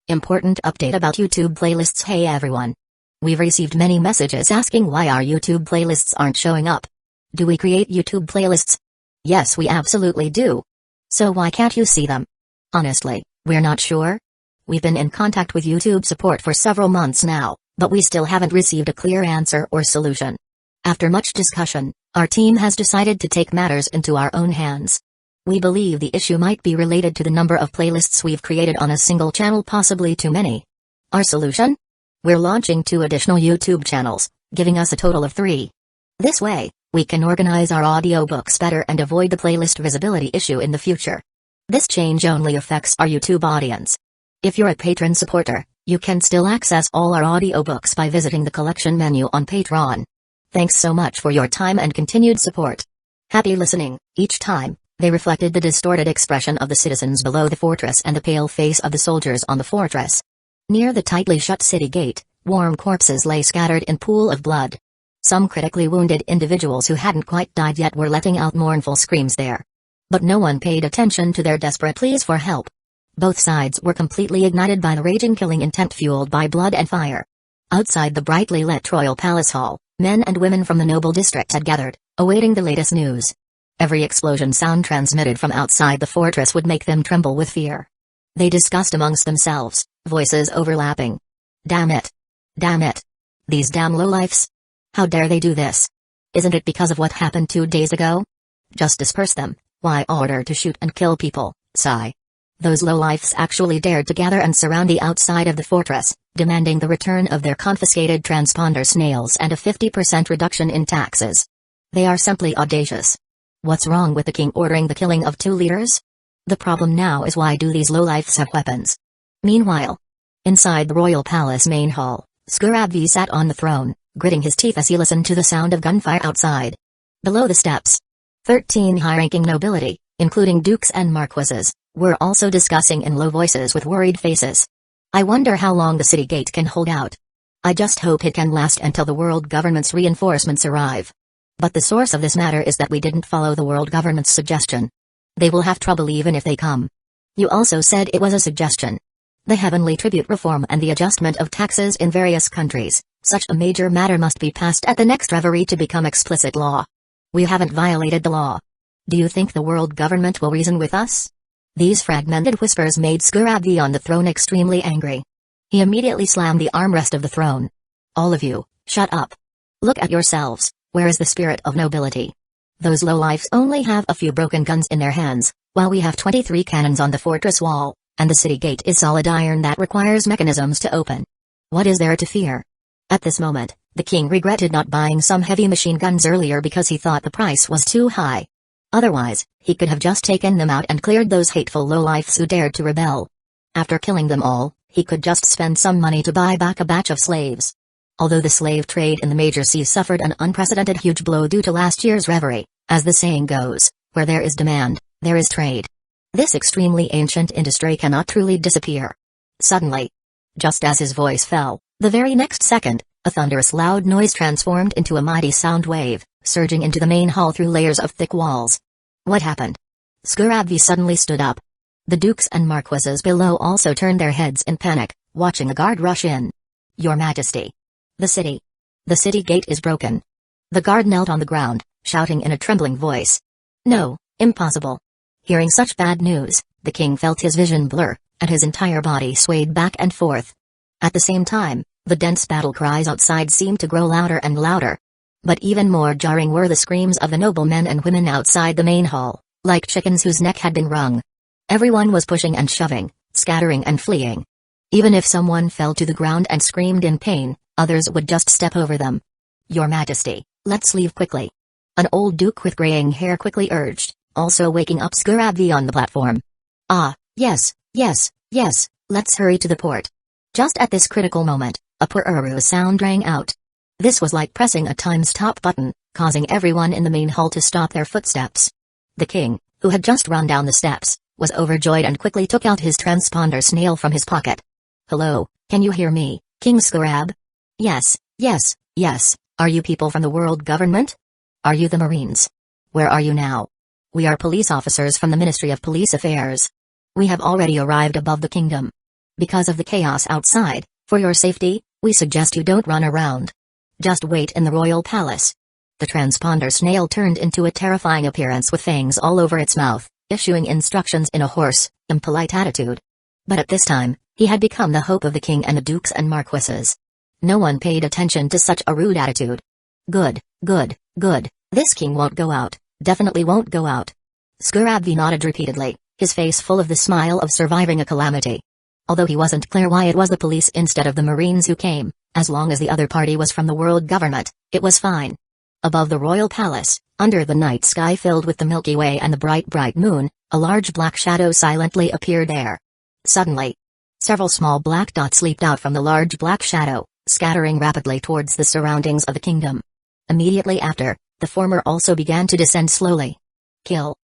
Important update about YouTube playlists. Hey everyone. We've received many messages asking why our YouTube playlists aren't showing up. Do we create YouTube playlists? Yes, we absolutely do. So why can't you see them? Honestly, we're not sure. We've been in contact with YouTube support for several months now, but we still haven't received a clear answer or solution. After much discussion, our team has decided to take matters into our own hands. We believe the issue might be related to the number of playlists we've created on a single channel, possibly too many. Our solution? We're launching 2 additional YouTube channels, giving us a total of 3. This way, we can organize our audiobooks better and avoid the playlist visibility issue in the future. This change only affects our YouTube audience. If you're a patron supporter, you can still access all our audiobooks by visiting the collection menu on Patreon. Thanks so much for your time and continued support. Happy listening. Each time, they reflected the distorted expression of the citizens below the fortress and the pale face of the soldiers on the fortress. Near the tightly shut city gate, warm corpses lay scattered in pool of blood. Some critically wounded individuals who hadn't quite died yet were letting out mournful screams there. But no one paid attention to their desperate pleas for help. Both sides were completely ignited by the raging killing intent fueled by blood and fire. Outside the brightly lit royal palace hall, men and women from the noble district had gathered, awaiting the latest news. Every explosion sound transmitted from outside the fortress would make them tremble with fear. They discussed amongst themselves, voices overlapping. Damn it! Damn it! These damn lowlifes! How dare they do this? Isn't it because of what happened 2 days ago? Just disperse them, why order to shoot and kill people? Sigh. Those lowlifes actually dared to gather and surround the outside of the fortress, demanding the return of their confiscated transponder snails and a 50% reduction in taxes. They are simply audacious. What's wrong with the king ordering the killing of 2 leaders? The problem now is, why do these lowlifes have weapons? Meanwhile, inside the royal palace main hall, Skurabvi sat on the throne, gritting his teeth as he listened to the sound of gunfire outside. Below the steps, 13 high-ranking nobility, including dukes and marquises, were also discussing in low voices with worried faces. I wonder how long the city gate can hold out. I just hope it can last until the world government's reinforcements arrive. But the source of this matter is that we didn't follow the world government's suggestion. They will have trouble even if they come. You also said it was a suggestion. The heavenly tribute reform and the adjustment of taxes in various countries, such a major matter must be passed at the next reverie to become explicit law. We haven't violated the law. Do you think the world government will reason with us? These fragmented whispers made Skurabvi on the throne extremely angry. He immediately slammed the armrest of the throne. All of you, shut up. Look at yourselves. Where is the spirit of nobility? Those lowlifes only have a few broken guns in their hands, while we have 23 cannons on the fortress wall, and the city gate is solid iron that requires mechanisms to open. What is there to fear? At this moment, the king regretted not buying some heavy machine guns earlier because he thought the price was too high. Otherwise, he could have just taken them out and cleared those hateful lowlifes who dared to rebel. After killing them all, he could just spend some money to buy back a batch of slaves. Although the slave trade in the major seas suffered an unprecedented huge blow due to last year's reverie, as the saying goes, where there is demand, there is trade. This extremely ancient industry cannot truly disappear. Suddenly, just as his voice fell, the very next second, a thunderous loud noise transformed into a mighty sound wave, surging into the main hall through layers of thick walls. What happened? Skurabvi suddenly stood up. The dukes and marquises below also turned their heads in panic, watching a guard rush in. Your Majesty. The city gate is broken. The guard knelt on the ground, shouting in a trembling voice. No, impossible. Hearing such bad news, the king felt his vision blur, and his entire body swayed back and forth. At the same time, the dense battle cries outside seemed to grow louder and louder. But even more jarring were the screams of the noblemen and women outside the main hall, like chickens whose neck had been wrung. Everyone was pushing and shoving, scattering and fleeing. Even if someone fell to the ground and screamed in pain, others would just step over them. Your Majesty, let's leave quickly. An old duke with graying hair quickly urged, also waking up Skurabvi on the platform. Ah, yes, let's hurry to the port. Just at this critical moment, a purr sound rang out. This was like pressing a time-stop button, causing everyone in the main hall to stop their footsteps. The king, who had just run down the steps, was overjoyed and quickly took out his transponder snail from his pocket. Hello, can you hear me, King Skurab? Yes. Are you people from the world government? Are you the Marines? Where are you now? We are police officers from the Ministry of Police Affairs. We have already arrived above the kingdom. Because of the chaos outside, for your safety, we suggest you don't run around. Just wait in the royal palace. The transponder snail turned into a terrifying appearance with fangs all over its mouth, issuing instructions in a hoarse, impolite attitude. But at this time, he had become the hope of the king and the dukes and marquises. No one paid attention to such a rude attitude. Good, good, good, this king won't go out, definitely won't go out. Scarabvy nodded repeatedly, his face full of the smile of surviving a calamity. Although he wasn't clear why it was the police instead of the Marines who came, as long as the other party was from the world government, it was fine. Above the royal palace, under the night sky filled with the Milky Way and the bright moon, a large black shadow silently appeared there. Suddenly, several small black dots leaped out from the large black shadow, scattering rapidly towards the surroundings of the kingdom. Immediately after, the former also began to descend slowly. Kill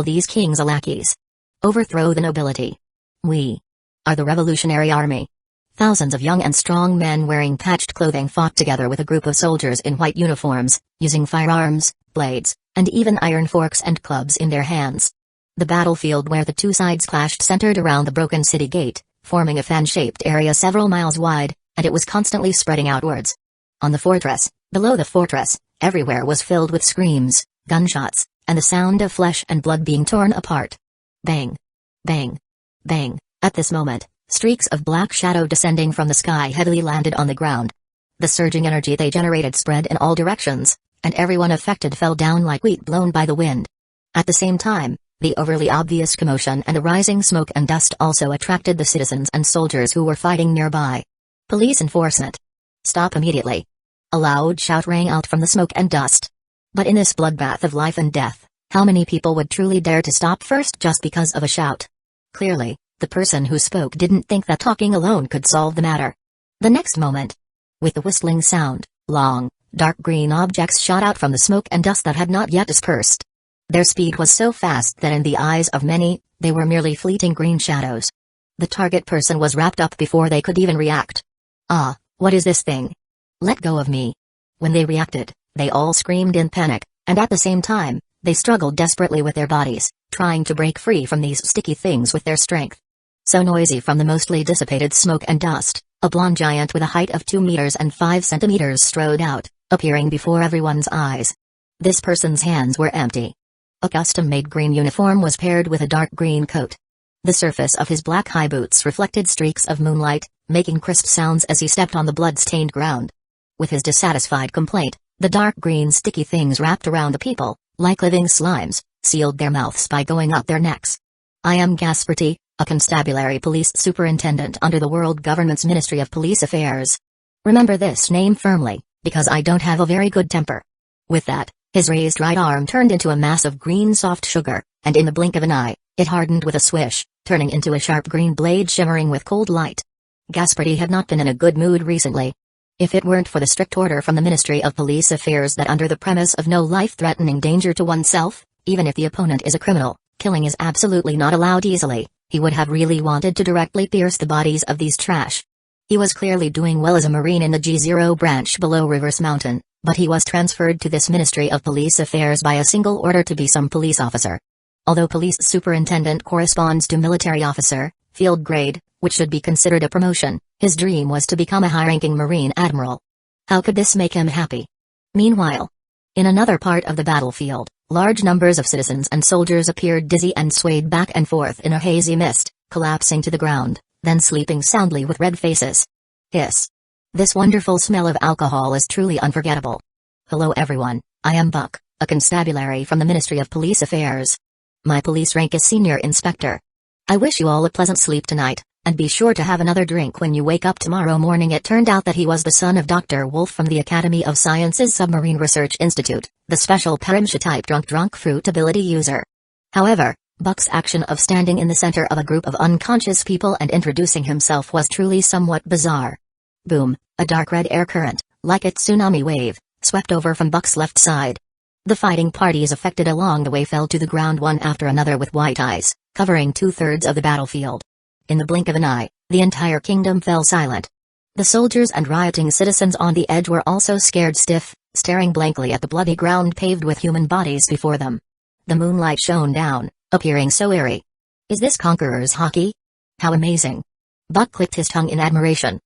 these king's lackeys. Overthrow the nobility. We are the Revolutionary Army. Thousands of young and strong men wearing patched clothing fought together with a group of soldiers in white uniforms, using firearms, blades, and even iron forks and clubs in their hands. The battlefield where the two sides clashed centered around the broken city gate, forming a fan-shaped area several miles wide, and it was constantly spreading outwards. On the fortress, below the fortress, everywhere was filled with screams, gunshots, and the sound of flesh and blood being torn apart. Bang! Bang! Bang! At this moment, streaks of black shadow descending from the sky heavily landed on the ground. The surging energy they generated spread in all directions, and everyone affected fell down like wheat blown by the wind. At the same time, the overly obvious commotion and the rising smoke and dust also attracted the citizens and soldiers who were fighting nearby. Police enforcement. Stop immediately. A loud shout rang out from the smoke and dust. But in this bloodbath of life and death, how many people would truly dare to stop first just because of a shout? Clearly, the person who spoke didn't think that talking alone could solve the matter. The next moment, with the whistling sound, long, dark green objects shot out from the smoke and dust that had not yet dispersed. Their speed was so fast that in the eyes of many, they were merely fleeting green shadows. The target person was wrapped up before they could even react. Ah, what is this thing? Let go of me. When they reacted, they all screamed in panic, and at the same time, they struggled desperately with their bodies, trying to break free from these sticky things with their strength. So noisy from the mostly dissipated smoke and dust, a blond giant with a height of 2 meters and 5 centimeters strode out, appearing before everyone's eyes. This person's hands were empty. A custom-made green uniform was paired with a dark green coat. The surface of his black high boots reflected streaks of moonlight, making crisp sounds as he stepped on the blood-stained ground. With his dissatisfied complaint, the dark green sticky things wrapped around the people, like living slimes, sealed their mouths by going up their necks. I am Gasperty, a constabulary police superintendent under the world government's Ministry of Police Affairs. Remember this name firmly, because I don't have a very good temper. With that, his raised right arm turned into a mass of green soft sugar, and in the blink of an eye, it hardened with a swish, turning into a sharp green blade shimmering with cold light. Gasperty had not been in a good mood recently. If it weren't for the strict order from the Ministry of Police Affairs that under the premise of no life-threatening danger to oneself, even if the opponent is a criminal, killing is absolutely not allowed easily, he would have really wanted to directly pierce the bodies of these trash. He was clearly doing well as a Marine in the G0 branch below Rivers Mountain, but he was transferred to this Ministry of Police Affairs by a single order to be some police officer. Although police superintendent corresponds to military officer, field grade, which should be considered a promotion, his dream was to become a high-ranking Marine admiral. How could this make him happy? Meanwhile, in another part of the battlefield, large numbers of citizens and soldiers appeared dizzy and swayed back and forth in a hazy mist, collapsing to the ground, then sleeping soundly with red faces. Hiss. This wonderful smell of alcohol is truly unforgettable. Hello everyone, I am Buck, a constabulary from the Ministry of Police Affairs. My police rank is Senior Inspector. I wish you all a pleasant sleep tonight, and be sure to have another drink when you wake up tomorrow morning. It turned out that he was the son of Dr. Wolf from the Academy of Sciences Submarine Research Institute, the special Parimsha-type drunk fruit ability user. However, Buck's action of standing in the center of a group of unconscious people and introducing himself was truly somewhat bizarre. Boom, a dark red air current, like a tsunami wave, swept over from Buck's left side. The fighting parties affected along the way fell to the ground one after another with white eyes, covering 2/3 of the battlefield. In the blink of an eye, the entire kingdom fell silent. The soldiers and rioting citizens on the edge were also scared stiff, staring blankly at the bloody ground paved with human bodies before them. The moonlight shone down, appearing so eerie. Is this Conqueror's hockey? How amazing! Buck clicked his tongue in admiration.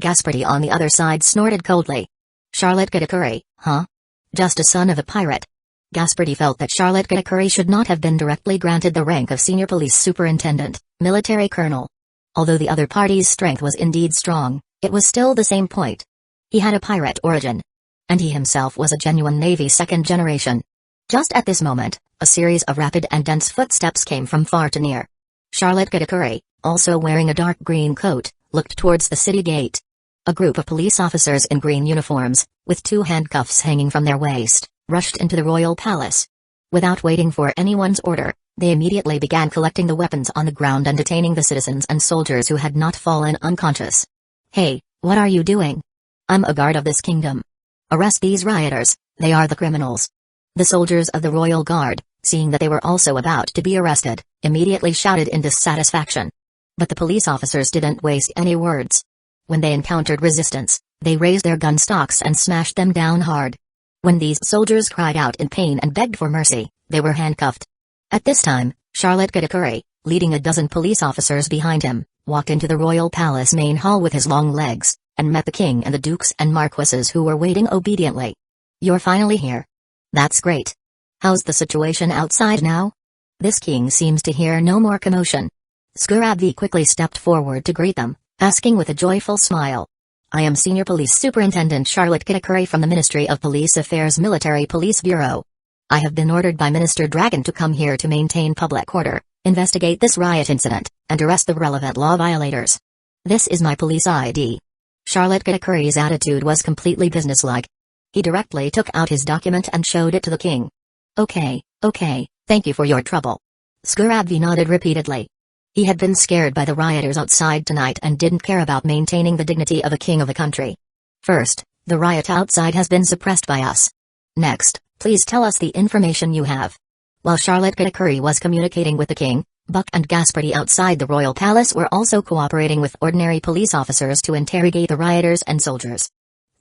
Gaspardi on the other side snorted coldly. Charlotte Gadakuri, huh? Just a son of a pirate. Gaspardi felt that Charlotte Gadakuri should not have been directly granted the rank of senior police superintendent, military colonel. Although the other party's strength was indeed strong, it was still the same point. He had a pirate origin. And he himself was a genuine Navy second generation. Just at this moment, a series of rapid and dense footsteps came from far to near. Charlotte Gadakuri, also wearing a dark green coat, looked towards the city gate. A group of police officers in green uniforms, with 2 handcuffs hanging from their waist, rushed into the royal palace. Without waiting for anyone's order, they immediately began collecting the weapons on the ground and detaining the citizens and soldiers who had not fallen unconscious. Hey, what are you doing? I'm a guard of this kingdom. Arrest these rioters, they are the criminals. The soldiers of the royal guard, seeing that they were also about to be arrested, immediately shouted in dissatisfaction. But the police officers didn't waste any words. When they encountered resistance, they raised their gun stocks and smashed them down hard. When these soldiers cried out in pain and begged for mercy, they were handcuffed. At this time, Charlotte Gadakuri, leading a dozen police officers behind him, walked into the royal palace main hall with his long legs, and met the king and the dukes and marquises who were waiting obediently. You're finally here. That's great. How's the situation outside now? This king seems to hear no more commotion. Scurabvi quickly stepped forward to greet them, asking with a joyful smile. I am Senior Police Superintendent Charlotte Gadakuri from the Ministry of Police Affairs Military Police Bureau. I have been ordered by Minister Dragon to come here to maintain public order, investigate this riot incident, and arrest the relevant law violators. This is my police ID. Charlotte Gadakuri's attitude was completely businesslike. He directly took out his document and showed it to the king. Okay, thank you for your trouble. Scurabvi nodded repeatedly. He had been scared by the rioters outside tonight and didn't care about maintaining the dignity of a king of a country. First, the riot outside has been suppressed by us. Next, please tell us the information you have. While Charlotte Gadakuri was communicating with the king, Buck and Gaspardi outside the royal palace were also cooperating with ordinary police officers to interrogate the rioters and soldiers.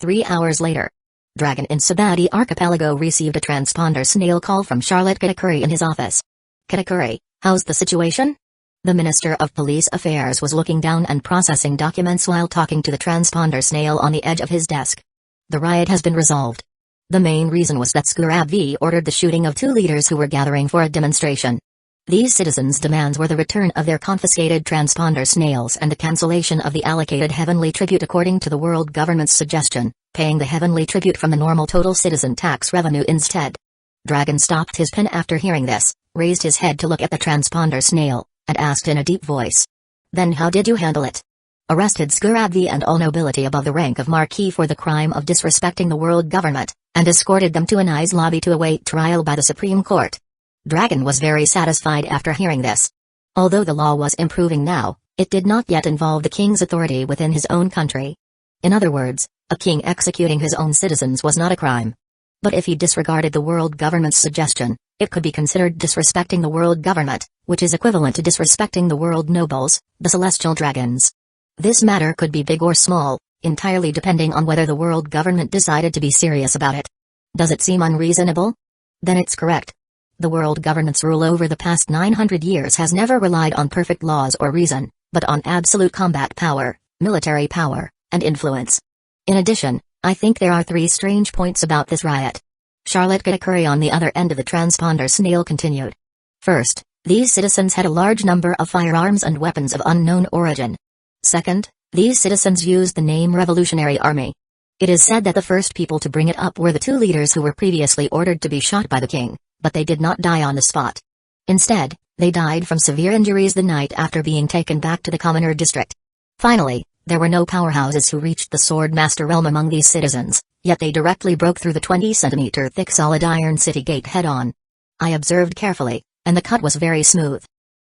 3 hours later, Dragon in Sabati Archipelago received a transponder snail call from Charlotte Gadakuri in his office. Gadakuri, how's the situation? The Minister of Police Affairs was looking down and processing documents while talking to the transponder snail on the edge of his desk. The riot has been resolved. The main reason was that Scurabvi ordered the shooting of 2 leaders who were gathering for a demonstration. These citizens' demands were the return of their confiscated transponder snails and the cancellation of the allocated heavenly tribute according to the world government's suggestion, paying the heavenly tribute from the normal total citizen tax revenue instead. Dragon stopped his pen after hearing this, raised his head to look at the transponder snail, and asked in a deep voice. Then how did you handle it? Arrested Scurabvi and all nobility above the rank of Marquis for the crime of disrespecting the world government, and escorted them to an ICE lobby to await trial by the Supreme Court. Dragon was very satisfied after hearing this. Although the law was improving now, it did not yet involve the king's authority within his own country. In other words, a king executing his own citizens was not a crime. But if he disregarded the world government's suggestion, it could be considered disrespecting the world government, which is equivalent to disrespecting the world nobles, the celestial dragons. This matter could be big or small, entirely depending on whether the world government decided to be serious about it. Does it seem unreasonable? Then it's correct. The world government's rule over the past 900 years has never relied on perfect laws or reason, but on absolute combat power, military power, and influence. In addition, I think there are 3 strange points about this riot. Charlotte Gadakuri on the other end of the transponder snail continued. First, these citizens had a large number of firearms and weapons of unknown origin. Second, these citizens used the name Revolutionary Army. It is said that the first people to bring it up were the 2 leaders who were previously ordered to be shot by the king, but they did not die on the spot. Instead, they died from severe injuries the night after being taken back to the commoner district. Finally, there were no powerhouses who reached the sword master realm among these citizens, yet they directly broke through the 20-centimeter thick solid iron city gate head-on. I observed carefully, and the cut was very smooth.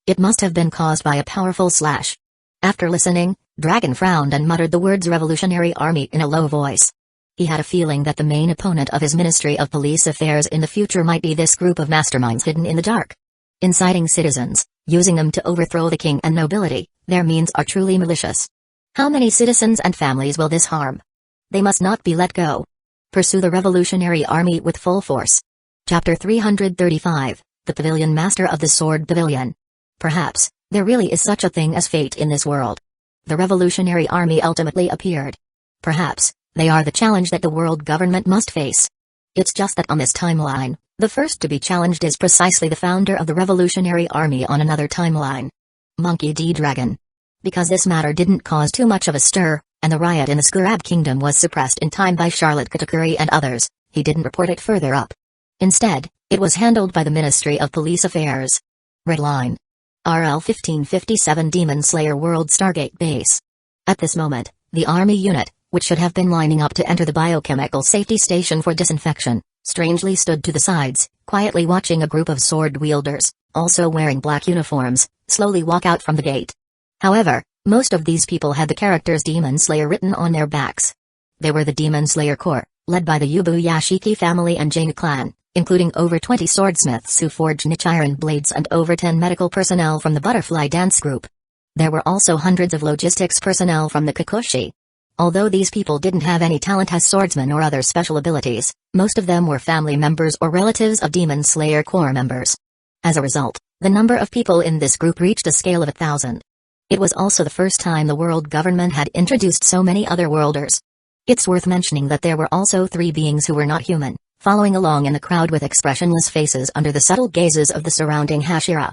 It must have been caused by a powerful slash. After listening, Dragon frowned and muttered the words Revolutionary Army in a low voice. He had a feeling that the main opponent of his Ministry of Police Affairs in the future might be this group of masterminds hidden in the dark. Inciting citizens, using them to overthrow the king and nobility, their means are truly malicious. How many citizens and families will this harm? They must not be let go. Pursue the Revolutionary Army with full force. Chapter 335, The Pavilion Master of the Sword Pavilion. Perhaps, there really is such a thing as fate in this world. the Revolutionary Army ultimately appeared. Perhaps, they are the challenge that the world government must face. It's just that on this timeline, the first to be challenged is precisely the founder of the Revolutionary Army on another timeline. Monkey D. Dragon. Because this matter didn't cause too much of a stir, and the riot in the Scarab Kingdom was suppressed in time by Charlotte Katakuri and others, he didn't report it further up. Instead, it was handled by the Ministry of Police Affairs. Redline. RL 1557 Demon Slayer World Stargate Base. At this moment, the Army unit, which should have been lining up to enter the biochemical safety station for disinfection, strangely stood to the sides, quietly watching a group of sword wielders, also wearing black uniforms, slowly walk out from the gate. However, most of these people had the characters Demon Slayer written on their backs. They were the Demon Slayer Corps, led by the Yubu Yashiki family and Jane clan, including over 20 swordsmiths who forged niche iron blades and over 10 medical personnel from the Butterfly Dance Group. There were also hundreds of logistics personnel from the Kikuchi. Although these people didn't have any talent as swordsmen or other special abilities, most of them were family members or relatives of Demon Slayer Corps members. As a result, the number of people in this group reached a scale of 1,000. It was also the first time the world government had introduced so many other worlders. It's worth mentioning that there were also 3 beings who were not human, following along in the crowd with expressionless faces under the subtle gazes of the surrounding Hashira.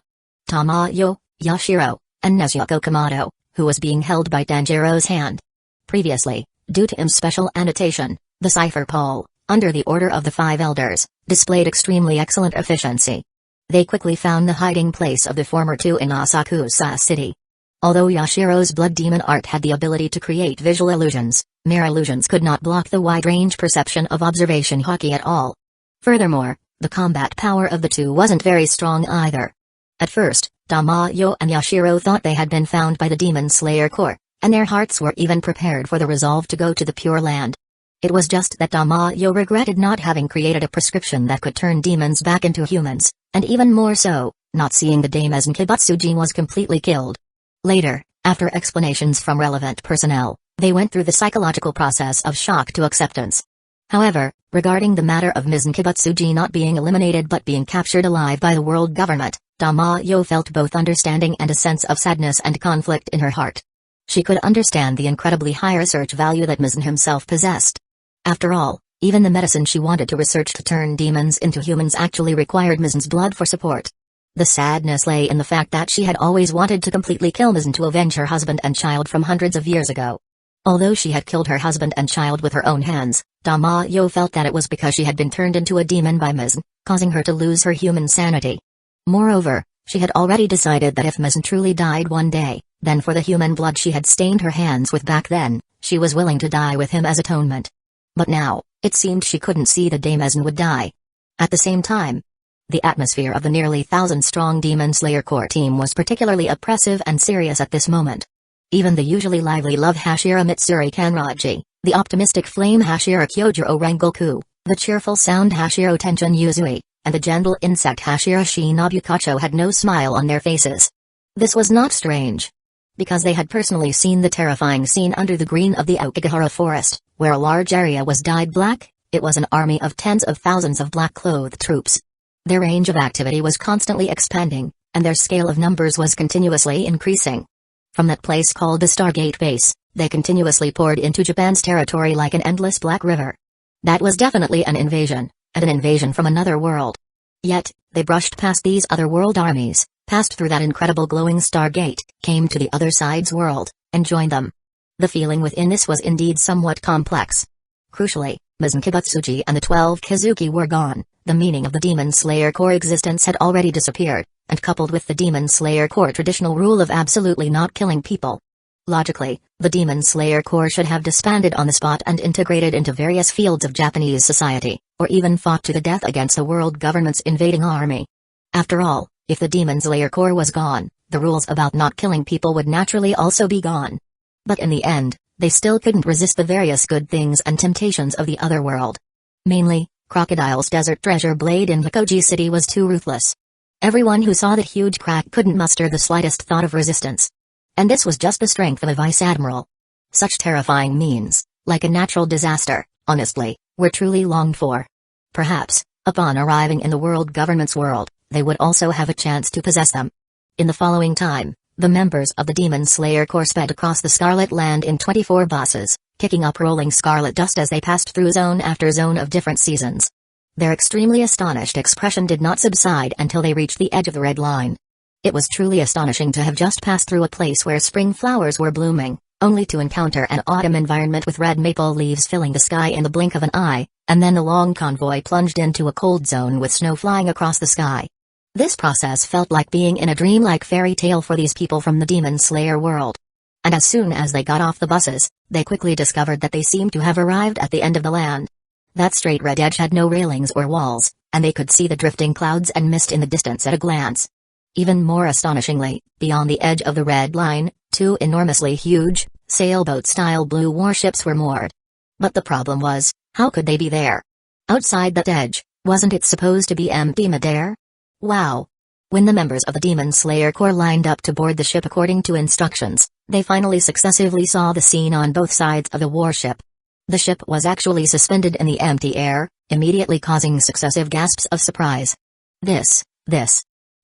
Tamayo, Yashiro, and Nezuko Kamado, who was being held by Tanjiro's hand. Previously, due to his special annotation, the cipher Paul, under the order of the 5 elders, displayed extremely excellent efficiency. They quickly found the hiding place of the former 2 in Asakusa City. Although Yashiro's blood demon art had the ability to create visual illusions, mere illusions could not block the wide-range perception of observation haki at all. Furthermore, the combat power of the 2 wasn't very strong either. At first, Tamayo and Yashiro thought they had been found by the Demon Slayer Corps, and their hearts were even prepared for the resolve to go to the Pure Land. It was just that Tamayo regretted not having created a prescription that could turn demons back into humans, and even more so, not seeing the dame as Nkibutsuji was completely killed. Later, after explanations from relevant personnel, they went through the psychological process of shock to acceptance. However, regarding the matter of Ms. Nkibutsuji not being eliminated but being captured alive by the world government, Tamayo felt both understanding and a sense of sadness and conflict in her heart. She could understand the incredibly high research value that Mizn himself possessed. After all, even the medicine she wanted to research to turn demons into humans actually required Mizn's blood for support. The sadness lay in the fact that she had always wanted to completely kill Mizn to avenge her husband and child from hundreds of years ago. Although she had killed her husband and child with her own hands, Tamayo felt that it was because she had been turned into a demon by Mizn, causing her to lose her human sanity. Moreover, she had already decided that if Mizn truly died one day, then for the human blood she had stained her hands with back then, she was willing to die with him as atonement. But now, it seemed she couldn't see the day Mizn would die. At the same time, the atmosphere of the nearly 1,000-strong Demon Slayer Corps team was particularly oppressive and serious at this moment. Even the usually lively love Hashira Mitsuri Kanraji, the optimistic flame Hashira Kyojiro Rengoku, the cheerful sound Hashiro Tenjin Yuzui, and the gentle insect Hashira Shinobukacho had no smile on their faces. This was not strange. Because they had personally seen the terrifying scene under the green of the Aokigahara forest, where a large area was dyed black. It was an army of tens of thousands of black-clothed troops. Their range of activity was constantly expanding, and their scale of numbers was continuously increasing. From that place called the Stargate Base, they continuously poured into Japan's territory like an endless black river. That was definitely an invasion, and an invasion from another world. Yet, they brushed past these other world armies, passed through that incredible glowing Stargate, came to the other side's world, and joined them. The feeling within this was indeed somewhat complex. Crucially, Mizn Kibutsuji and the 12 Kizuki were gone. The meaning of the Demon Slayer Corps existence had already disappeared, and coupled with the Demon Slayer Corps traditional rule of absolutely not killing people. Logically, the Demon Slayer Corps should have disbanded on the spot and integrated into various fields of Japanese society, or even fought to the death against the world government's invading army. After all, if the Demon Slayer Corps was gone, the rules about not killing people would naturally also be gone. But in the end, they still couldn't resist the various good things and temptations of the other world. Mainly, Crocodile's desert treasure blade in Hikoji City was too ruthless. Everyone who saw that huge crack couldn't muster the slightest thought of resistance. And this was just the strength of a vice admiral. Such terrifying means, like a natural disaster, honestly, were truly longed for. Perhaps, upon arriving in the world government's world, they would also have a chance to possess them. In the following time, The members of the Demon Slayer Corps sped across the Scarlet Land in 24 buses, kicking up rolling scarlet dust as they passed through zone after zone of different seasons. Their extremely astonished expression did not subside until they reached the edge of the red line. It was truly astonishing to have just passed through a place where spring flowers were blooming, only to encounter an autumn environment with red maple leaves filling the sky in the blink of an eye, and then the long convoy plunged into a cold zone with snow flying across the sky. This process felt like being in a dreamlike fairy tale for these people from the Demon Slayer world. And as soon as they got off the buses, they quickly discovered that they seemed to have arrived at the end of the land. That straight red edge had no railings or walls, and they could see the drifting clouds and mist in the distance at a glance. Even more astonishingly, beyond the edge of the red line, 2 enormously huge, sailboat-style blue warships were moored. But the problem was, how could they be there? Outside that edge, wasn't it supposed to be empty midair? Wow! When the members of the Demon Slayer Corps lined up to board the ship according to instructions, they finally successively saw the scene on both sides of the warship. The ship was actually suspended in the empty air, immediately causing successive gasps of surprise. This.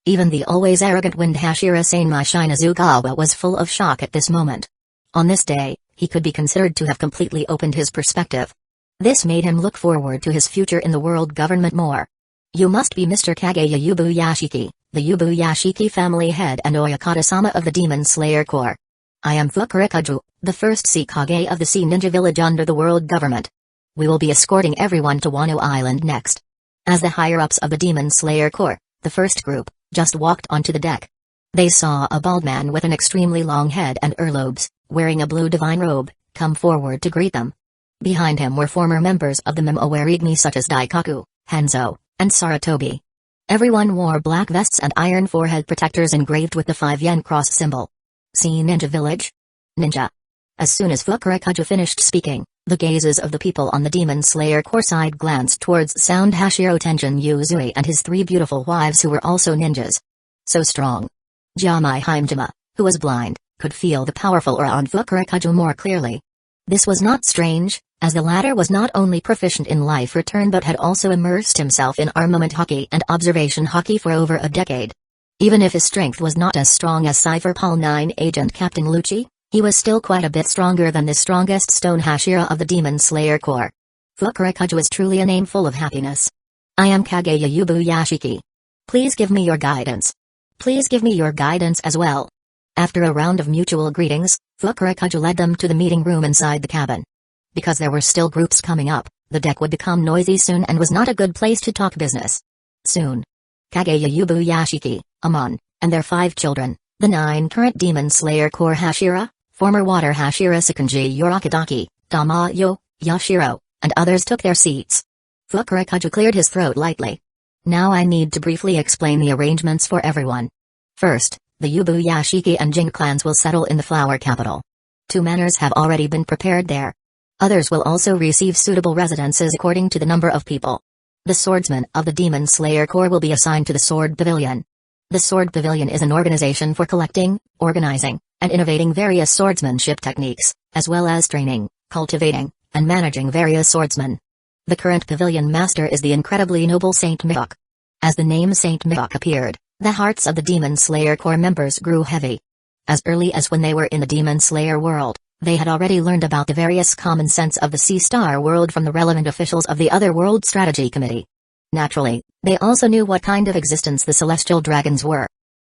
Even the always arrogant Wind Hashira Sanmai Shinazugawa was full of shock at this moment. On this day, he could be considered to have completely opened his perspective. This made him look forward to his future in the world government more. You must be Mr. Kageya Yubuyashiki, the Yubuyashiki family head and Oyakata-sama of the Demon Slayer Corps. I am Fukurekaju, the first Sea Kage of the Sea Ninja Village under the world government. We will be escorting everyone to Wano Island next. As the higher-ups of the Demon Slayer Corps, the first group, just walked onto the deck. They saw a bald man with an extremely long head and earlobes, wearing a blue divine robe, come forward to greet them. Behind him were former members of the Mimowarigmi such as Daikaku, Hanzo, and Saratobi. Everyone wore black vests and iron forehead protectors engraved with the 5-yen cross symbol. See Ninja Village? Ninja. As soon as Fukurekaju finished speaking, the gazes of the people on the Demon Slayer Corps side glanced towards Sound Hashiro Tenjin Yuzui and his 3 beautiful wives who were also ninjas. So strong. Jamai Himejima, who was blind, could feel the powerful aura on Fukurekaju more clearly. This was not strange, as the latter was not only proficient in life return but had also immersed himself in armament hockey and observation hockey for over a decade. Even if his strength was not as strong as Cypherpol 9 agent Captain Lucci, he was still quite a bit stronger than the strongest Stone Hashira of the Demon Slayer Corps. Fukurekaju is truly a name full of happiness. I am Kageya Yubuyashiki. Please give me your guidance. Please give me your guidance as well. After a round of mutual greetings, Fukurekaju led them to the meeting room inside the cabin. Because there were still groups coming up, the deck would become noisy soon and was not a good place to talk business. Soon. Kageya Yubuyashiki, Amon, and their 5 children, the 9 current Demon Slayer Corps Hashira, former Water Hashira Sakanji Yorakadaki, Damayo, Yashiro, and others took their seats. Fukurekaju cleared his throat lightly. Now I need to briefly explain the arrangements for everyone. First, the Yubuyashiki and Jing clans will settle in the flower capital. 2 manors have already been prepared there. Others will also receive suitable residences according to the number of people. The swordsmen of the Demon Slayer Corps will be assigned to the Sword Pavilion. The Sword Pavilion is an organization for collecting, organizing, and innovating various swordsmanship techniques, as well as training, cultivating, and managing various swordsmen. The current pavilion master is the incredibly noble Saint Mihawk. As the name Saint Mihawk appeared, the hearts of the Demon Slayer Corps members grew heavy. As early as when they were in the Demon Slayer world, they had already learned about the various common sense of the Sea Star world from the relevant officials of the Otherworld Strategy Committee. Naturally, they also knew what kind of existence the Celestial Dragons were.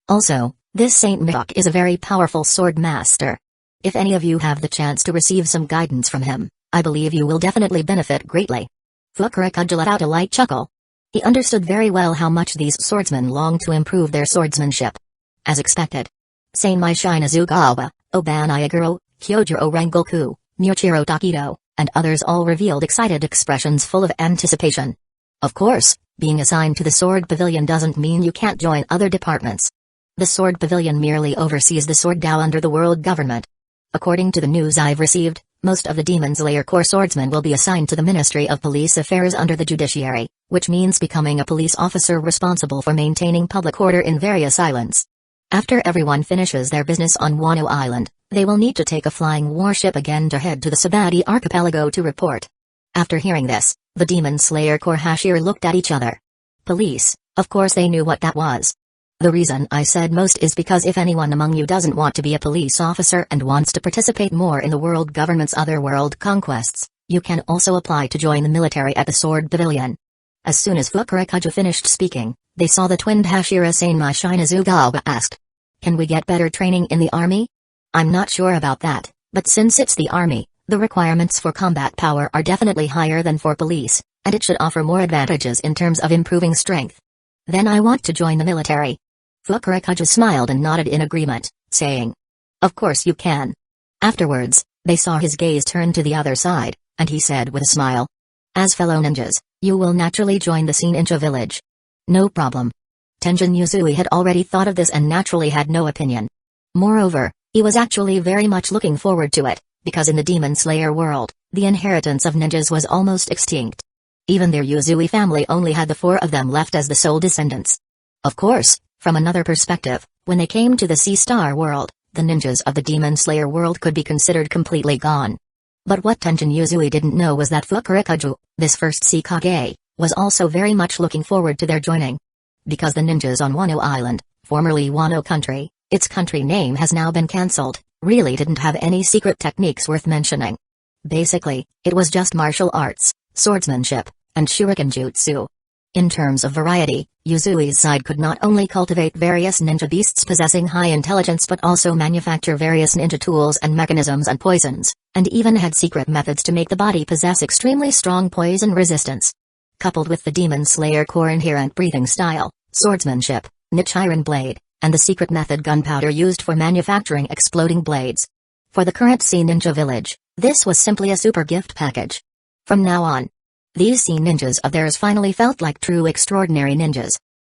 Also, this Saint Mihawk is a very powerful sword master. If any of you have the chance to receive some guidance from him, I believe you will definitely benefit greatly. Fukurekaju let out a light chuckle. He understood very well how much these swordsmen longed to improve their swordsmanship. As expected. Sanmai Shinazugawa, Obanayaguro, Kyojiro Rengoku, Muichiro Takido, and others all revealed excited expressions full of anticipation. Of course, being assigned to the Sword Pavilion doesn't mean you can't join other departments. The Sword Pavilion merely oversees the Sword Dao under the world government. According to the news I've received, most of the Demon Slayer Corps swordsmen will be assigned to the Ministry of Police Affairs under the Judiciary, which means becoming a police officer responsible for maintaining public order in various islands. After everyone finishes their business on Wano Island, they will need to take a flying warship again to head to the Sabati Archipelago to report. After hearing this, the Demon Slayer Corps Hashir looked at each other. Police, of course they knew what that was. The reason I said most is because if anyone among you doesn't want to be a police officer and wants to participate more in the world government's other world conquests, you can also apply to join the military at the Sword Pavilion. As soon as Fukurokawa finished speaking, they saw the twinned Hashira Sanmai Shinazugawa asked. Can we get better training in the army? I'm not sure about that, but since it's the army, the requirements for combat power are definitely higher than for police, and it should offer more advantages in terms of improving strength. Then I want to join the military. Fukurokawa smiled and nodded in agreement, saying, of course you can. Afterwards, they saw his gaze turn to the other side, and he said with a smile. As fellow ninjas, you will naturally join the Sea Ninja village. No problem. Tenjin Yuzui had already thought of this and naturally had no opinion. Moreover, he was actually very much looking forward to it, because in the Demon Slayer world, the inheritance of ninjas was almost extinct. Even their Yuzui family only had the 4 of them left as the sole descendants. Of course, from another perspective, when they came to the Sea Star world, the ninjas of the Demon Slayer world could be considered completely gone. But what Tenjin Yuzui didn't know was that Fukurokawa, this first Sea Kage, was also very much looking forward to their joining. Because the ninjas on Wano Island, formerly Wano Country, its country name has now been cancelled, really didn't have any secret techniques worth mentioning. Basically, it was just martial arts, swordsmanship, and shuriken jutsu. In terms of variety, Yuzui's side could not only cultivate various ninja beasts possessing high intelligence but also manufacture various ninja tools and mechanisms and poisons, and even had secret methods to make the body possess extremely strong poison resistance. Coupled with the Demon Slayer core inherent breathing style, swordsmanship, niche iron blade, and the secret method gunpowder used for manufacturing exploding blades. For the current Sea Ninja village, this was simply a super gift package. From now on, these sea ninjas of theirs finally felt like true extraordinary ninjas.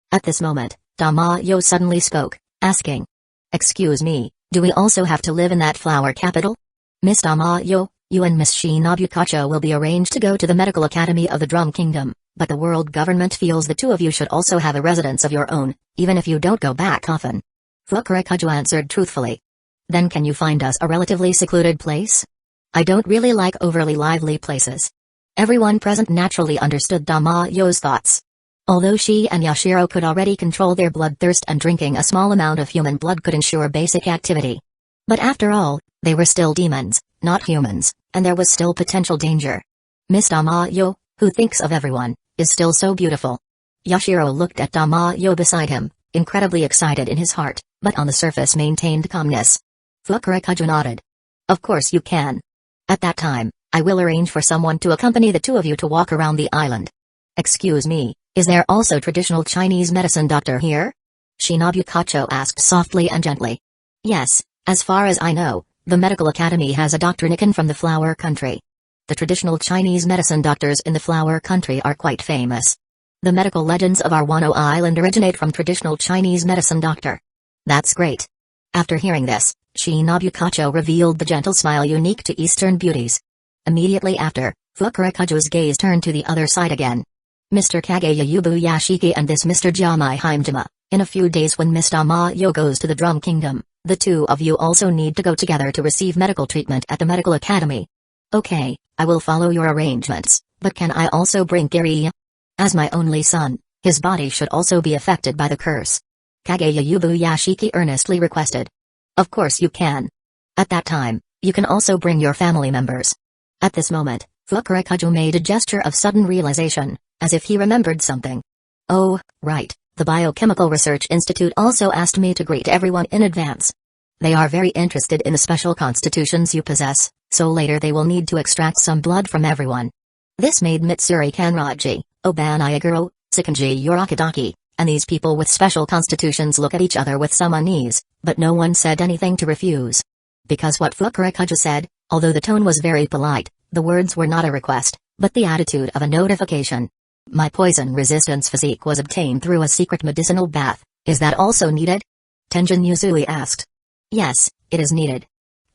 At this moment, Damayo suddenly spoke, asking. Excuse me, do we also have to live in that flower capital? Miss Damayo, you and Miss Shinobukacho will be arranged to go to the medical academy of the Drum Kingdom, but the world government feels the 2 of you should also have a residence of your own, even if you don't go back often. Fukurokawa answered truthfully. Then can you find us a relatively secluded place? I don't really like overly lively places. Everyone present naturally understood Damayo's thoughts. Although she and Yashiro could already control their bloodthirst and drinking a small amount of human blood could ensure basic activity. But after all, they were still demons, not humans, and there was still potential danger. Miss Damayo, who thinks of everyone, is still so beautiful. Yashiro looked at Damayo beside him, incredibly excited in his heart, but on the surface maintained calmness. Fukurokawa nodded. Of course you can. At that time, I will arrange for someone to accompany the 2 of you to walk around the island. Excuse me, is there also traditional Chinese medicine doctor here? Shinobukacho asked softly and gently. Yes, as far as I know, the medical academy has a Dr. Nikan from the Flower Country. The traditional Chinese medicine doctors in the Flower Country are quite famous. The medical legends of our Wano Island originate from traditional Chinese medicine doctor. That's great. After hearing this, Shinobukacho revealed the gentle smile unique to Eastern beauties. Immediately after, Fukurokawa's gaze turned to the other side again. Mr. Kageyubu Yashiki and this Mr. Jamai Himejima, in a few days when Miss Damayo goes to the Drum Kingdom, the 2 of you also need to go together to receive medical treatment at the medical academy. Okay, I will follow your arrangements, but can I also bring Kiriya? As my only son, his body should also be affected by the curse. Kageyubu Yashiki earnestly requested. Of course you can. At that time, you can also bring your family members. At this moment, Fukurokawa made a gesture of sudden realization, as if he remembered something. Oh, right, the Biochemical Research Institute also asked me to greet everyone in advance. They are very interested in the special constitutions you possess, so later they will need to extract some blood from everyone. This made Mitsuri Kanraji, Obanayaguro, Sakanji Yorakadaki, and these people with special constitutions look at each other with some unease, but no one said anything to refuse. Because what Fukurokawa said, although the tone was very polite, the words were not a request, but the attitude of a notification. My poison resistance physique was obtained through a secret medicinal bath, is that also needed? Tenjin Yuzui asked. Yes, it is needed.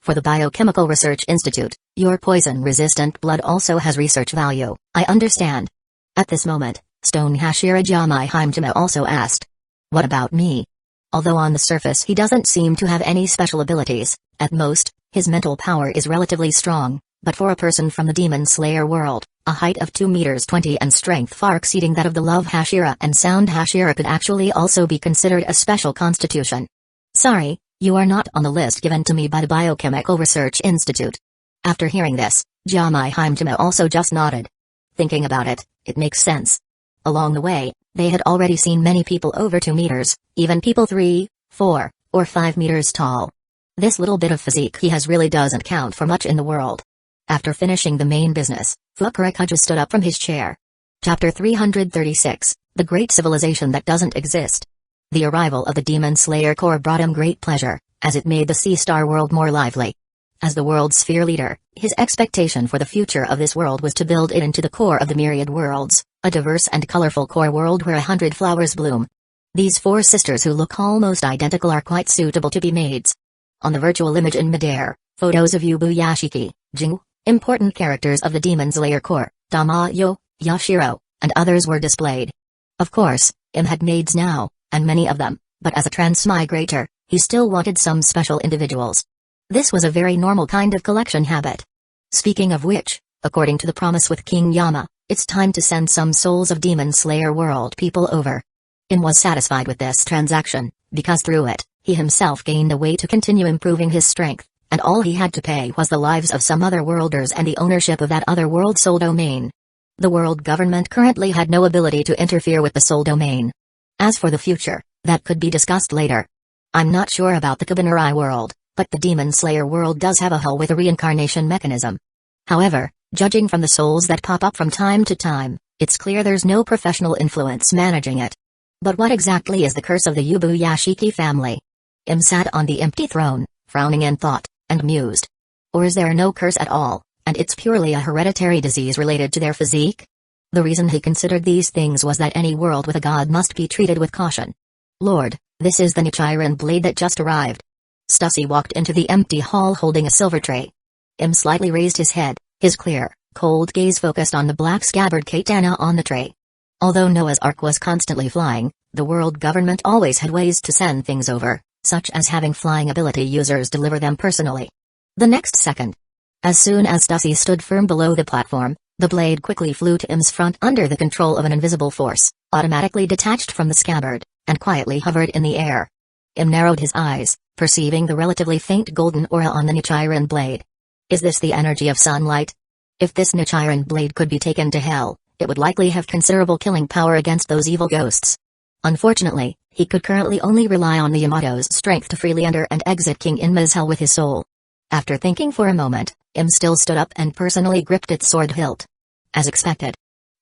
For the Biochemical Research Institute, your poison-resistant blood also has research value, I understand. At this moment, Stone Hashira Jamai Himejima also asked. What about me? Although on the surface he doesn't seem to have any special abilities, at most, his mental power is relatively strong, but for a person from the Demon Slayer world, a height of 2 meters 20 and strength far exceeding that of the Love Hashira and Sound Hashira could actually also be considered a special constitution. Sorry, you are not on the list given to me by the Biochemical Research Institute. After hearing this, Jamai Heimtama also just nodded. Thinking about it, it makes sense. Along the way, they had already seen many people over 2 meters, even people 3, 4, or 5 meters tall. This little bit of physique he has really doesn't count for much in the world. After finishing the main business, Fukuroka stood up from his chair. Chapter 336, The Great Civilization That Doesn't Exist. The arrival of the Demon Slayer Corps brought him great pleasure, as it made the Sea Star world more lively. As the world's sphere leader, his expectation for the future of this world was to build it into the core of the myriad worlds, a diverse and colorful core world where 100 flowers bloom. These 4 sisters who look almost identical are quite suitable to be maids. On the virtual image in midair, photos of Yubu Yashiki, Jingu, important characters of the Demon Slayer Corps, Tamayo, Yashiro, and others were displayed. Of course, Im had maids now, and many of them, but as a transmigrator, he still wanted some special individuals. This was a very normal kind of collection habit. Speaking of which, according to the promise with King Yama, it's time to send some souls of Demon Slayer world people over. Im was satisfied with this transaction, because through it, he himself gained a way to continue improving his strength, and all he had to pay was the lives of some other worlders and the ownership of that other world soul domain. The world government currently had no ability to interfere with the soul domain. As for the future, that could be discussed later. I'm not sure about the Kabanuri world, but the Demon Slayer world does have a hull with a reincarnation mechanism. However, judging from the souls that pop up from time to time, it's clear there's no professional influence managing it. But what exactly is the curse of the Yubu Yashiki family? Im sat on the empty throne, frowning in thought, and mused. Or is there no curse at all, and it's purely a hereditary disease related to their physique? The reason he considered these things was that any world with a god must be treated with caution. Lord, this is the Nichiren blade that just arrived. Stussy walked into the empty hall holding a silver tray. Im slightly raised his head, his clear, cold gaze focused on the black scabbard katana on the tray. Although Noah's Ark was constantly flying, the world government always had ways to send things over, such as having flying ability users deliver them personally. The next second, as soon as Stussy stood firm below the platform, the blade quickly flew to Im's front under the control of an invisible force, automatically detached from the scabbard, and quietly hovered in the air. Im narrowed his eyes, perceiving the relatively faint golden aura on the Nichiren blade. Is this the energy of sunlight? If this Nichiren blade could be taken to hell, it would likely have considerable killing power against those evil ghosts. Unfortunately, he could currently only rely on the Yamato's strength to freely enter and exit King Inma's hell with his soul. After thinking for a moment, Im still stood up and personally gripped its sword hilt. As expected.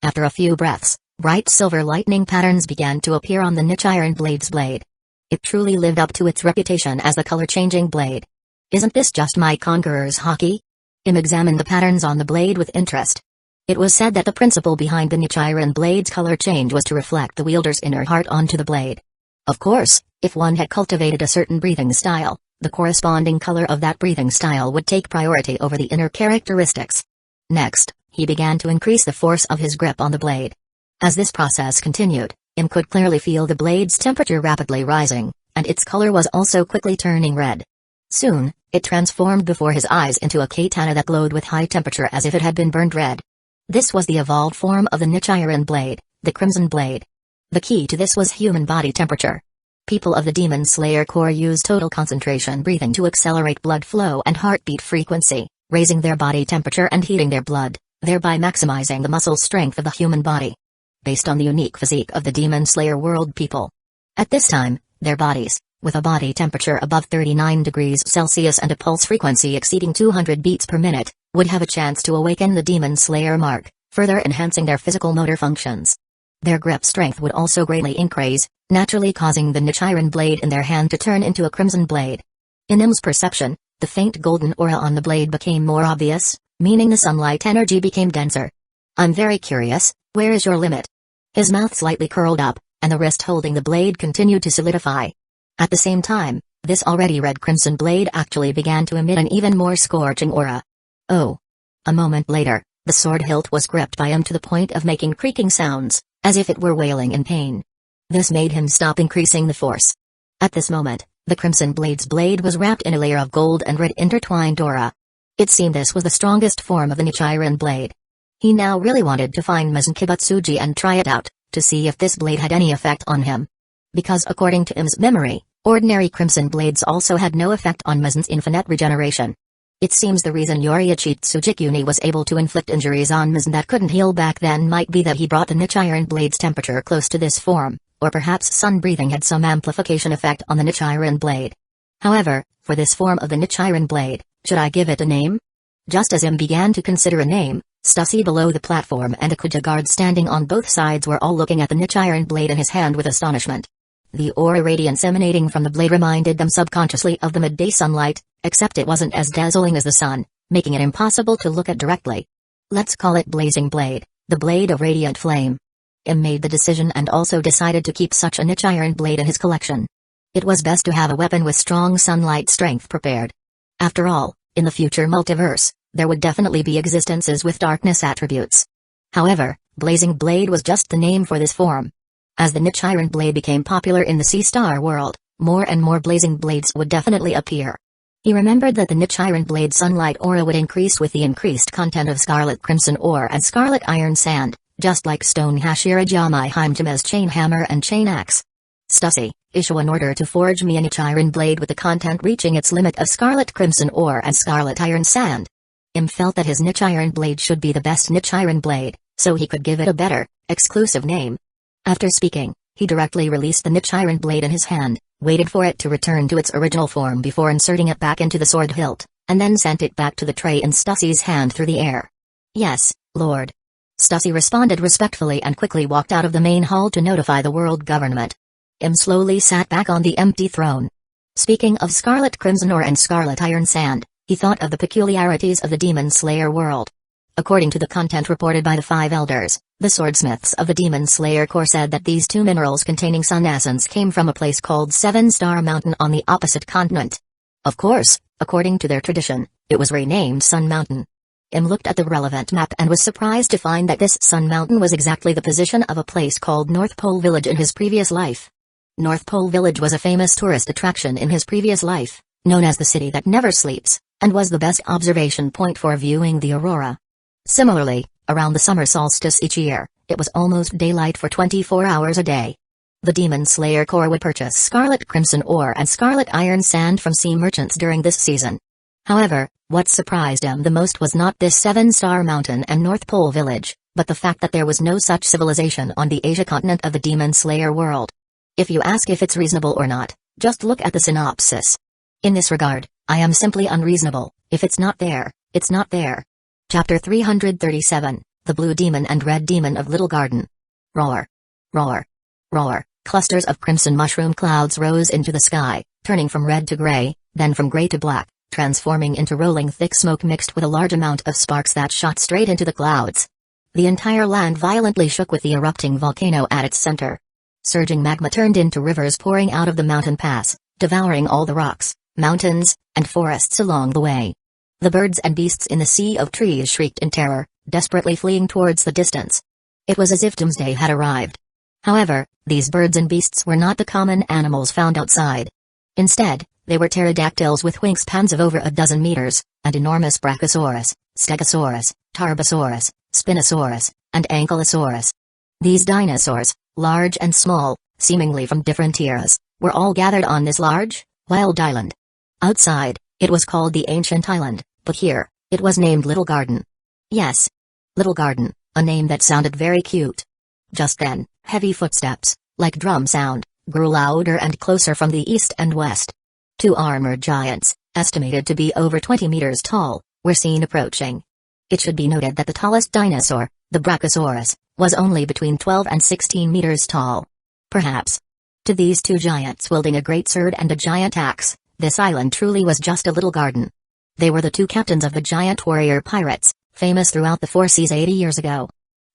After a few breaths, bright silver lightning patterns began to appear on the Nichiren blade's blade. It truly lived up to its reputation as the color-changing blade. Isn't this just my conqueror's hockey? Im examined the patterns on the blade with interest. It was said that the principle behind the Nichiren blade's color change was to reflect the wielder's inner heart onto the blade. Of course, if one had cultivated a certain breathing style, the corresponding color of that breathing style would take priority over the inner characteristics. Next, he began to increase the force of his grip on the blade. As this process continued, Im could clearly feel the blade's temperature rapidly rising, and its color was also quickly turning red. Soon, it transformed before his eyes into a katana that glowed with high temperature as if it had been burned red. This was the evolved form of the Nichiren blade, the Crimson Blade. The key to this was human body temperature. People of the Demon Slayer Corps use total concentration breathing to accelerate blood flow and heartbeat frequency, raising their body temperature and heating their blood, thereby maximizing the muscle strength of the human body. Based on the unique physique of the Demon Slayer world people. At this time, their bodies, with a body temperature above 39 degrees Celsius and a pulse frequency exceeding 200 beats per minute, would have a chance to awaken the Demon Slayer mark, further enhancing their physical motor functions. Their grip strength would also greatly increase, naturally causing the Nichiren blade in their hand to turn into a crimson blade. In Im's perception, the faint golden aura on the blade became more obvious, meaning the sunlight energy became denser. I'm very curious, where is your limit? His mouth slightly curled up, and the wrist holding the blade continued to solidify. At the same time, this already red crimson blade actually began to emit an even more scorching aura. Oh. A moment later, the sword hilt was gripped by him to the point of making creaking sounds, as if it were wailing in pain. This made him stop increasing the force. At this moment, the crimson blade's blade was wrapped in a layer of gold and red intertwined aura. It seemed this was the strongest form of the Nichiren blade. He now really wanted to find Mizunkibutsuji and try it out, to see if this blade had any effect on him. Because according to Im's memory, ordinary crimson blades also had no effect on Mizun's infinite regeneration. It seems the reason Yoriichi Tsujikuni was able to inflict injuries on Mizun that couldn't heal back then might be that he brought the niche iron blade's temperature close to this form, or perhaps sun breathing had some amplification effect on the niche iron blade. However, for this form of the niche iron blade, should I give it a name? Just as Im began to consider a name, Stussy below the platform and a Kuja guard standing on both sides were all looking at the niche iron blade in his hand with astonishment. The aura radiance emanating from the blade reminded them subconsciously of the midday sunlight, except it wasn't as dazzling as the sun, making it impossible to look at directly. Let's call it Blazing Blade, the blade of radiant flame. Im made the decision and also decided to keep such a niche iron blade in his collection. It was best to have a weapon with strong sunlight strength prepared. After all, in the future multiverse, there would definitely be existences with darkness attributes. However, Blazing Blade was just the name for this form. As the niche iron blade became popular in the Sea Star world, more and more blazing blades would definitely appear. He remembered that the niche iron blade sunlight aura would increase with the increased content of scarlet crimson ore and scarlet iron sand, just like stone Hashira Jamai Heimjama's chain hammer and chain axe. Stussy, issue an order to forge me a niche iron blade with the content reaching its limit of scarlet crimson ore and scarlet iron sand. Im felt that his niche iron blade should be the best niche iron blade, so he could give it a better, exclusive name. After speaking, he directly released the niche iron blade in his hand, waited for it to return to its original form before inserting it back into the sword hilt, and then sent it back to the tray in Stussy's hand through the air. Yes, Lord. Stussy responded respectfully and quickly walked out of the main hall to notify the world government. Im slowly sat back on the empty throne. Speaking of scarlet crimson ore and scarlet iron sand, he thought of the peculiarities of the Demon Slayer world. According to the content reported by the 5 elders, the swordsmiths of the Demon Slayer Corps said that these two minerals containing sun essence came from a place called 7-Star Mountain on the opposite continent. Of course, according to their tradition, it was renamed Sun Mountain. Im looked at the relevant map and was surprised to find that this Sun Mountain was exactly the position of a place called North Pole Village in his previous life. North Pole Village was a famous tourist attraction in his previous life, known as the city that never sleeps, and was the best observation point for viewing the aurora. Similarly, around the summer solstice each year, it was almost daylight for 24 hours a day. The Demon Slayer Corps would purchase scarlet crimson ore and scarlet iron sand from sea merchants during this season. However, what surprised him the most was not this 7-Star Mountain and North Pole Village, but the fact that there was no such civilization on the Asia continent of the Demon Slayer world. If you ask if it's reasonable or not, just look at the synopsis. In this regard, I am simply unreasonable. If it's not there, it's not there. Chapter 337, The Blue Demon and Red Demon of Little Garden. Roar. Roar. Roar. Clusters of crimson mushroom clouds rose into the sky, turning from red to gray, then from gray to black, transforming into rolling thick smoke mixed with a large amount of sparks that shot straight into the clouds. The entire land violently shook with the erupting volcano at its center. Surging magma turned into rivers pouring out of the mountain pass, devouring all the rocks, mountains, and forests along the way. The birds and beasts in the sea of trees shrieked in terror, desperately fleeing towards the distance. It was as if doomsday had arrived. However, these birds and beasts were not the common animals found outside. Instead, they were pterodactyls with wingspans of over 12 meters, and enormous Brachiosaurus, Stegosaurus, Tarbosaurus, Spinosaurus, and Ankylosaurus. These dinosaurs, large and small, seemingly from different eras, were all gathered on this large, wild island. Outside, it was called the Ancient Island, but here, it was named Little Garden. Yes. Little Garden, a name that sounded very cute. Just then, heavy footsteps, like drum sound, grew louder and closer from the east and west. 2 armored giants, estimated to be over 20 meters tall, were seen approaching. It should be noted that the tallest dinosaur, the Brachiosaurus, was only between 12 and 16 meters tall. Perhaps. To these 2 giants wielding a great sword and a giant axe, this island truly was just a little garden. They were the 2 captains of the giant warrior pirates, famous throughout the 4 seas 80 years ago.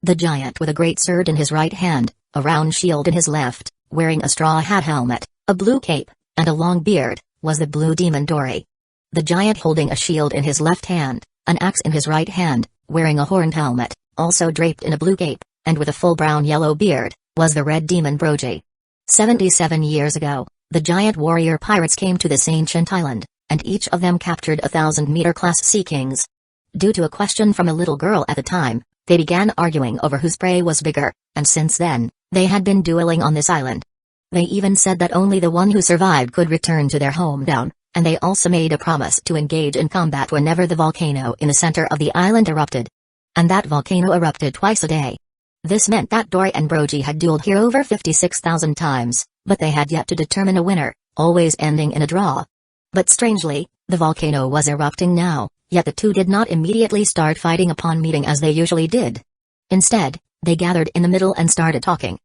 The giant with a great sword in his right hand, a round shield in his left, wearing a straw hat helmet, a blue cape, and a long beard, was the Blue Demon Dory. The giant holding a shield in his left hand, an axe in his right hand, wearing a horned helmet, also draped in a blue cape, and with a full brown-yellow beard, was the Red Demon Brogy. 77 years ago, the giant warrior pirates came to this ancient island, and each of them captured 1,000-meter class sea kings. Due to a question from a little girl at the time, They began arguing over whose prey was bigger, and since then, they had been dueling on this island. They even said that only the one who survived could return to their hometown, and they also made a promise to engage in combat whenever the volcano in the center of the island erupted. And that volcano erupted twice a day. This meant that Dory and Brogy had dueled here over 56,000 times, but they had yet to determine a winner, always ending in a draw. But strangely, the volcano was erupting now, yet the two did not immediately start fighting upon meeting as they usually did. Instead, they gathered in the middle and started talking.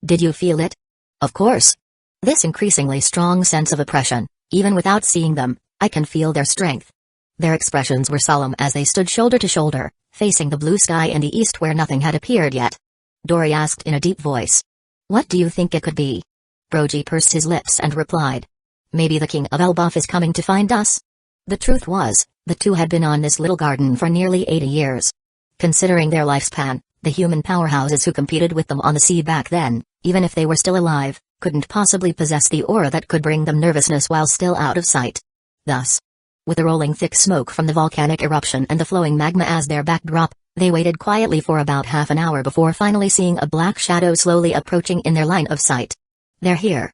Did you feel it? Of course. This increasingly strong sense of oppression, even without seeing them, I can feel their strength. Their expressions were solemn as they stood shoulder to shoulder, facing the blue sky in the east where nothing had appeared yet. Dory asked in a deep voice. What do you think it could be? Brogy pursed his lips and replied. Maybe the king of Elbaf is coming to find us? The truth was, the two had been on this little garden for nearly 80 years. Considering their lifespan, the human powerhouses who competed with them on the sea back then, even if they were still alive, couldn't possibly possess the aura that could bring them nervousness while still out of sight. Thus, with the rolling thick smoke from the volcanic eruption and the flowing magma as their backdrop, they waited quietly for about half an hour before finally seeing a black shadow slowly approaching in their line of sight. They're here.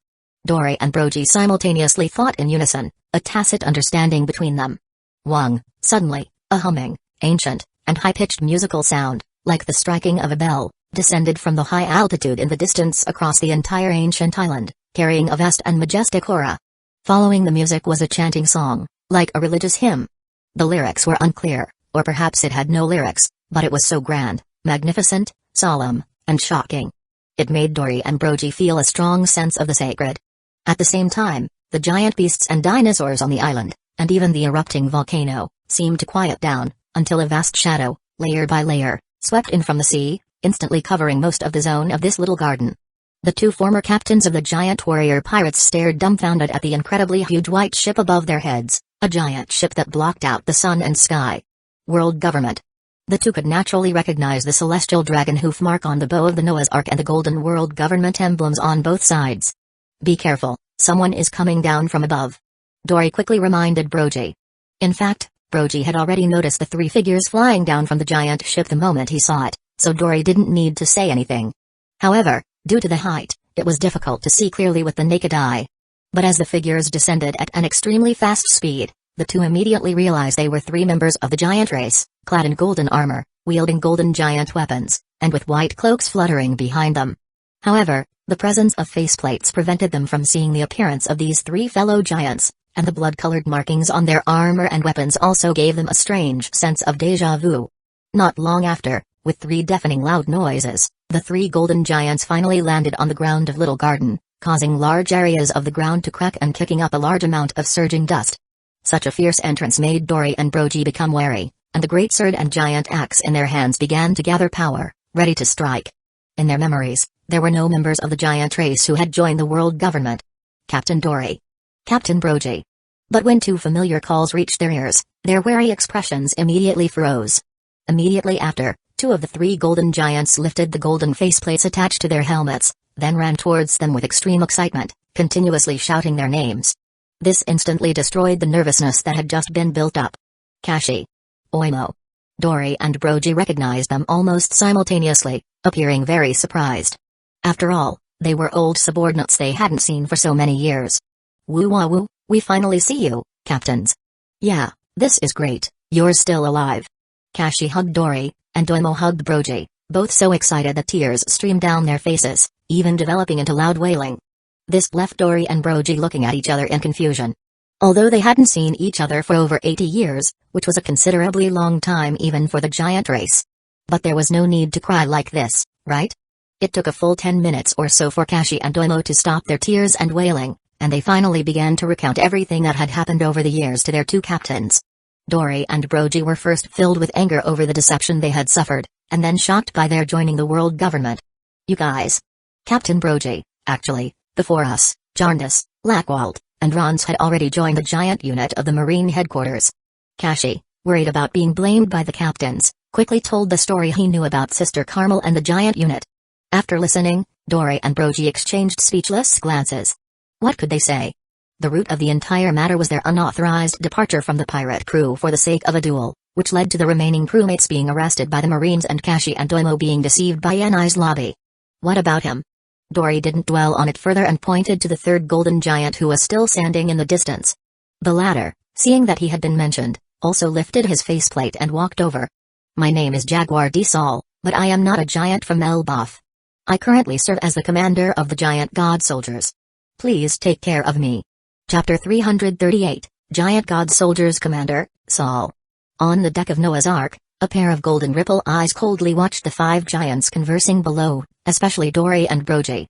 Dory and Brogy simultaneously thought in unison, a tacit understanding between them. Wang, suddenly, a humming, ancient, and high-pitched musical sound, like the striking of a bell, descended from the high altitude in the distance across the entire ancient island, carrying a vast and majestic aura. Following the music was a chanting song, like a religious hymn. The lyrics were unclear, or perhaps it had no lyrics, but it was so grand, magnificent, solemn, and shocking. It made Dory and Brogy feel a strong sense of the sacred. At the same time, the giant beasts and dinosaurs on the island, and even the erupting volcano, seemed to quiet down, until a vast shadow, layer by layer, swept in from the sea, instantly covering most of the zone of this little garden. The two former captains of the giant warrior pirates stared dumbfounded at the incredibly huge white ship above their heads, a giant ship that blocked out the sun and sky. World government. The two could naturally recognize the celestial dragon hoof mark on the bow of the Noah's Ark and the golden world government emblems on both sides. Be careful, someone is coming down from above. Dory quickly reminded Brogy. In fact, Brogy had already noticed the three figures flying down from the giant ship the moment he saw it, so Dory didn't need to say anything. However, due to the height, it was difficult to see clearly with the naked eye. But as the figures descended at an extremely fast speed, the two immediately realized they were three members of the giant race, clad in golden armor, wielding golden giant weapons, and with white cloaks fluttering behind them. However, the presence of faceplates prevented them from seeing the appearance of these three fellow giants, and the blood-colored markings on their armor and weapons also gave them a strange sense of déjà vu. Not long after, with three deafening loud noises, the three golden giants finally landed on the ground of Little Garden, causing large areas of the ground to crack and kicking up a large amount of surging dust. Such a fierce entrance made Dory and Brogy become wary, and the great sword and giant axe in their hands began to gather power, ready to strike. In their memories, there were no members of the giant race who had joined the world government. Captain Dory. Captain Brogy. But when two familiar calls reached their ears, their wary expressions immediately froze. Immediately after, two of the three golden giants lifted the golden faceplates attached to their helmets, then ran towards them with extreme excitement, continuously shouting their names. This instantly destroyed the nervousness that had just been built up. Kashi. Oimo. Dory and Brogy recognized them almost simultaneously, appearing very surprised. After all, they were old subordinates they hadn't seen for so many years. Woo-wah-woo, we finally see you, captains. Yeah, this is great, you're still alive. Kashi hugged Dory, and Oimo hugged Brogy, both so excited that tears streamed down their faces, even developing into loud wailing. This left Dory and Brogy looking at each other in confusion. Although they hadn't seen each other for over 80 years, which was a considerably long time even for the giant race. But there was no need to cry like this, right? It took a full 10 minutes or so for Kashi and Oimo to stop their tears and wailing, and they finally began to recount everything that had happened over the years to their two captains. Dory and Brogy were first filled with anger over the deception they had suffered, and then shocked by their joining the world government. You guys. Captain Brogy, actually, before us, Jarnus, Lackwald, and Rons had already joined the giant unit of the Marine headquarters. Kashi, worried about being blamed by the captains, quickly told the story he knew about Sister Carmel and the giant unit. After listening, Dory and Brogy exchanged speechless glances. What could they say? The root of the entire matter was their unauthorized departure from the pirate crew for the sake of a duel, which led to the remaining crewmates being arrested by the Marines and Kashi and Doimo being deceived by Yanai's lobby. What about him? Dory didn't dwell on it further and pointed to the third golden giant who was still standing in the distance. The latter, seeing that he had been mentioned, also lifted his faceplate and walked over. My name is Jaguar D. Sol, but I am not a giant from Elbaf. I currently serve as the commander of the giant god soldiers. Please take care of me. Chapter 338, Giant God Soldiers Commander, Sol. On the deck of Noah's Ark, a pair of golden ripple eyes coldly watched the five giants conversing below, especially Dory and Brogy.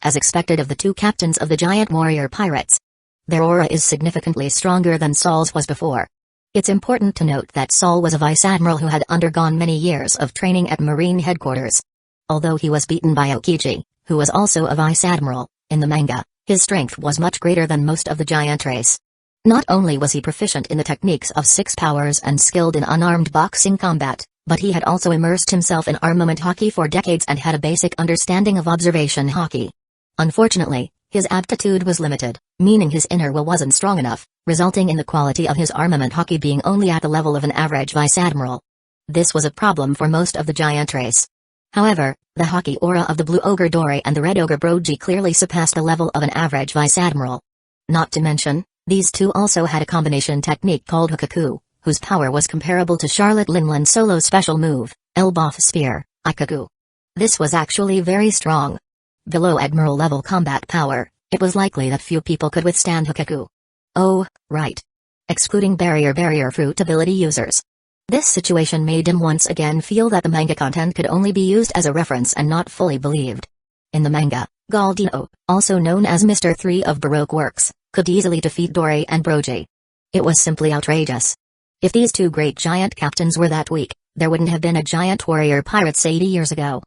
As expected of the two captains of the giant warrior pirates, their aura is significantly stronger than Sol's was before. It's important to note that Sol was a vice admiral who had undergone many years of training at Marine headquarters. Although he was beaten by Aokiji, who was also a vice admiral, in the manga, his strength was much greater than most of the giant race. Not only was he proficient in the techniques of six powers and skilled in unarmed boxing combat, but he had also immersed himself in armament hockey for decades and had a basic understanding of observation hockey. Unfortunately, his aptitude was limited, meaning his inner will wasn't strong enough, resulting in the quality of his armament hockey being only at the level of an average vice admiral. This was a problem for most of the giant race. However, the hockey aura of the blue ogre Dory and the red ogre Brogy clearly surpassed the level of an average vice admiral. Not to mention, these two also had a combination technique called Hikaku, whose power was comparable to Charlotte Linland's solo special move, Elbaf Spear, Ikaku. This was actually very strong. Below admiral level combat power, it was likely that few people could withstand Hikaku. Oh, right. Excluding barrier fruit ability users. This situation made him once again feel that the manga content could only be used as a reference and not fully believed. In the manga, Galdino, also known as Mr. 3 of Baroque Works, could easily defeat Dory and Brogy. It was simply outrageous. If these two great giant captains were that weak, there wouldn't have been a giant warrior pirates 80 years ago.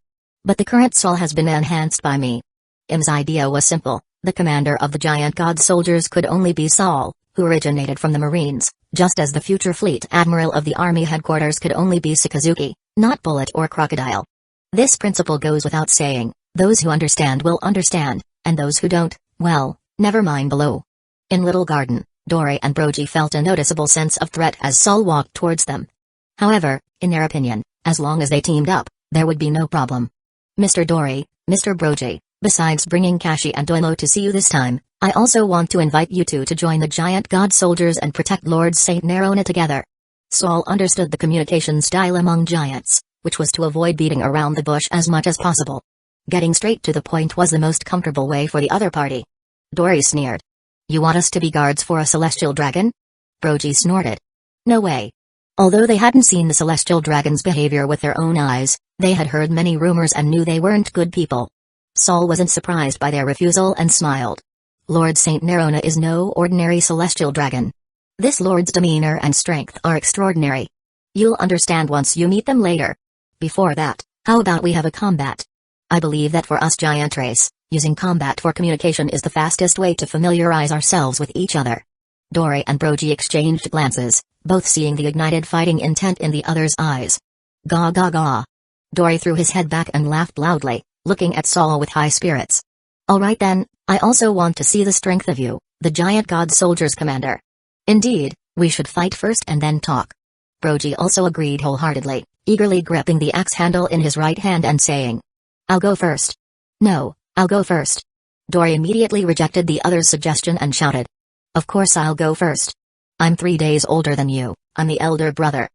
But the current Sol has been enhanced by me. Im's idea was simple: the commander of the giant god soldiers could only be Sol, who originated from the Marines, just as the future fleet admiral of the army headquarters could only be Sakazuki, not Bullet or Crocodile. This principle goes without saying: those who understand will understand, and those who don't, well, never mind below. In Little Garden, Dory and Brogy felt a noticeable sense of threat as Sol walked towards them. However, in their opinion, as long as they teamed up, there would be no problem. Mr. Dory, Mr. Brogy, besides bringing Kashi and Doimo to see you this time, I also want to invite you two to join the giant god soldiers and protect Lord Saint Nerona together. Sol understood the communication style among giants, which was to avoid beating around the bush as much as possible. Getting straight to the point was the most comfortable way for the other party. Dory sneered. You want us to be guards for a celestial dragon? Brogy snorted. No way. Although they hadn't seen the celestial dragon's behavior with their own eyes, they had heard many rumors and knew they weren't good people. Sol wasn't surprised by their refusal and smiled. Lord Saint Nerona is no ordinary celestial dragon. This lord's demeanor and strength are extraordinary. You'll understand once you meet them later. Before that, how about we have a combat? I believe that for us giant race, using combat for communication is the fastest way to familiarize ourselves with each other. Dory and Brogy exchanged glances, both seeing the ignited fighting intent in the other's eyes. Gaw gaw gaw. Dory threw his head back and laughed loudly, looking at Sol with high spirits. Alright then, I also want to see the strength of you, the giant god soldiers commander. Indeed, we should fight first and then talk. Brogy also agreed wholeheartedly, eagerly gripping the axe handle in his right hand and saying, I'll go first. No, I'll go first. Dory immediately rejected the other's suggestion and shouted. Of course I'll go first. I'm 3 days older than you, I'm the elder brother.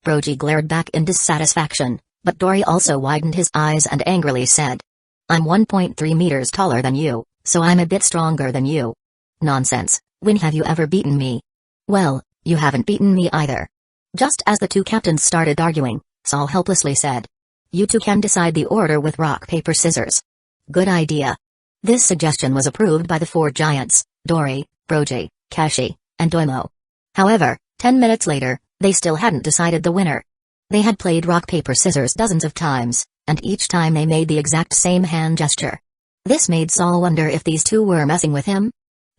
Brogy glared back in dissatisfaction, but Dory also widened his eyes and angrily said, I'm 1.3 meters taller than you, so I'm a bit stronger than you. Nonsense, when have you ever beaten me? Well, you haven't beaten me either. Just as the two captains started arguing, Sol helplessly said, You two can decide the order with rock paper scissors. Good idea. This suggestion was approved by the four giants, Dory, Brogy, Kashi, and Doimo. However, 10 minutes later, they still hadn't decided the winner. They had played rock paper scissors dozens of times, and each time they made the exact same hand gesture. This made Sol wonder if these two were messing with him.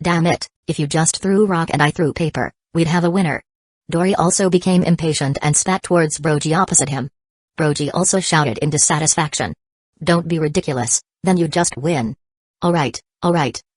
Damn it, if you just threw rock and I threw paper, we'd have a winner. Dory also became impatient and spat towards Brogy opposite him. Brogy also shouted in dissatisfaction. Don't be ridiculous, then you just win. Alright,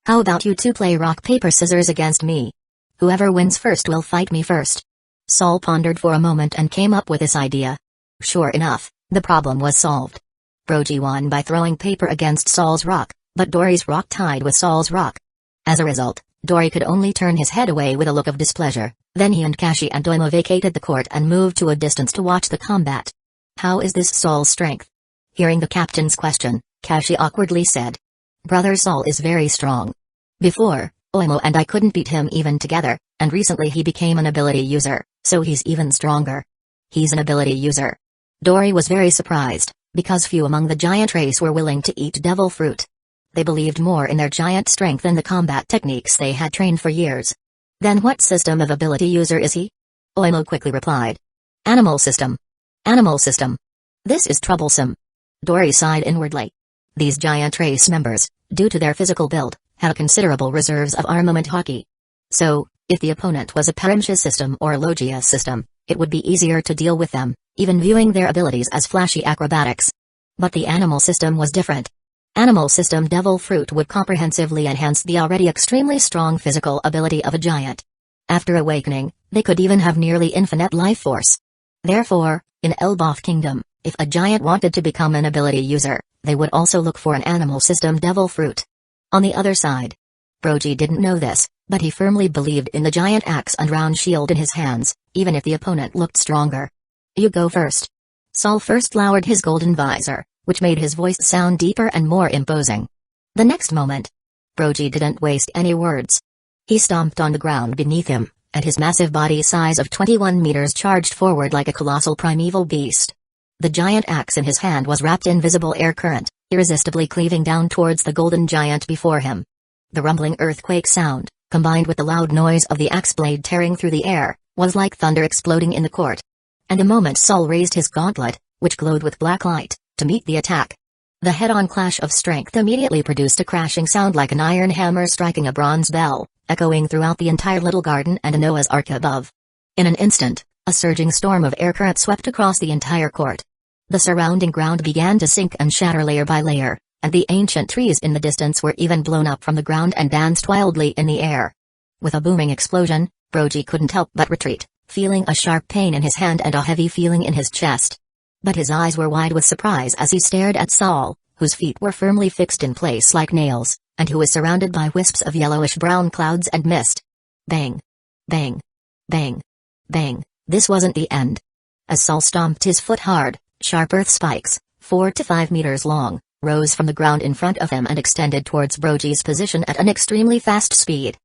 how about you two play rock paper scissors against me? Whoever wins first will fight me first. Saul pondered for a moment and came up with this idea. Sure enough, the problem was solved. Brogy won by throwing paper against Saul's rock, but Dory's rock tied with Saul's rock. As a result, Dory could only turn his head away with a look of displeasure. Then he and Kashi and Oimo vacated the court and moved to a distance to watch the combat. How is this Saul's strength? Hearing the captain's question, Kashi awkwardly said. Brother Saul is very strong. Before, Oimo and I couldn't beat him even together, and recently he became an ability user, so he's even stronger. He's an ability user. Dory was very surprised, because few among the giant race were willing to eat devil fruit. They believed more in their giant strength than the combat techniques they had trained for years. Then what system of ability user is he? Oimo quickly replied. Animal system. Animal system. This is troublesome. Dory sighed inwardly. These giant race members, due to their physical build, had considerable reserves of armament hockey. So, if the opponent was a Parimshia system or Logia system, it would be easier to deal with them, even viewing their abilities as flashy acrobatics. But the animal system was different. Animal system devil fruit would comprehensively enhance the already extremely strong physical ability of a giant. After awakening, they could even have nearly infinite life force. Therefore, in Elbaf Kingdom, if a giant wanted to become an ability user, they would also look for an animal system devil fruit. On the other side, Brogy didn't know this, but he firmly believed in the giant axe and round shield in his hands, even if the opponent looked stronger. You go first. Saul first lowered his golden visor, which made his voice sound deeper and more imposing. The next moment, Brogy didn't waste any words. He stomped on the ground beneath him, and his massive body size of 21 meters charged forward like a colossal primeval beast. The giant axe in his hand was wrapped in visible air current, irresistibly cleaving down towards the golden giant before him. The rumbling earthquake sound, combined with the loud noise of the axe blade tearing through the air, was like thunder exploding in the court. And the moment Saul raised his gauntlet, which glowed with black light, to meet the attack, the head-on clash of strength immediately produced a crashing sound like an iron hammer striking a bronze bell, echoing throughout the entire little garden and a Noah's Ark above. In an instant, a surging storm of air current swept across the entire court. The surrounding ground began to sink and shatter layer by layer, and the ancient trees in the distance were even blown up from the ground and danced wildly in the air. With a booming explosion, Brogy couldn't help but retreat, feeling a sharp pain in his hand and a heavy feeling in his chest. But his eyes were wide with surprise as he stared at Saul, whose feet were firmly fixed in place like nails, and who was surrounded by wisps of yellowish-brown clouds and mist. Bang! Bang! Bang! Bang! This wasn't the end. As Saul stomped his foot hard, sharp earth spikes, 4 to 5 meters long, rose from the ground in front of him and extended towards Brogy's position at an extremely fast speed.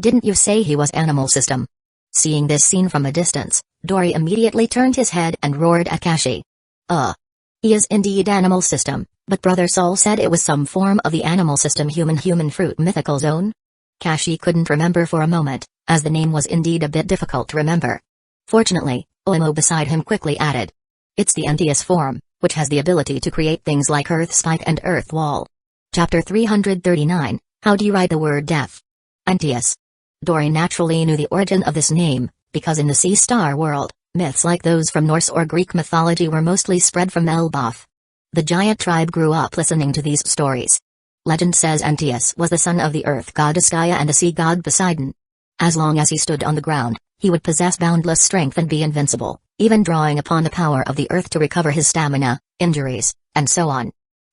Didn't you say he was animal system? Seeing this scene from a distance, Dory immediately turned his head and roared at Kashi. He is indeed animal system, but Brother Saul said it was some form of the animal system human fruit mythical zone? Kashi couldn't remember for a moment, as the name was indeed a bit difficult to remember. Fortunately, Oimo beside him quickly added. It's the Entius form, which has the ability to create things like Earth Spike and Earth Wall. Chapter 339, How do you write the word death? Entius. Dory naturally knew the origin of this name, because in the Sea Star world, myths like those from Norse or Greek mythology were mostly spread from Elbaf. The giant tribe grew up listening to these stories. Legend says Entius was the son of the earth goddess Gaia and the sea god Poseidon. As long as he stood on the ground, he would possess boundless strength and be invincible, even drawing upon the power of the earth to recover his stamina, injuries, and so on.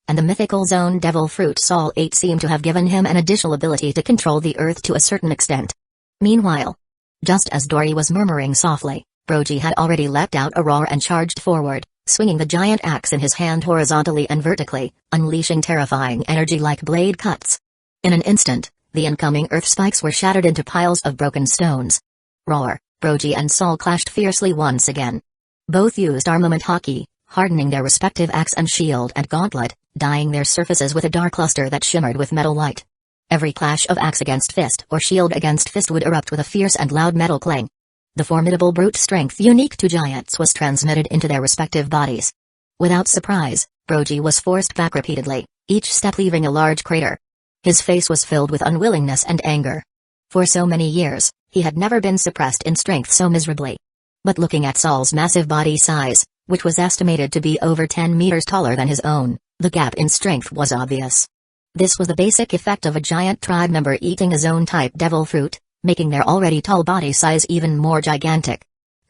And the mythical zone devil fruit Saul ate seemed to have given him an additional ability to control the earth to a certain extent. Meanwhile, just as Dory was murmuring softly, Brogy had already leapt out a roar and charged forward, swinging the giant axe in his hand horizontally and vertically, unleashing terrifying energy like blade cuts. In an instant, the incoming earth spikes were shattered into piles of broken stones. Roar! Brogy and Saul clashed fiercely once again. Both used armament hockey, hardening their respective axe and shield and gauntlet, dyeing their surfaces with a dark luster that shimmered with metal light. Every clash of axe against fist or shield against fist would erupt with a fierce and loud metal clang. The formidable brute strength unique to giants was transmitted into their respective bodies. Without surprise, Brogy was forced back repeatedly, each step leaving a large crater. His face was filled with unwillingness and anger. For so many years, he had never been suppressed in strength so miserably. But looking at Saul's massive body size, which was estimated to be over 10 meters taller than his own, the gap in strength was obvious. This was the basic effect of a giant tribe member eating a zone-type devil fruit, making their already tall body size even more gigantic.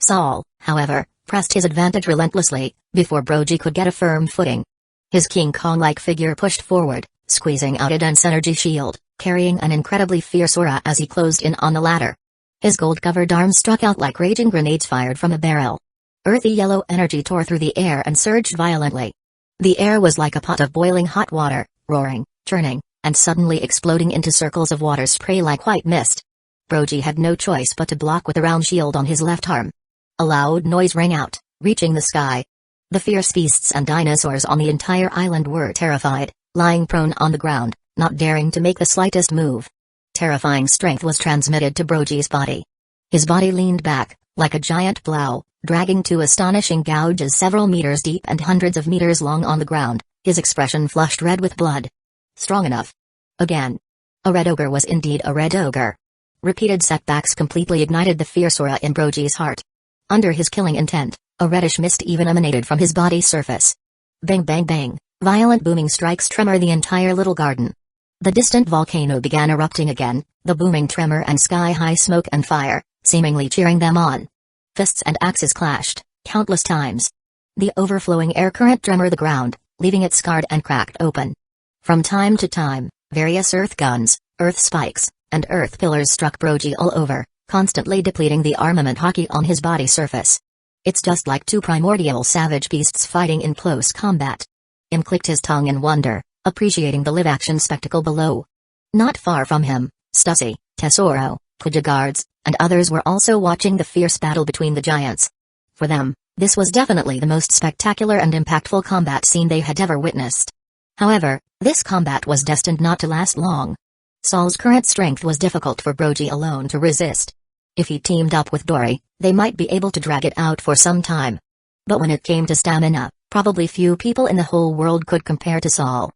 Saul, however, pressed his advantage relentlessly, before Brogy could get a firm footing. His King Kong-like figure pushed forward, squeezing out a dense energy shield, carrying an incredibly fierce aura as he closed in on the latter. His gold-covered arms struck out like raging grenades fired from a barrel. Earthy yellow energy tore through the air and surged violently. The air was like a pot of boiling hot water, roaring, churning, and suddenly exploding into circles of water spray like white mist. Brogy had no choice but to block with the round shield on his left arm. A loud noise rang out, reaching the sky. The fierce beasts and dinosaurs on the entire island were terrified, lying prone on the ground, not daring to make the slightest move. Terrifying strength was transmitted to Brogy's body. His body leaned back, like a giant plow, dragging two astonishing gouges several meters deep and hundreds of meters long on the ground, his expression flushed red with blood. Strong enough. Again. A red ogre was indeed a red ogre. Repeated setbacks completely ignited the fierce aura in Brogy's heart. Under his killing intent, a reddish mist even emanated from his body surface. Bang bang bang, violent booming strikes tremor the entire little garden. The distant volcano began erupting again, the booming tremor and sky-high smoke and fire, seemingly cheering them on. Fists and axes clashed, countless times. The overflowing air current tremor the ground, leaving it scarred and cracked open. From time to time, various earth guns, earth spikes, and earth pillars struck Brogy all over, constantly depleting the armament hockey on his body surface. It's just like two primordial savage beasts fighting in close combat. Im clicked his tongue in wonder, appreciating the live-action spectacle below. Not far from him, Stussy, Tesoro, Guards, and others were also watching the fierce battle between the giants. For them, this was definitely the most spectacular and impactful combat scene they had ever witnessed. However, this combat was destined not to last long. Saul's current strength was difficult for Brogy alone to resist. If he teamed up with Dory, they might be able to drag it out for some time. But when it came to stamina, probably few people in the whole world could compare to Saul.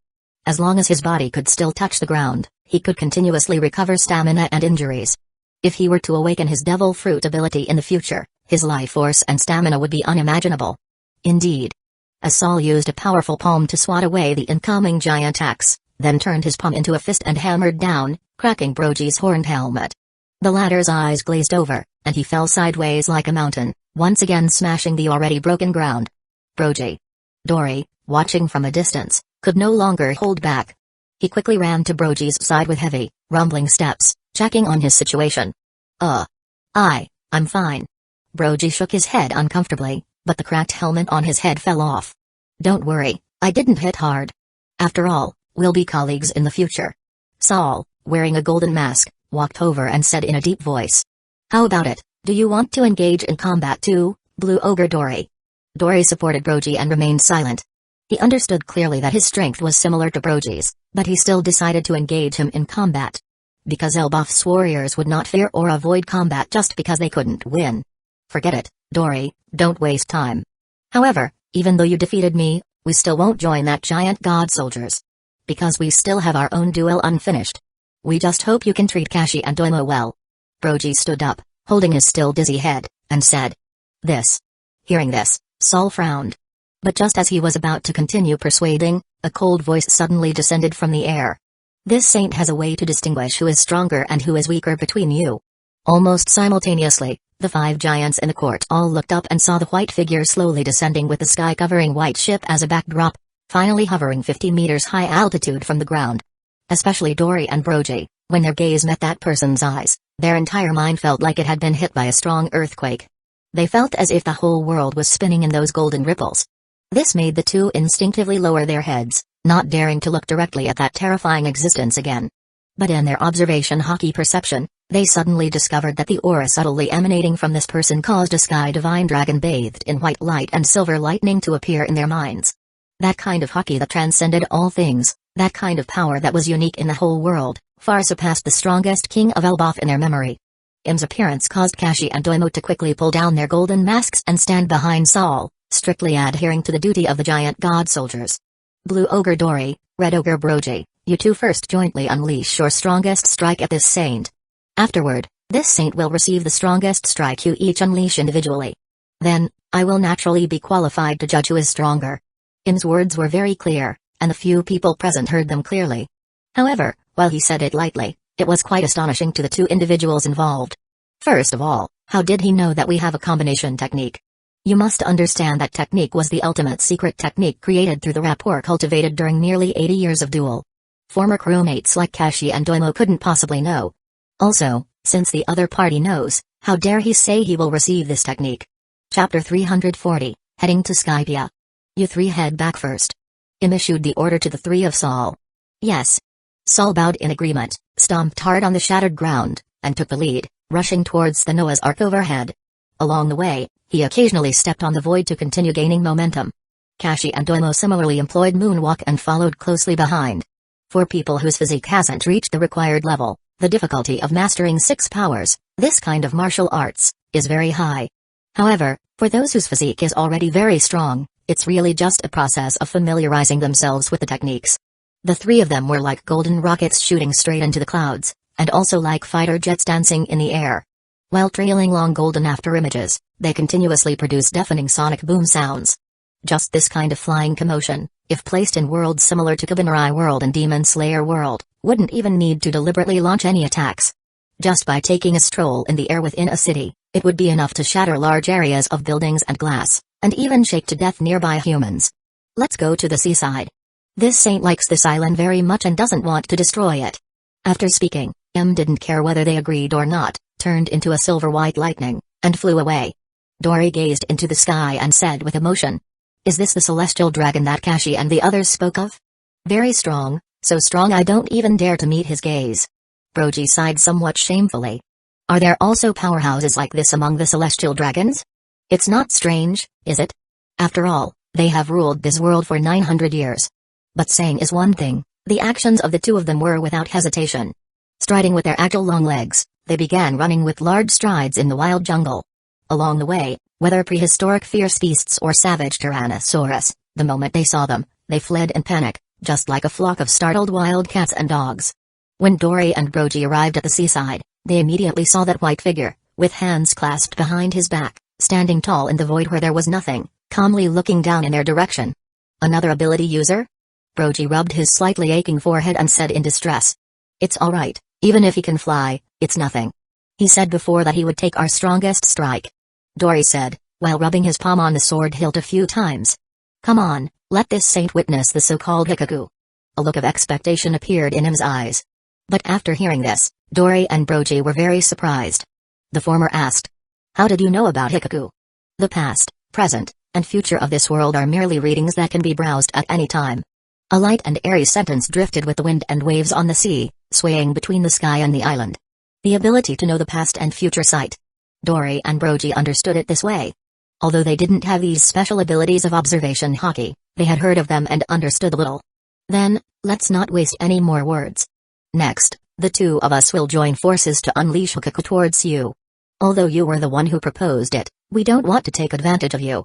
As long as his body could still touch the ground, he could continuously recover stamina and injuries. If he were to awaken his devil fruit ability in the future, his life force and stamina would be unimaginable. Indeed. As Saul used a powerful palm to swat away the incoming giant axe, then turned his palm into a fist and hammered down, cracking Brogy's horned helmet. The latter's eyes glazed over, and he fell sideways like a mountain, once again smashing the already broken ground. Brogy. Dory, watching from a distance, could no longer hold back. He quickly ran to Brogy's side with heavy, rumbling steps, checking on his situation. I'm fine. Brogy shook his head uncomfortably, but the cracked helmet on his head fell off. Don't worry, I didn't hit hard. After all, we'll be colleagues in the future. Saul, wearing a golden mask, walked over and said in a deep voice. How about it, do you want to engage in combat too, Blue Ogre Dory? Dory supported Brogy and remained silent. He understood clearly that his strength was similar to Brogy's, but he still decided to engage him in combat. Because Elbaf's warriors would not fear or avoid combat just because they couldn't win. Forget it, Dory, don't waste time. However, even though you defeated me, we still won't join that giant god soldiers. Because we still have our own duel unfinished. We just hope you can treat Kashi and Doimo well. Brogy stood up, holding his still dizzy head, and said. This. Hearing this, Saul frowned. But just as he was about to continue persuading, a cold voice suddenly descended from the air. This saint has a way to distinguish who is stronger and who is weaker between you. Almost simultaneously, the 5 giants in the court all looked up and saw the white figure slowly descending with the sky-covering white ship as a backdrop, finally hovering 50 meters high altitude from the ground. Especially Dory and Brogy, when their gaze met that person's eyes, their entire mind felt like it had been hit by a strong earthquake. They felt as if the whole world was spinning in those golden ripples. This made the two instinctively lower their heads, not daring to look directly at that terrifying existence again. But in their observation hockey perception, they suddenly discovered that the aura subtly emanating from this person caused a sky divine dragon bathed in white light and silver lightning to appear in their minds. That kind of hockey that transcended all things, that kind of power that was unique in the whole world, far surpassed the strongest king of Elbaf in their memory. Im's appearance caused Kashi and Doimo to quickly pull down their golden masks and stand behind Saul, strictly adhering to the duty of the giant god soldiers. Blue Ogre Dory, Red Ogre Brogy, you two first jointly unleash your strongest strike at this saint. Afterward, this saint will receive the strongest strike you each unleash individually. Then, I will naturally be qualified to judge who is stronger. Im's words were very clear, and the few people present heard them clearly. However, while he said it lightly, it was quite astonishing to the two individuals involved. First of all, How did he know that we have a combination technique? You must understand that technique was the ultimate secret technique created through the rapport cultivated during nearly 80 years of duel. Former crewmates like Kashi and Doimo couldn't possibly know. Also, since the other party knows, how dare he say he will receive this technique? Chapter 340, Heading to Skypia. You three head back first. Im issued the order to the three of Saul. Yes. Saul bowed in agreement, stomped hard on the shattered ground, and took the lead, rushing towards the Noah's Ark overhead. Along the way, he occasionally stepped on the void to continue gaining momentum. Kashi and Doimo similarly employed moonwalk and followed closely behind. For people whose physique hasn't reached the required level, the difficulty of mastering 6 powers, this kind of martial arts, is very high. However, for those whose physique is already very strong, it's really just a process of familiarizing themselves with the techniques. The three of them were like golden rockets shooting straight into the clouds, and also like fighter jets dancing in the air. While trailing long golden after images, they continuously produce deafening sonic boom sounds. Just this kind of flying commotion, if placed in worlds similar to Kabanrai World and Demon Slayer World, wouldn't even need to deliberately launch any attacks. Just by taking a stroll in the air within a city, it would be enough to shatter large areas of buildings and glass, and even shake to death nearby humans. Let's go to the seaside. This saint likes this island very much and doesn't want to destroy it. After speaking, M didn't care whether they agreed or not, turned into a silver-white lightning, and flew away. Dory gazed into the sky and said with emotion, "Is this the celestial dragon that Kashi and the others spoke of? Very strong, so strong I don't even dare to meet his gaze." Broji sighed somewhat shamefully. "Are there also powerhouses like this among the celestial dragons? It's not strange, is it? After all, they have ruled this world for 900 years. But saying is one thing, the actions of the two of them were without hesitation. Striding with their agile long legs, they began running with large strides in the wild jungle. Along the way, whether prehistoric fierce beasts or savage Tyrannosaurus, the moment they saw them, they fled in panic, just like a flock of startled wild cats and dogs. When Dory and Broji arrived at the seaside, they immediately saw that white figure, with hands clasped behind his back, standing tall in the void where there was nothing, calmly looking down in their direction. Another ability user? Broji rubbed his slightly aching forehead and said in distress. "It's alright, even if he can fly, it's nothing. He said before that he would take our strongest strike," Dory said, while rubbing his palm on the sword hilt a few times. "Come on, let this saint witness the so-called Hikaku." A look of expectation appeared in his eyes. But after hearing this, Dory and Broji were very surprised. The former asked, "How did you know about Hikaku?" "The past, present, and future of this world are merely readings that can be browsed at any time." A light and airy sentence drifted with the wind and waves on the sea, swaying between the sky and the island. The ability to know the past and future sight. Dory and Broji understood it this way. Although they didn't have these special abilities of observation hockey, they had heard of them and understood a little. "Then, let's not waste any more words. Next, the two of us will join forces to unleash Hikaku towards you. Although you were the one who proposed it, we don't want to take advantage of you."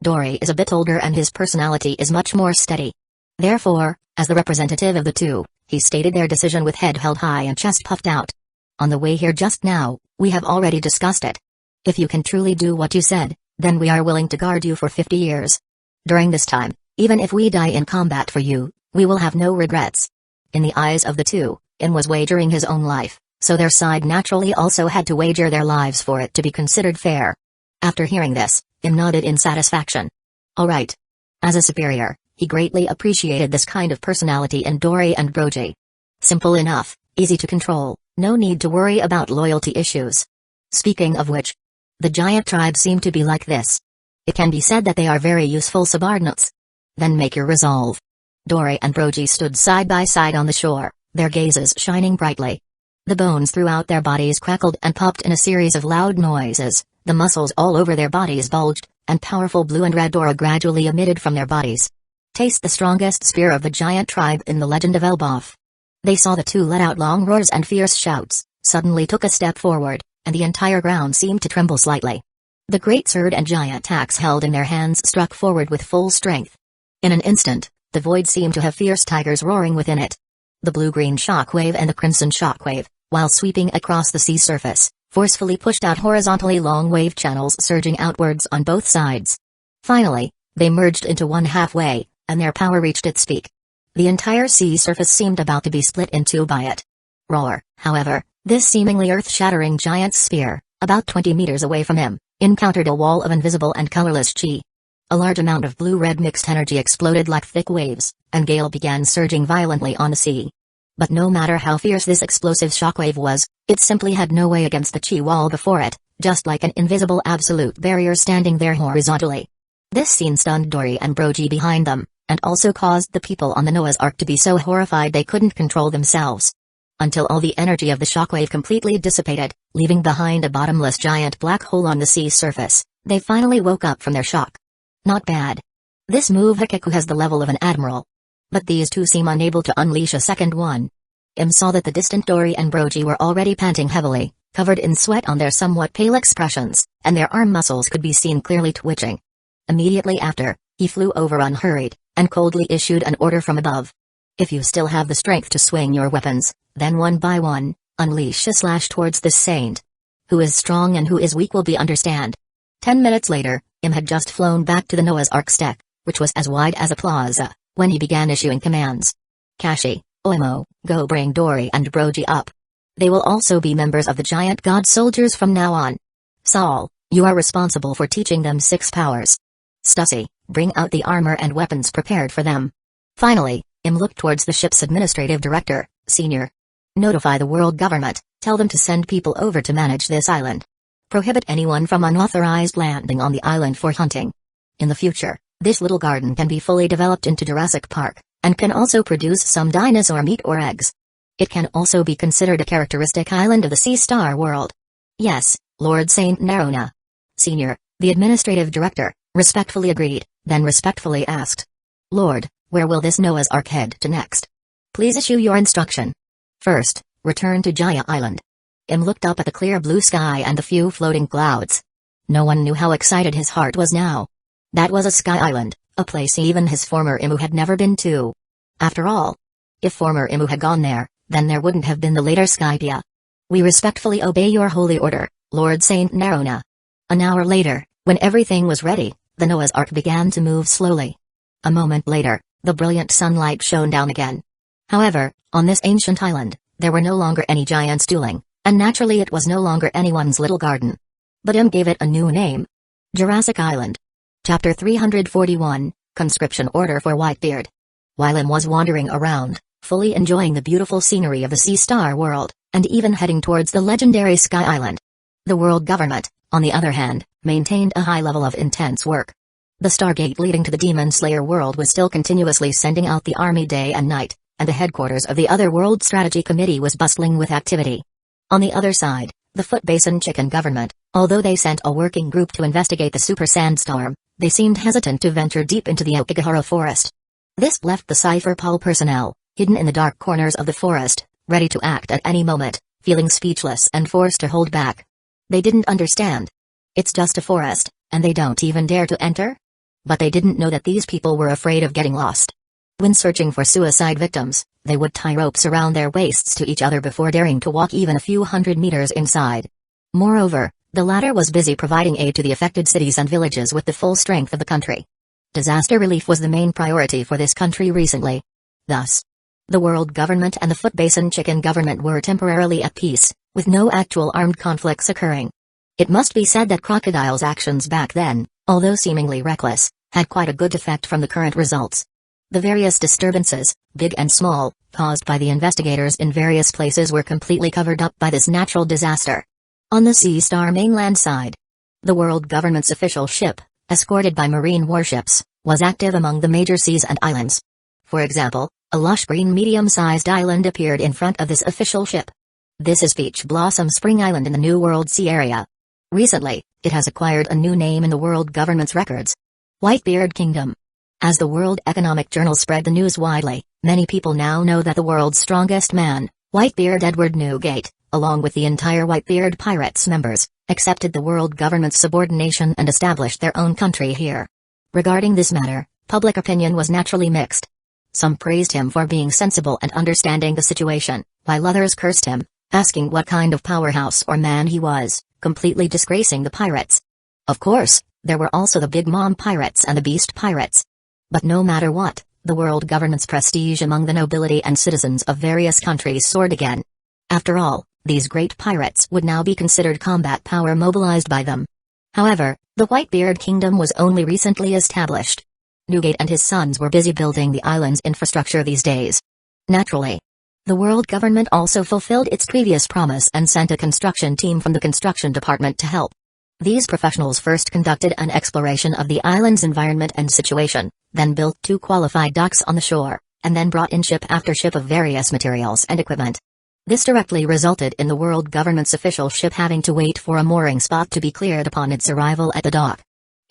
Dory is a bit older and his personality is much more steady. Therefore, as the representative of the two, he stated their decision with head held high and chest puffed out. "On the way here just now, we have already discussed it. If you can truly do what you said, then we are willing to guard you for 50 years. During this time, even if we die in combat for you, we will have no regrets." In the eyes of the two, In was wagering his own life, so their side naturally also had to wager their lives for it to be considered fair. After hearing this, In nodded in satisfaction. "All right." As a superior, he greatly appreciated this kind of personality in Dory and Broji. Simple enough, easy to control, no need to worry about loyalty issues. Speaking of which, the giant tribe seem to be like this. It can be said that they are very useful subordinates. Then make your resolve. Dory and Broji stood side by side on the shore, their gazes shining brightly. The bones throughout their bodies crackled and popped in a series of loud noises, the muscles all over their bodies bulged, and powerful blue and red aura gradually emitted from their bodies. Taste the strongest spear of the giant tribe in the legend of Elbaf. They saw the two let out long roars and fierce shouts, suddenly took a step forward, and the entire ground seemed to tremble slightly. The great sword and giant axe held in their hands struck forward with full strength. In an instant, the void seemed to have fierce tigers roaring within it. The blue-green shockwave and the crimson shockwave, while sweeping across the sea surface, forcefully pushed out horizontally long wave channels surging outwards on both sides. Finally, they merged into one halfway, and their power reached its peak. The entire sea surface seemed about to be split in two by it. Roar, however, this seemingly earth-shattering giant spear, About 20 meters away from him, encountered a wall of invisible and colorless chi. A large amount of blue-red mixed energy exploded like thick waves, and gale began surging violently on the sea. But no matter how fierce this explosive shockwave was, it simply had no way against the chi wall before it, just like an invisible absolute barrier standing there horizontally. This scene stunned Dory and Brogy behind them, and also caused the people on the Noah's Ark to be so horrified they couldn't control themselves. Until all the energy of the shockwave completely dissipated, leaving behind a bottomless giant black hole on the sea surface, they finally woke up from their shock. Not bad. This move Hikaku has the level of an admiral. But these two seem unable to unleash a second one. Im saw that the distant Dory and Brogy were already panting heavily, covered in sweat on their somewhat pale expressions, and their arm muscles could be seen clearly twitching. Immediately after, he flew over unhurried, and coldly issued an order from above. If you still have the strength to swing your weapons, then one by one, unleash a slash towards this saint. Who is strong and who is weak will be understand. 10 minutes later, Im had just flown back to the Noah's Ark's deck, which was as wide as a plaza, when he began issuing commands. Kashi, Oimo, go bring Dory and Brogy up. They will also be members of the giant god soldiers from now on. Saul, you are responsible for teaching them 6 powers. Stussy, bring out the armor and weapons prepared for them. Finally, Im looked towards the ship's administrative director, Senior. Notify the world government, tell them to send people over to manage this island. Prohibit anyone from unauthorized landing on the island for hunting. In the future, this little garden can be fully developed into Jurassic Park, and can also produce some dinosaur meat or eggs. It can also be considered a characteristic island of the Sea Star world. Yes, Lord Saint Narona. Senior, the administrative director, respectfully agreed, then respectfully asked. Lord, where will this Noah's Ark head to next? Please issue your instruction. First, return to Jaya Island. Im looked up at the clear blue sky and the few floating clouds. No one knew how excited his heart was now. That was a sky island, a place even his former Imu had never been to. After all, if former Imu had gone there, then there wouldn't have been the later Skypia. We respectfully obey your holy order, Lord Saint Narona. An hour later, when everything was ready, the Noah's Ark began to move slowly. A moment later, the brilliant sunlight shone down again. However, on this ancient island, there were no longer any giants dueling, and naturally it was no longer anyone's little garden. But Im gave it a new name. Jurassic Island. Chapter 341, Conscription Order for Whitebeard. While Im was wandering around, fully enjoying the beautiful scenery of the Sea Star world, and even heading towards the legendary Sky Island, the world government, on the other hand, maintained a high level of intense work. The Stargate leading to the Demon Slayer world was still continuously sending out the army day and night, and the headquarters of the Other World Strategy Committee was bustling with activity. On the other side, the Foot Basin Chicken government, although they sent a working group to investigate the super sandstorm, they seemed hesitant to venture deep into the Okigahara forest. This left the Cypher Pol personnel, hidden in the dark corners of the forest, ready to act at any moment, feeling speechless and forced to hold back. They didn't understand. It's just a forest, and they don't even dare to enter? But they didn't know that these people were afraid of getting lost. When searching for suicide victims, they would tie ropes around their waists to each other before daring to walk even a few hundred meters inside. Moreover, the latter was busy providing aid to the affected cities and villages with the full strength of the country. Disaster relief was the main priority for this country recently. Thus, the world government and the Foot Basin Chicken government were temporarily at peace, with no actual armed conflicts occurring. It must be said that Crocodile's actions back then, although seemingly reckless, had quite a good effect from the current results. The various disturbances, big and small, caused by the investigators in various places were completely covered up by this natural disaster. On the Sea Star mainland side, the world government's official ship, escorted by marine warships, was active among the major seas and islands. For example, a lush green medium-sized island appeared in front of this official ship. This is Peach Blossom Spring Island in the New World Sea area. Recently, it has acquired a new name in the world government's records: Whitebeard Kingdom. As the World Economic Journal spread the news widely, many people now know that the world's strongest man, Whitebeard Edward Newgate, along with the entire Whitebeard Pirates members, accepted the world government's subordination and established their own country here. Regarding this matter, public opinion was naturally mixed. Some praised him for being sensible and understanding the situation, while others cursed him, asking what kind of powerhouse or man he was, completely disgracing the pirates. Of course, there were also the Big Mom pirates and the Beast pirates. But no matter what, the world government's prestige among the nobility and citizens of various countries soared again. After all, These great pirates would now be considered combat power mobilized by them. However, the Whitebeard Kingdom was only recently established. Newgate and his sons were busy building the island's infrastructure these days. Naturally, the world government also fulfilled its previous promise and sent a construction team from the construction department to help. These professionals first conducted an exploration of the island's environment and situation, then built 2 qualified docks on the shore, and then brought in ship after ship of various materials and equipment. This directly resulted in the world government's official ship having to wait for a mooring spot to be cleared upon its arrival at the dock.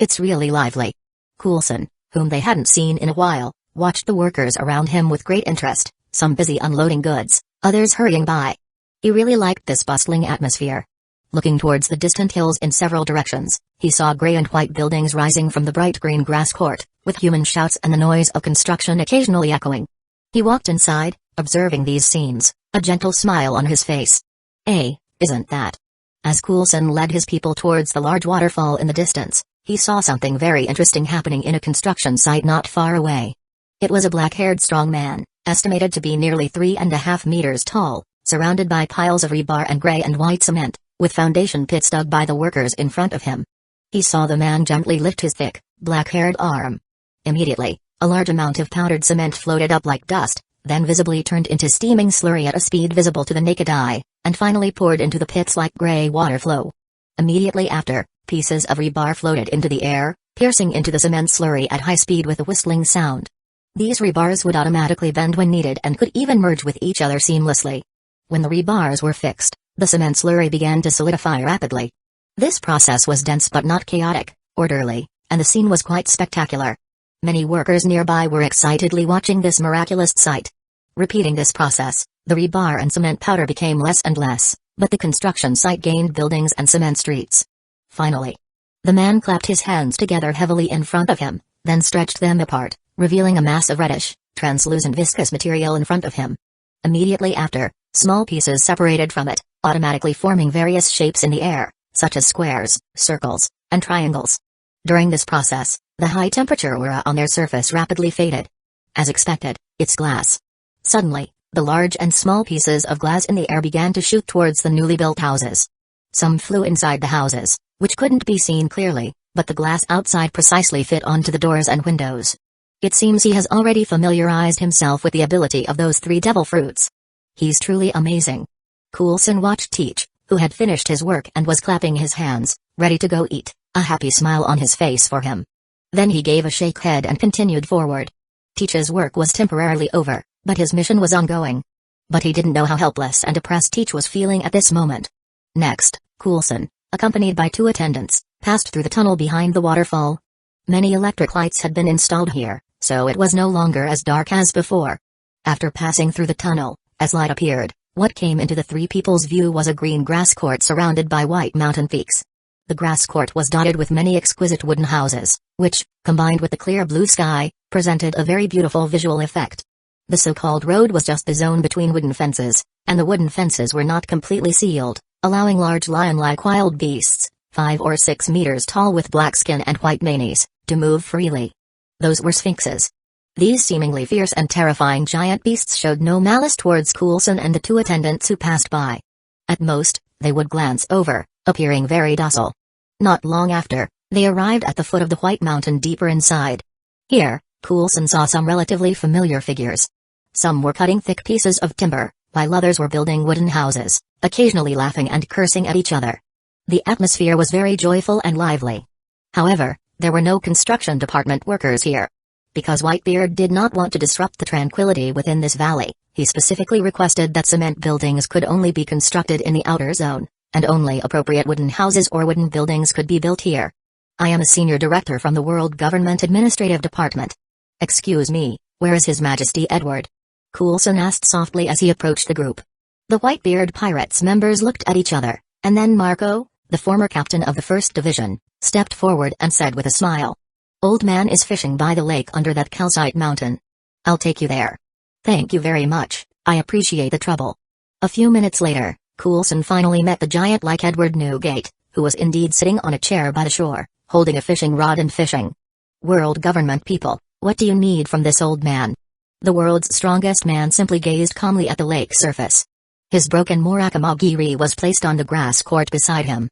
It's really lively. Coulson, whom they hadn't seen in a while, watched the workers around him with great interest, some busy unloading goods, others hurrying by. He really liked this bustling atmosphere. Looking towards the distant hills in several directions, he saw gray and white buildings rising from the bright green grass court, with human shouts and the noise of construction occasionally echoing. He walked inside, observing these scenes, a gentle smile on his face. Isn't that? As Coulson led his people towards the large waterfall in the distance, he saw something very interesting happening in a construction site not far away. It was a black-haired strong man, estimated to be nearly 3.5 meters tall, surrounded by piles of rebar and gray and white cement, with foundation pits dug by the workers in front of him. He saw the man gently lift his thick, black-haired arm. Immediately, a large amount of powdered cement floated up like dust, then visibly turned into steaming slurry at a speed visible to the naked eye, and finally poured into the pits like gray water flow. Immediately after, pieces of rebar floated into the air, piercing into the cement slurry at high speed with a whistling sound. These rebars would automatically bend when needed and could even merge with each other seamlessly. When the rebars were fixed, the cement slurry began to solidify rapidly. This process was dense but not chaotic, orderly, and the scene was quite spectacular. Many workers nearby were excitedly watching this miraculous sight. Repeating this process, the rebar and cement powder became less and less, but the construction site gained buildings and cement streets. Finally, the man clapped his hands together heavily in front of him, then stretched them apart, revealing a mass of reddish, translucent viscous material in front of him. Immediately after, small pieces separated from it, automatically forming various shapes in the air, such as squares, circles, and triangles. During this process, the high temperature aura on their surface rapidly faded. As expected, it's glass. Suddenly, the large and small pieces of glass in the air began to shoot towards the newly built houses. Some flew inside the houses, which couldn't be seen clearly, but the glass outside precisely fit onto the doors and windows. It seems he has already familiarized himself with the ability of those 3 devil fruits. He's truly amazing. Coulson watched Teach, who had finished his work and was clapping his hands, ready to go eat, a happy smile on his face for him. Then he gave a shake head and continued forward. Teach's work was temporarily over, but his mission was ongoing. But he didn't know how helpless and depressed Teach was feeling at this moment. Next, Coulson, accompanied by 2 attendants, passed through the tunnel behind the waterfall. Many electric lights had been installed here, so it was no longer as dark as before. After passing through the tunnel, as light appeared, what came into the 3 people's view was a green grass court surrounded by white mountain peaks. The grass court was dotted with many exquisite wooden houses, which, combined with the clear blue sky, presented a very beautiful visual effect. The so-called road was just the zone between wooden fences, and the wooden fences were not completely sealed, allowing large lion-like wild beasts, 5 or 6 meters tall with black skin and white manes, to move freely. Those were sphinxes. These seemingly fierce and terrifying giant beasts showed no malice towards Coulson and the 2 attendants who passed by. At most, they would glance over, appearing very docile. Not long after, they arrived at the foot of the White Mountain deeper inside. Here, Coulson saw some relatively familiar figures. Some were cutting thick pieces of timber, while others were building wooden houses, occasionally laughing and cursing at each other. The atmosphere was very joyful and lively. However, there were no construction department workers here. Because Whitebeard did not want to disrupt the tranquility within this valley, he specifically requested that cement buildings could only be constructed in the outer zone, and only appropriate wooden houses or wooden buildings could be built here. I am a senior director from the World Government Administrative Department. Excuse me, where is His Majesty Edward? Coulson asked softly as he approached the group. The Whitebeard Pirates members looked at each other, and then Marco, the former captain of the 1st Division, stepped forward and said with a smile. Old man is fishing by the lake under that calcite mountain. I'll take you there. Thank you very much, I appreciate the trouble. A few minutes later, Coulson finally met the giant like Edward Newgate, who was indeed sitting on a chair by the shore, holding a fishing rod and fishing. World government people, what do you need from this old man? The world's strongest man simply gazed calmly at the lake surface. His broken Murakami was placed on the grass court beside him.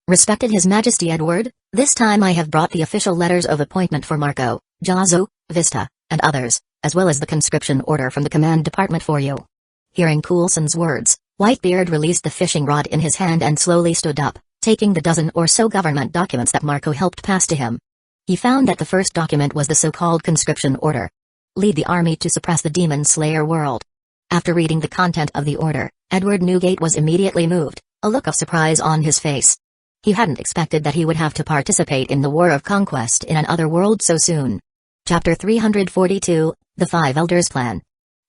Respected His Majesty Edward, this time I have brought the official letters of appointment for Marco, Jazo, Vista, and others, as well as the conscription order from the command department for you. Hearing Coulson's words, Whitebeard released the fishing rod in his hand and slowly stood up, taking the dozen or so government documents that Marco helped pass to him. He found that the first document was the so-called conscription order. Lead the army to suppress the Demon Slayer world. After reading the content of the order, Edward Newgate was immediately moved, a look of surprise on his face. He hadn't expected that he would have to participate in the War of Conquest in another world so soon. Chapter 342, The Five Elders Plan.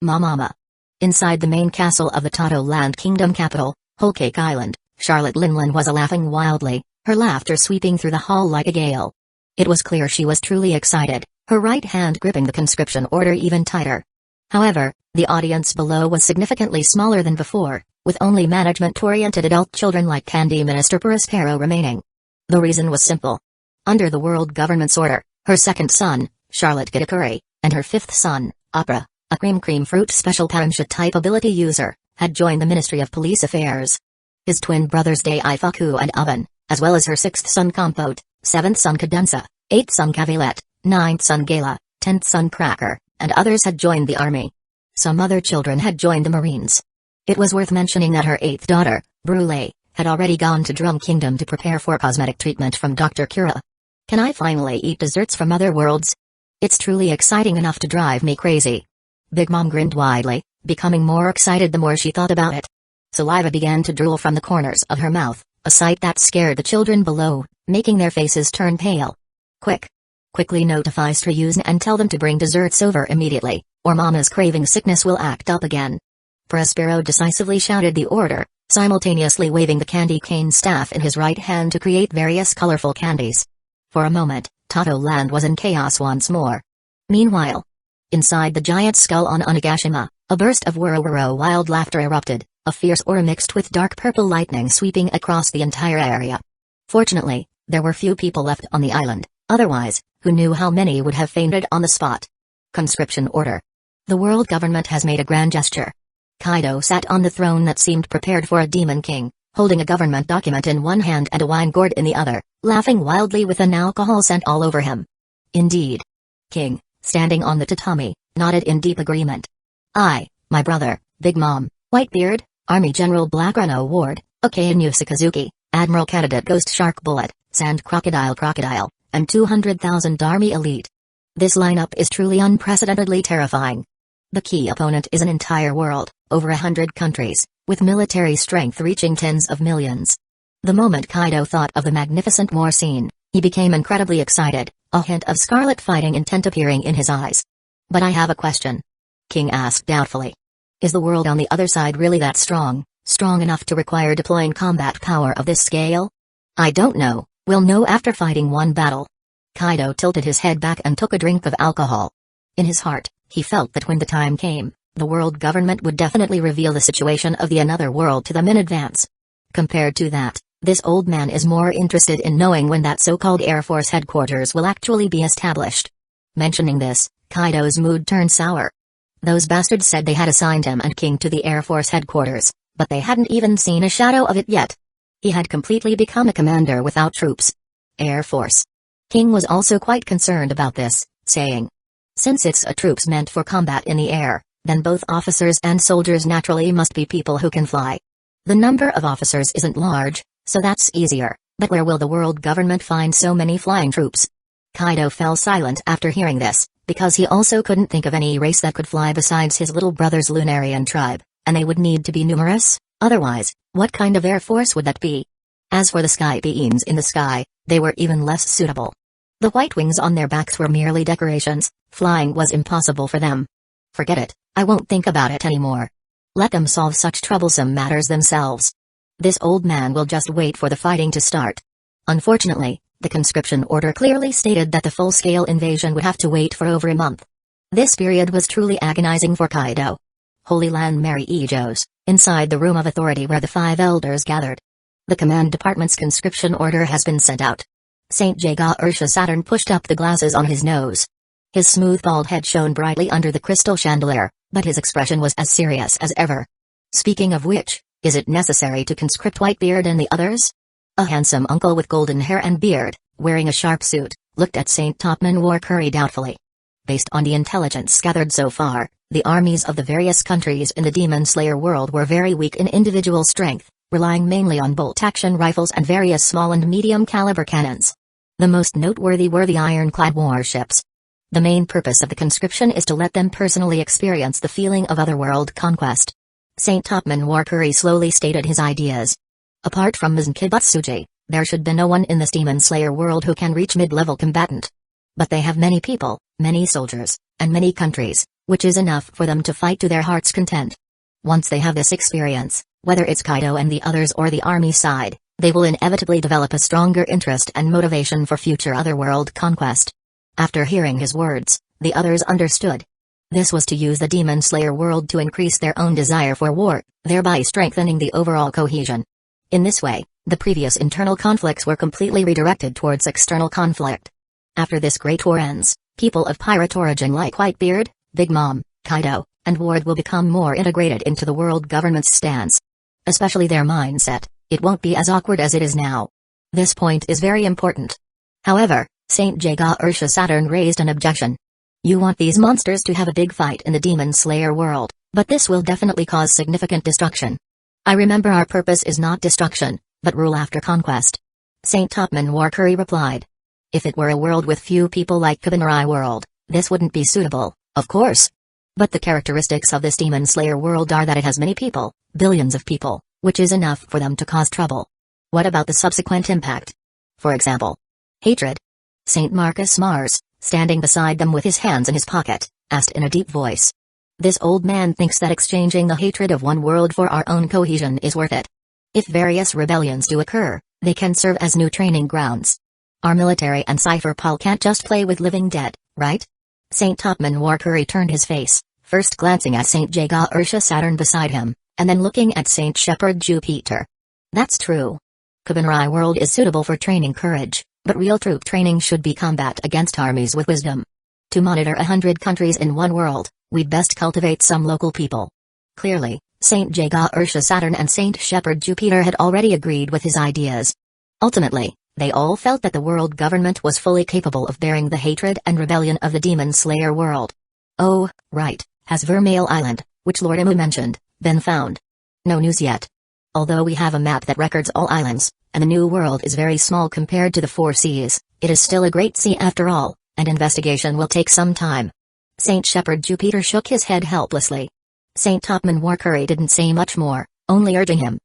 Mama. Inside the main castle of the Tato Land Kingdom capital, Whole Cake Island, Charlotte Linland was laughing wildly, her laughter sweeping through the hall like a gale. It was clear she was truly excited, her right hand gripping the conscription order even tighter. However, the audience below was significantly smaller than before, with only management-oriented adult children like Candy Minister Prospero remaining. The reason was simple. Under the world government's order, her second son, Charlotte Gitakuri, and her fifth son, Opera, a cream fruit special Paramsha type ability user, had joined the Ministry of Police Affairs. His twin brothers Daifaku and Oven, as well as her sixth son Compote, seventh son Cadenza, eighth son Cavilet, ninth son Gala, 10th son Cracker, and others had joined the army. Some other children had joined the Marines. It was worth mentioning that her eighth daughter, Brule, had already gone to Drum Kingdom to prepare for cosmetic treatment from Dr. Kira. Can I finally eat desserts from other worlds? It's truly exciting enough to drive me crazy. Big Mom grinned widely, becoming more excited the more she thought about it. Saliva began to drool from the corners of her mouth, a sight that scared the children below, making their faces turn pale. Quickly notify Strayuzn and tell them to bring desserts over immediately, or Mama's craving sickness will act up again. Prospero decisively shouted the order, simultaneously waving the candy cane staff in his right hand to create various colorful candies. For a moment, Tato Land was in chaos once more. Meanwhile, inside the giant skull on Onigashima, a burst of whirro wild laughter erupted, a fierce aura mixed with dark purple lightning sweeping across the entire area. Fortunately, there were few people left on the island, otherwise, who knew how many would have fainted on the spot. Conscription order. The world government has made a grand gesture. Kaido sat on the throne that seemed prepared for a demon king, holding a government document in one hand and a wine gourd in the other, laughing wildly with an alcohol scent all over him. Indeed. King, standing on the tatami, nodded in deep agreement. I, my brother, Big Mom, Whitebeard, Army General Black Rhino Ward, Okainu Sakazuki, Admiral Candidate Ghost Shark Bullet, Sand Crocodile, and 200,000 Army Elite. This lineup is truly unprecedentedly terrifying. The key opponent is an entire world, over 100 countries, with military strength reaching tens of millions. The moment Kaido thought of the magnificent war scene, he became incredibly excited, a hint of scarlet fighting intent appearing in his eyes. But I have a question. King asked doubtfully. Is the world on the other side really that strong enough to require deploying combat power of this scale? I don't know, we'll know after fighting one battle. Kaido tilted his head back and took a drink of alcohol. In his heart, he felt that when the time came, the world government would definitely reveal the situation of the another world to them in advance. Compared to that, this old man is more interested in knowing when that so-called Air Force headquarters will actually be established. Mentioning this, Kaido's mood turned sour. Those bastards said they had assigned him and King to the Air Force headquarters, but they hadn't even seen a shadow of it yet. He had completely become a commander without troops. Air Force. King was also quite concerned about this, saying, since it's a troops meant for combat in the air, then both officers and soldiers naturally must be people who can fly. The number of officers isn't large, so that's easier, but where will the world government find so many flying troops? Kaido fell silent after hearing this, because he also couldn't think of any race that could fly besides his little brother's Lunarian tribe, and they would need to be numerous, otherwise, what kind of air force would that be? As for the sky beings in the sky, they were even less suitable. The white wings on their backs were merely decorations, flying was impossible for them. Forget it, I won't think about it anymore. Let them solve such troublesome matters themselves. This old man will just wait for the fighting to start. Unfortunately, the conscription order clearly stated that the full-scale invasion would have to wait for over a month. This period was truly agonizing for Kaido. Holy Land Mary Ejos, inside the room of authority where the five elders gathered. The command department's conscription order has been sent out. Saint Jaga Ursha Saturn pushed up the glasses on his nose. His smooth bald head shone brightly under the crystal chandelier, but his expression was as serious as ever. Speaking of which, is it necessary to conscript Whitebeard and the others? A handsome uncle with golden hair and beard, wearing a sharp suit, looked at Saint Topman Warcurry doubtfully. Based on the intelligence gathered so far, the armies of the various countries in the Demon Slayer world were very weak in individual strength, relying mainly on bolt-action rifles and various small and medium-caliber cannons. The most noteworthy were the ironclad warships. The main purpose of the conscription is to let them personally experience the feeling of otherworld conquest. Saint Topman Warcurry slowly stated his ideas. Apart from Miznkibutsuji, there should be no one in this Demon Slayer world who can reach mid-level combatant. But they have many people, many soldiers, and many countries, which is enough for them to fight to their heart's content. Once they have this experience, whether it's Kaido and the others or the army side, they will inevitably develop a stronger interest and motivation for future otherworld conquest. After hearing his words, the others understood. This was to use the Demon Slayer world to increase their own desire for war, thereby strengthening the overall cohesion. In this way, the previous internal conflicts were completely redirected towards external conflict. After this great war ends, people of pirate origin like Whitebeard, Big Mom, Kaido, and Ward will become more integrated into the world government's stance. Especially their mindset, it won't be as awkward as it is now. This point is very important. However, Saint Jaga Ursha Saturn raised an objection. You want these monsters to have a big fight in the Demon Slayer world, but this will definitely cause significant destruction. I remember our purpose is not destruction, but rule after conquest. Saint Topman Warcurry replied. If it were a world with few people like Kabanrai world, this wouldn't be suitable, of course. But the characteristics of this Demon Slayer world are that it has many people, billions of people, which is enough for them to cause trouble. What about the subsequent impact? For example, hatred? Saint Marcus Mars, standing beside them with his hands in his pocket, asked in a deep voice. This old man thinks that exchanging the hatred of one world for our own cohesion is worth it. If various rebellions do occur, they can serve as new training grounds. Our military and Cypher Paul can't just play with living dead, right? Saint Topman Warcurry turned his face, first glancing at Saint Jaga Ursha Saturn beside him, and then looking at Saint Shepherd Jupiter. That's true. Kabanrai world is suitable for training courage, but real troop training should be combat against armies with wisdom. To monitor 100 countries in one world, we'd best cultivate some local people. Clearly, Saint Jaga Ursha Saturn and Saint Shepherd Jupiter had already agreed with his ideas. Ultimately, they all felt that the world government was fully capable of bearing the hatred and rebellion of the Demon Slayer world. Oh, right, has Vermeil Island, which Lord Imu mentioned, been found? No news yet. Although we have a map that records all islands, and the new world is very small compared to the four seas, it is still a great sea after all, and investigation will take some time. Saint Shepherd Jupiter shook his head helplessly. Saint Topman Warcurry didn't say much more, only urging him.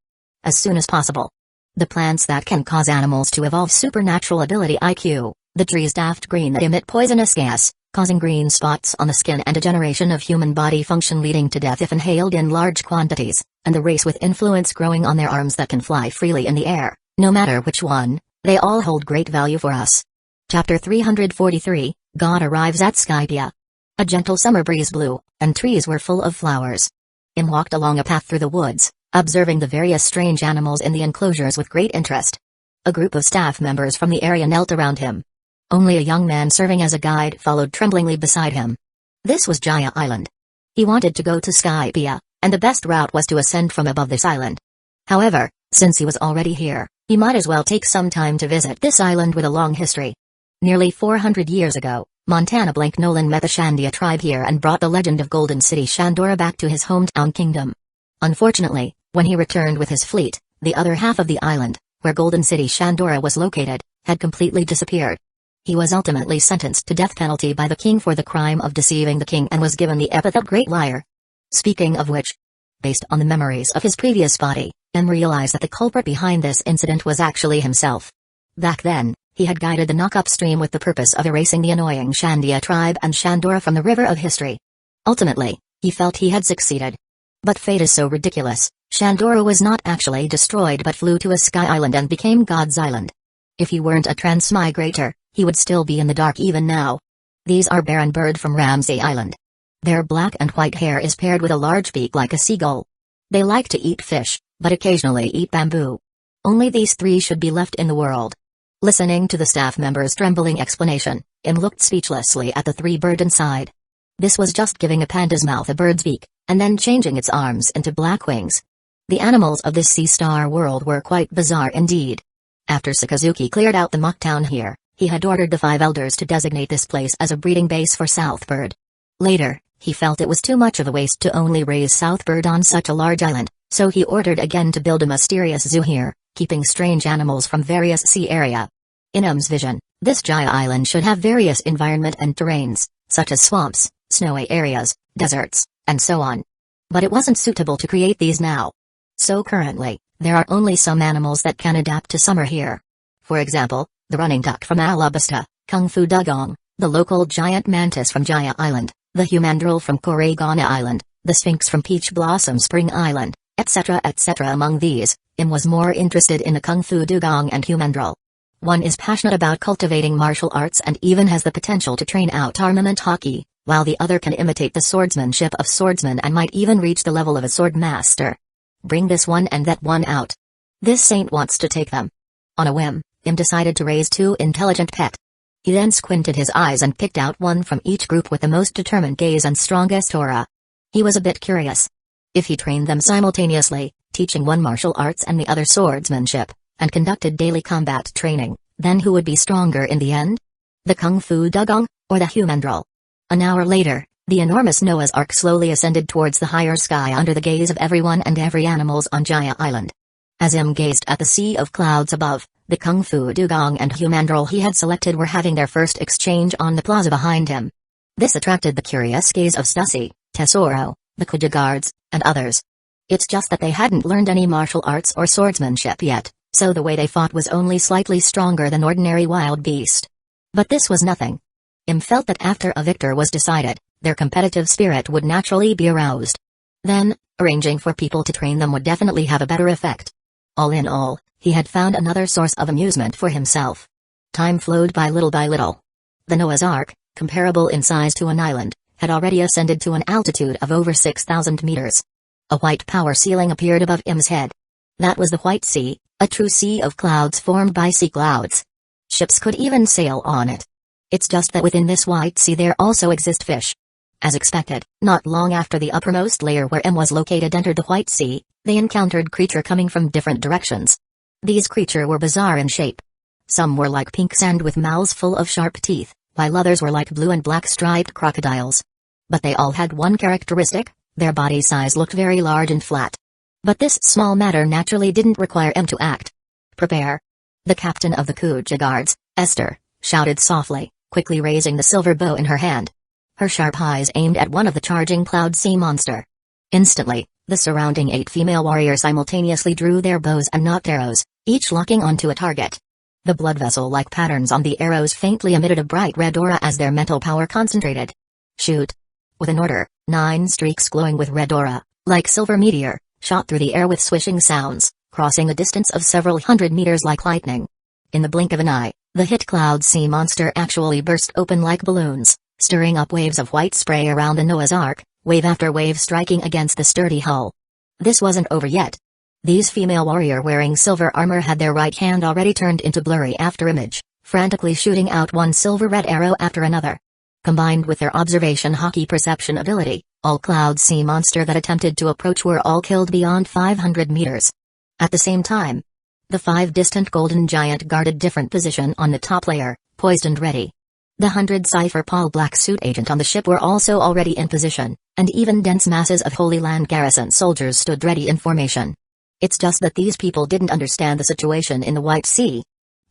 As soon as possible. The plants that can cause animals to evolve supernatural ability IQ, the trees daft green that emit poisonous gas, causing green spots on the skin and degeneration of human body function leading to death if inhaled in large quantities, and the race with influence growing on their arms that can fly freely in the air, no matter which one, they all hold great value for us. Chapter 343, God arrives at Skypia. A gentle summer breeze blew, and trees were full of flowers. Im walked along a path through the woods, observing the various strange animals in the enclosures with great interest. A group of staff members from the area knelt around him. Only a young man serving as a guide followed tremblingly beside him. This was Jaya Island. He wanted to go to Skypia, and the best route was to ascend from above this island. However, since he was already here, he might as well take some time to visit this island with a long history. Nearly 400 years ago, Montana Blank Nolan met the Shandia tribe here and brought the legend of Golden City Shandora back to his hometown kingdom. Unfortunately, when he returned with his fleet, the other half of the island, where Golden City Shandora was located, had completely disappeared. He was ultimately sentenced to death penalty by the king for the crime of deceiving the king and was given the epithet Great Liar. Speaking of which, based on the memories of his previous body, M realized that the culprit behind this incident was actually himself. Back then, he had guided the Nok upstream with the purpose of erasing the annoying Shandia tribe and Shandora from the river of history. Ultimately, he felt he had succeeded. But fate is so ridiculous. Shandora was not actually destroyed but flew to a sky island and became God's Island. If he weren't a transmigrator, he would still be in the dark even now. These are Baron Bird from Ramsey Island. Their black and white hair is paired with a large beak like a seagull. They like to eat fish, but occasionally eat bamboo. Only these three should be left in the world. Listening to the staff member's trembling explanation, Im looked speechlessly at the three bird inside. This was just giving a panda's mouth a bird's beak, and then changing its arms into black wings. The animals of this sea star world were quite bizarre indeed. After Sakazuki cleared out the mock town here, he had ordered the 5 elders to designate this place as a breeding base for Southbird. Later, he felt it was too much of a waste to only raise Southbird on such a large island, so he ordered again to build a mysterious zoo here, keeping strange animals from various sea area. In M's vision, this Jaya island should have various environment and terrains, such as swamps, snowy areas, deserts, and so on. But it wasn't suitable to create these now. So currently, there are only some animals that can adapt to summer here. For example, the running duck from Alabasta, Kung Fu Dugong, the local giant mantis from Jaya Island, the humandrel from Korigana Island, the sphinx from Peach Blossom Spring Island, etc. etc. Among these, Im was more interested in the Kung Fu Dugong and humandrel. One is passionate about cultivating martial arts and even has the potential to train out armament hockey, while the other can imitate the swordsmanship of swordsmen and might even reach the level of a sword master. Bring this one and that one out. This saint wants to take them. On a whim, Im decided to raise 2 intelligent pet. He then squinted his eyes and picked out one from each group with the most determined gaze and strongest aura. He was a bit curious. If he trained them simultaneously, teaching one martial arts and the other swordsmanship, and conducted daily combat training, then who would be stronger in the end? The Kung Fu Dugong, or the humandrel? An hour later, the enormous Noah's Ark slowly ascended towards the higher sky under the gaze of everyone and every animals on Jaya Island. As Im gazed at the sea of clouds above, the Kung Fu Dugong and humandrel he had selected were having their first exchange on the plaza behind him. This attracted the curious gaze of Stussy, Tesoro, the Kuja guards, and others. It's just that they hadn't learned any martial arts or swordsmanship yet, so the way they fought was only slightly stronger than ordinary wild beast. But this was nothing. Im felt that after a victor was decided, their competitive spirit would naturally be aroused. Then, arranging for people to train them would definitely have a better effect. All in all, he had found another source of amusement for himself. Time flowed by little by little. The Noah's Ark, comparable in size to an island, had already ascended to an altitude of over 6,000 meters. A white power ceiling appeared above Im's head. That was the White Sea, a true sea of clouds formed by sea clouds. Ships could even sail on it. It's just that within this White Sea there also exist fish. As expected, not long after the uppermost layer where M was located entered the White Sea, they encountered creature coming from different directions. These creature were bizarre in shape. Some were like pink sand with mouths full of sharp teeth, while others were like blue and black striped crocodiles. But they all had one characteristic: their body size looked very large and flat. But this small matter naturally didn't require M to act. Prepare. The captain of the Kuja guards, Esther, shouted softly, quickly raising the silver bow in her hand. Her sharp eyes aimed at one of the charging cloud sea monster. Instantly, the surrounding 8 female warriors simultaneously drew their bows and nocked arrows, each locking onto a target. The blood vessel-like patterns on the arrows faintly emitted a bright red aura as their mental power concentrated. Shoot. With an order, 9 streaks glowing with red aura, like silver meteor, shot through the air with swishing sounds, crossing a distance of several hundred meters like lightning. In the blink of an eye, the hit cloud sea monster actually burst open like balloons, stirring up waves of white spray around the Noah's Ark, wave after wave striking against the sturdy hull. This wasn't over yet. These female warrior wearing silver armor had their right hand already turned into blurry after image, frantically shooting out one silver red arrow after another. Combined with their observation hockey perception ability, all cloud sea monster that attempted to approach were all killed beyond 500 meters. At the same time, the 5 distant golden giant guarded different position on the top layer, poised and ready. The 100 Cypher Paul black suit agent on the ship were also already in position, and even dense masses of Holy Land garrison soldiers stood ready in formation. It's just that these people didn't understand the situation in the White Sea.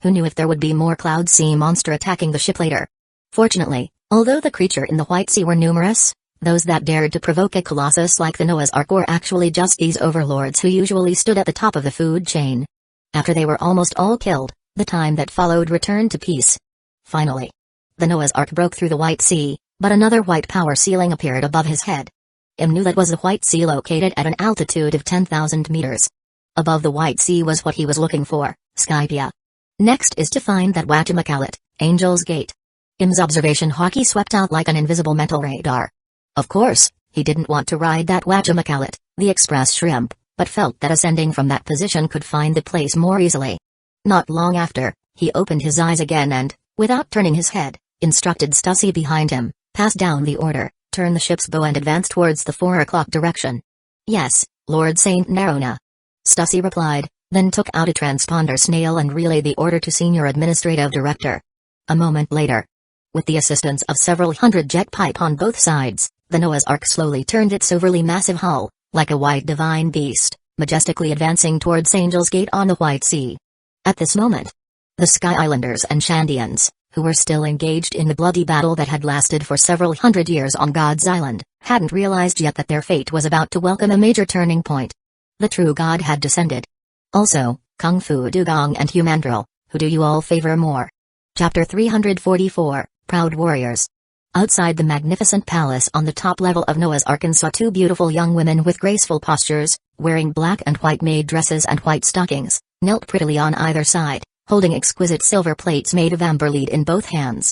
Who knew if there would be more cloud sea monster attacking the ship later? Fortunately, although the creature in the White Sea were numerous, those that dared to provoke a colossus like the Noah's Ark were actually just these overlords who usually stood at the top of the food chain. After they were almost all killed, the time that followed returned to peace. Finally, the Noah's Ark broke through the White Sea, but another white power ceiling appeared above his head. Im knew that was the White Sea located at an altitude of 10,000 meters. Above the White Sea was what he was looking for, Skypia. Next is to find that Wachimakalit, Angel's Gate. Im's observation hockey swept out like an invisible mental radar. Of course, he didn't want to ride that Wachimakalit, the express shrimp, but felt that ascending from that position could find the place more easily. Not long after, he opened his eyes again and, without turning his head, instructed Stussy behind him, pass down the order, Turn the ship's bow and advance towards the 4 o'clock direction. Yes, Lord Saint Nerona. Stussy replied, then took out a transponder snail and relayed the order to Senior Administrative Director. A moment later, with the assistance of several hundred jet pipe on both sides, the Noah's Ark slowly turned its overly massive hull, like a white divine beast, majestically advancing towards Angel's Gate on the White Sea. At this moment, the Sky Islanders and Shandians, who were still engaged in the bloody battle that had lasted for several hundred years on God's Island, hadn't realized yet that their fate was about to welcome a major turning point. The true God had descended. Also, Kung Fu Dugong and Humandril, who do you all favor more? Chapter 344, Proud Warriors. Outside the magnificent palace on the top level of Noah's Ark saw 2 beautiful young women with graceful postures, wearing black and white maid dresses and white stockings, knelt prettily on either side, holding exquisite silver plates made of amber lead in both hands.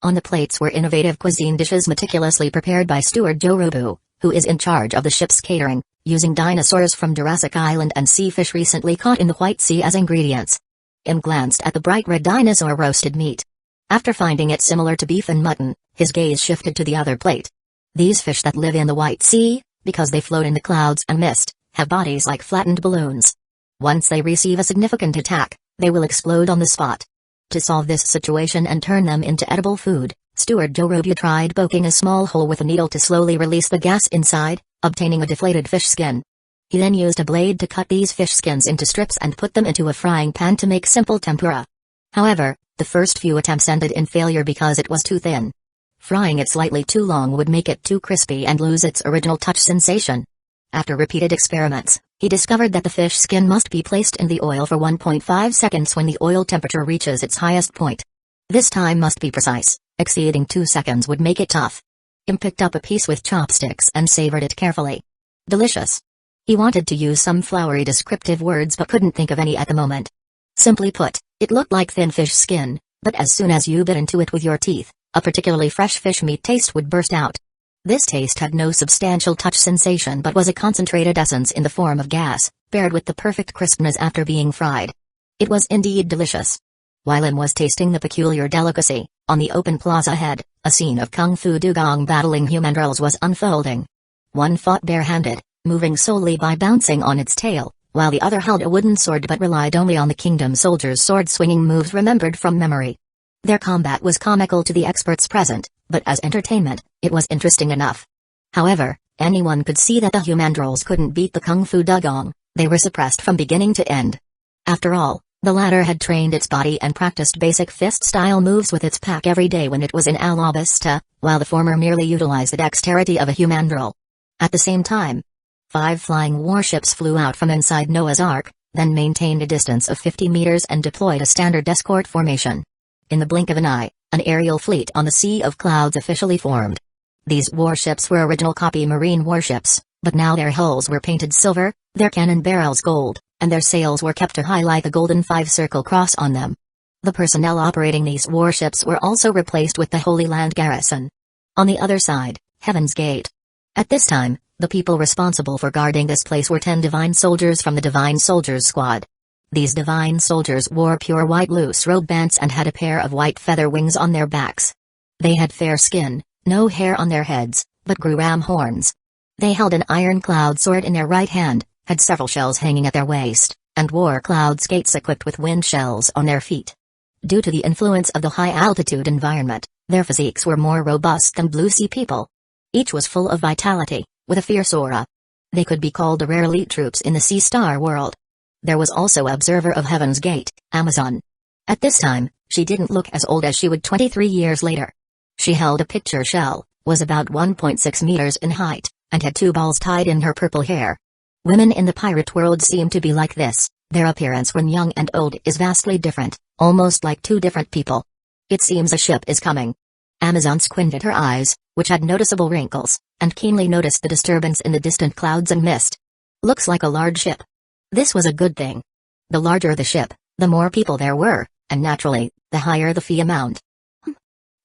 On the plates were innovative cuisine dishes meticulously prepared by Steward Jorobu, who is in charge of the ship's catering, using dinosaurs from Jurassic Island and sea fish recently caught in the White Sea as ingredients. Im glanced at the bright red dinosaur roasted meat. After finding it similar to beef and mutton, his gaze shifted to the other plate. These fish that live in the White Sea, because they float in the clouds and mist, have bodies like flattened balloons. Once they receive a significant attack, they will explode on the spot. To solve this situation and turn them into edible food, Steward Jorobu tried poking a small hole with a needle to slowly release the gas inside, obtaining a deflated fish skin. He then used a blade to cut these fish skins into strips and put them into a frying pan to make simple tempura. However, the first few attempts ended in failure because it was too thin. Frying it slightly too long would make it too crispy and lose its original touch sensation. After repeated experiments, he discovered that the fish skin must be placed in the oil for 1.5 seconds when the oil temperature reaches its highest point. This time must be precise, exceeding 2 seconds would make it tough. Im picked up a piece with chopsticks and savored it carefully. Delicious. He wanted to use some flowery descriptive words but couldn't think of any at the moment. Simply put, it looked like thin fish skin, but as soon as you bit into it with your teeth, a particularly fresh fish meat taste would burst out. This taste had no substantial touch sensation but was a concentrated essence in the form of gas, paired with the perfect crispness after being fried. It was indeed delicious. While Im was tasting the peculiar delicacy, on the open plaza ahead, a scene of Kung Fu Dugong battling humandrils was unfolding. One fought barehanded, moving solely by bouncing on its tail, while the other held a wooden sword but relied only on the kingdom soldier's sword-swinging moves remembered from memory. Their combat was comical to the experts present, but as entertainment, it was interesting enough. However, anyone could see that the humandrils couldn't beat the Kung Fu Dugong. They were suppressed from beginning to end. After all, the latter had trained its body and practiced basic fist-style moves with its pack every day when it was in Alabasta, while the former merely utilized the dexterity of a humandril. At the same time, 5 flying warships flew out from inside Noah's Ark, then maintained a distance of 50 meters and deployed a standard escort formation. In the blink of an eye, an aerial fleet on the Sea of Clouds officially formed. These warships were original copy marine warships, but now their hulls were painted silver, their cannon barrels gold, and their sails were kept to highlight a golden 5-circle cross on them. The personnel operating these warships were also replaced with the Holy Land Garrison. On the other side, Heaven's Gate. At this time, the people responsible for guarding this place were 10 divine soldiers from the Divine Soldiers Squad. These divine soldiers wore pure white loose robe bands and had a pair of white feather wings on their backs. They had fair skin, no hair on their heads, but grew ram horns. They held an iron-cloud sword in their right hand, had several shells hanging at their waist, and wore cloud skates equipped with wind shells on their feet. Due to the influence of the high-altitude environment, their physiques were more robust than Blue Sea people. Each was full of vitality, with a fierce aura. They could be called the rare elite troops in the Sea Star world. There was also Observer of Heaven's Gate, Amazon. At this time, she didn't look as old as she would 23 years later. She held a picture shell, was about 1.6 meters in height, and had 2 balls tied in her purple hair. Women in the pirate world seem to be like this. Their appearance when young and old is vastly different, almost like 2 different people. It seems a ship is coming. Amazon squinted her eyes, which had noticeable wrinkles, and keenly noticed the disturbance in the distant clouds and mist. Looks like a large ship. This was a good thing. The larger the ship, the more people there were, and naturally, the higher the fee amount.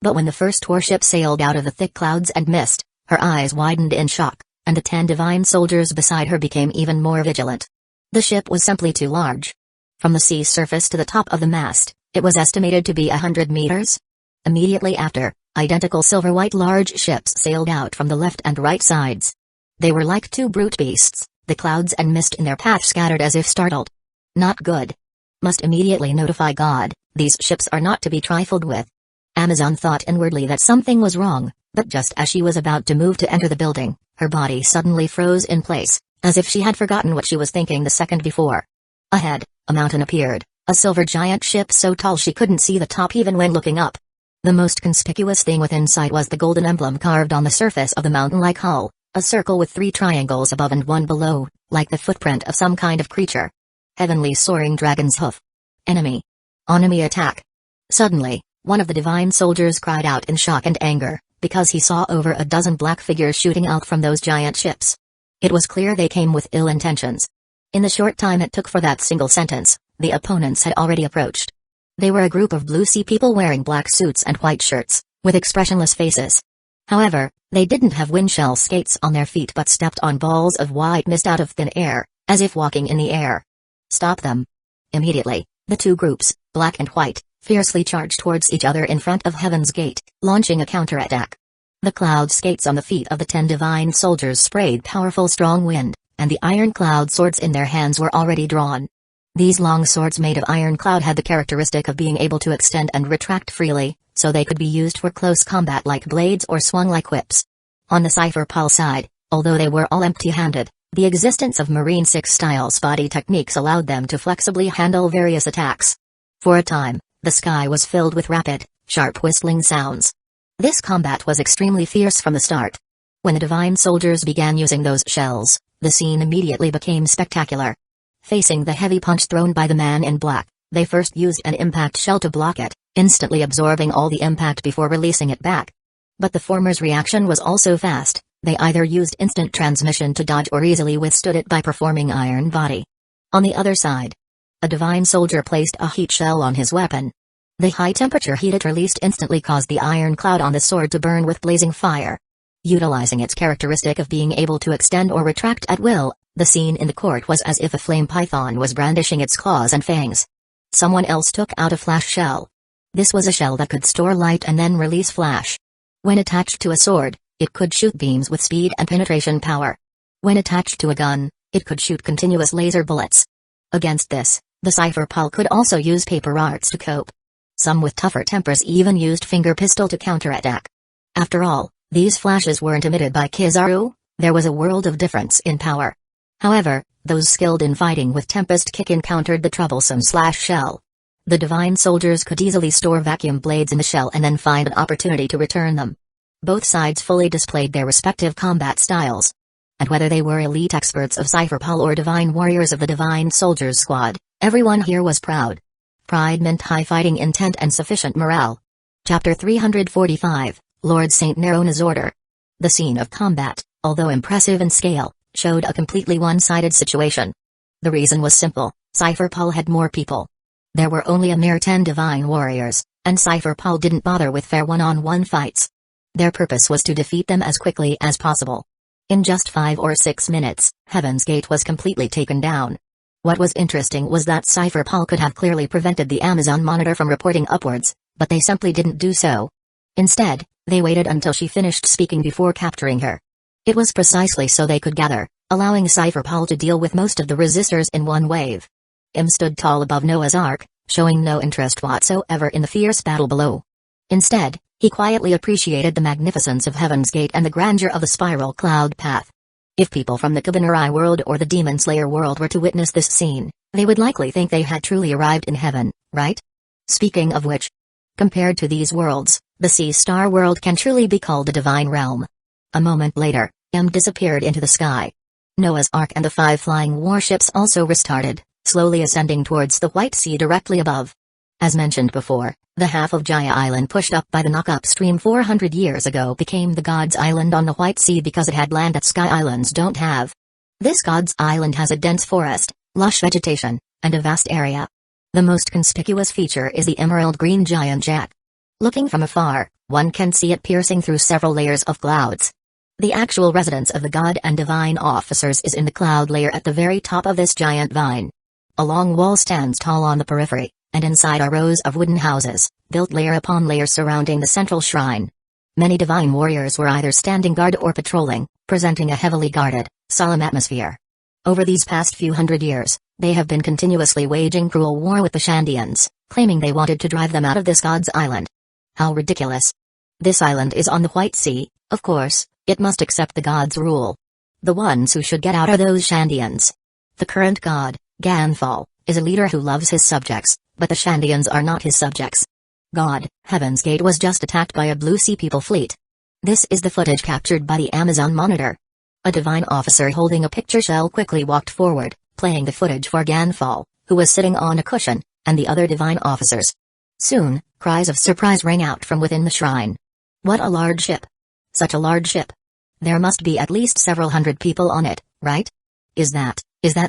But when the first warship sailed out of the thick clouds and mist, her eyes widened in shock, and the 10 divine soldiers beside her became even more vigilant. The ship was simply too large. From the sea surface to the top of the mast, it was estimated to be 100 meters. Immediately after, identical silver-white large ships sailed out from the left and right sides. They were like two brute beasts, the clouds and mist in their path scattered as if startled. Not good. Must immediately notify God, these ships are not to be trifled with. Amazon thought inwardly that something was wrong, but just as she was about to move to enter the building, her body suddenly froze in place, as if she had forgotten what she was thinking the second before. Ahead, a mountain appeared, a silver giant ship so tall she couldn't see the top even when looking up. The most conspicuous thing within sight was the golden emblem carved on the surface of the mountain-like hull, a circle with 3 triangles above and 1 below, like the footprint of some kind of creature. Heavenly soaring dragon's hoof. Enemy. Enemy attack. Suddenly, one of the divine soldiers cried out in shock and anger, because he saw over a dozen black figures shooting out from those giant ships. It was clear they came with ill intentions. In the short time it took for that single sentence, the opponents had already approached. They were a group of blue sea people wearing black suits and white shirts, with expressionless faces. However, they didn't have windshell skates on their feet but stepped on balls of white mist out of thin air, as if walking in the air. Stop them. Immediately, the two groups, black and white, fiercely charged towards each other in front of Heaven's Gate, launching a counterattack. The cloud skates on the feet of the 10 divine soldiers sprayed powerful strong wind, and the iron cloud swords in their hands were already drawn. These long swords made of iron cloud had the characteristic of being able to extend and retract freely, so they could be used for close combat like blades or swung like whips. On the Cypher Pal side, although they were all empty-handed, the existence of Marine 6-style spotty techniques allowed them to flexibly handle various attacks. For a time, the sky was filled with rapid, sharp whistling sounds. This combat was extremely fierce from the start. When the divine soldiers began using those shells, the scene immediately became spectacular. Facing the heavy punch thrown by the man in black, they first used an impact shell to block it, instantly absorbing all the impact before releasing it back. But the former's reaction was also fast. They either used instant transmission to dodge or easily withstood it by performing iron body. On the other side, a divine soldier placed a heat shell on his weapon. The high-temperature heat it released instantly caused the iron cloud on the sword to burn with blazing fire. Utilizing its characteristic of being able to extend or retract at will, the scene in the court was as if a flame python was brandishing its claws and fangs. Someone else took out a flash shell. This was a shell that could store light and then release flash. When attached to a sword, it could shoot beams with speed and penetration power. When attached to a gun, it could shoot continuous laser bullets. Against this, the Cypher Pal could also use paper arts to cope. Some with tougher tempers even used finger pistol to counterattack. After all, these flashes weren't emitted by Kizaru, there was a world of difference in power. However, those skilled in fighting with Tempest Kick encountered the troublesome slash shell. The divine soldiers could easily store vacuum blades in the shell and then find an opportunity to return them. Both sides fully displayed their respective combat styles. And whether they were elite experts of Cypher Pal or divine warriors of the divine soldiers squad, everyone here was proud. Pride meant high fighting intent and sufficient morale. Chapter 345, Lord St. Nerona's Order. The scene of combat, although impressive in scale, showed a completely one-sided situation. The reason was simple, Cypher Pal had more people. There were only a mere 10 divine warriors, and Cypher Pal didn't bother with fair one-on-one fights. Their purpose was to defeat them as quickly as possible. In just 5 or 6 minutes, Heaven's Gate was completely taken down. What was interesting was that Cypher Pal could have clearly prevented the Amazon monitor from reporting upwards, but they simply didn't do so. Instead, they waited until she finished speaking before capturing her. It was precisely so they could gather, allowing Cypher Pal to deal with most of the resistors in one wave. Im stood tall above Noah's Ark, showing no interest whatsoever in the fierce battle below. Instead, he quietly appreciated the magnificence of Heaven's Gate and the grandeur of the spiral cloud path. If people from the Kabanari world or the Demon Slayer world were to witness this scene, they would likely think they had truly arrived in heaven, right? Speaking of which, compared to these worlds, the Sea Star world can truly be called a divine realm. A moment later, M disappeared into the sky. Noah's Ark and the 5 flying warships also restarted, slowly ascending towards the White Sea directly above. As mentioned before, the half of Jaya Island pushed up by the knock-up stream 400 years ago became the God's Island on the White Sea because it had land that Sky Islands don't have. This God's Island has a dense forest, lush vegetation, and a vast area. The most conspicuous feature is the emerald green giant jack. Looking from afar, one can see it piercing through several layers of clouds. The actual residence of the god and divine officers is in the cloud layer at the very top of this giant vine. A long wall stands tall on the periphery, and inside are rows of wooden houses, built layer upon layer surrounding the central shrine. Many divine warriors were either standing guard or patrolling, presenting a heavily guarded, solemn atmosphere. Over these past few hundred years, they have been continuously waging cruel war with the Shandians, claiming they wanted to drive them out of this god's island. How ridiculous. This island is on the White Sea, of course, it must accept the god's rule. The ones who should get out are those Shandians. The current god, Ganfall, is a leader who loves his subjects, but the Shandians are not his subjects. God, Heaven's Gate was just attacked by a Blue Sea People fleet. This is the footage captured by the Amazon monitor. A divine officer holding a picture shell quickly walked forward, playing the footage for Ganfall, who was sitting on a cushion, and the other divine officers. Soon, cries of surprise rang out from within the shrine. What a large ship! Such a large ship! There must be at least several hundred people on it, right? Is that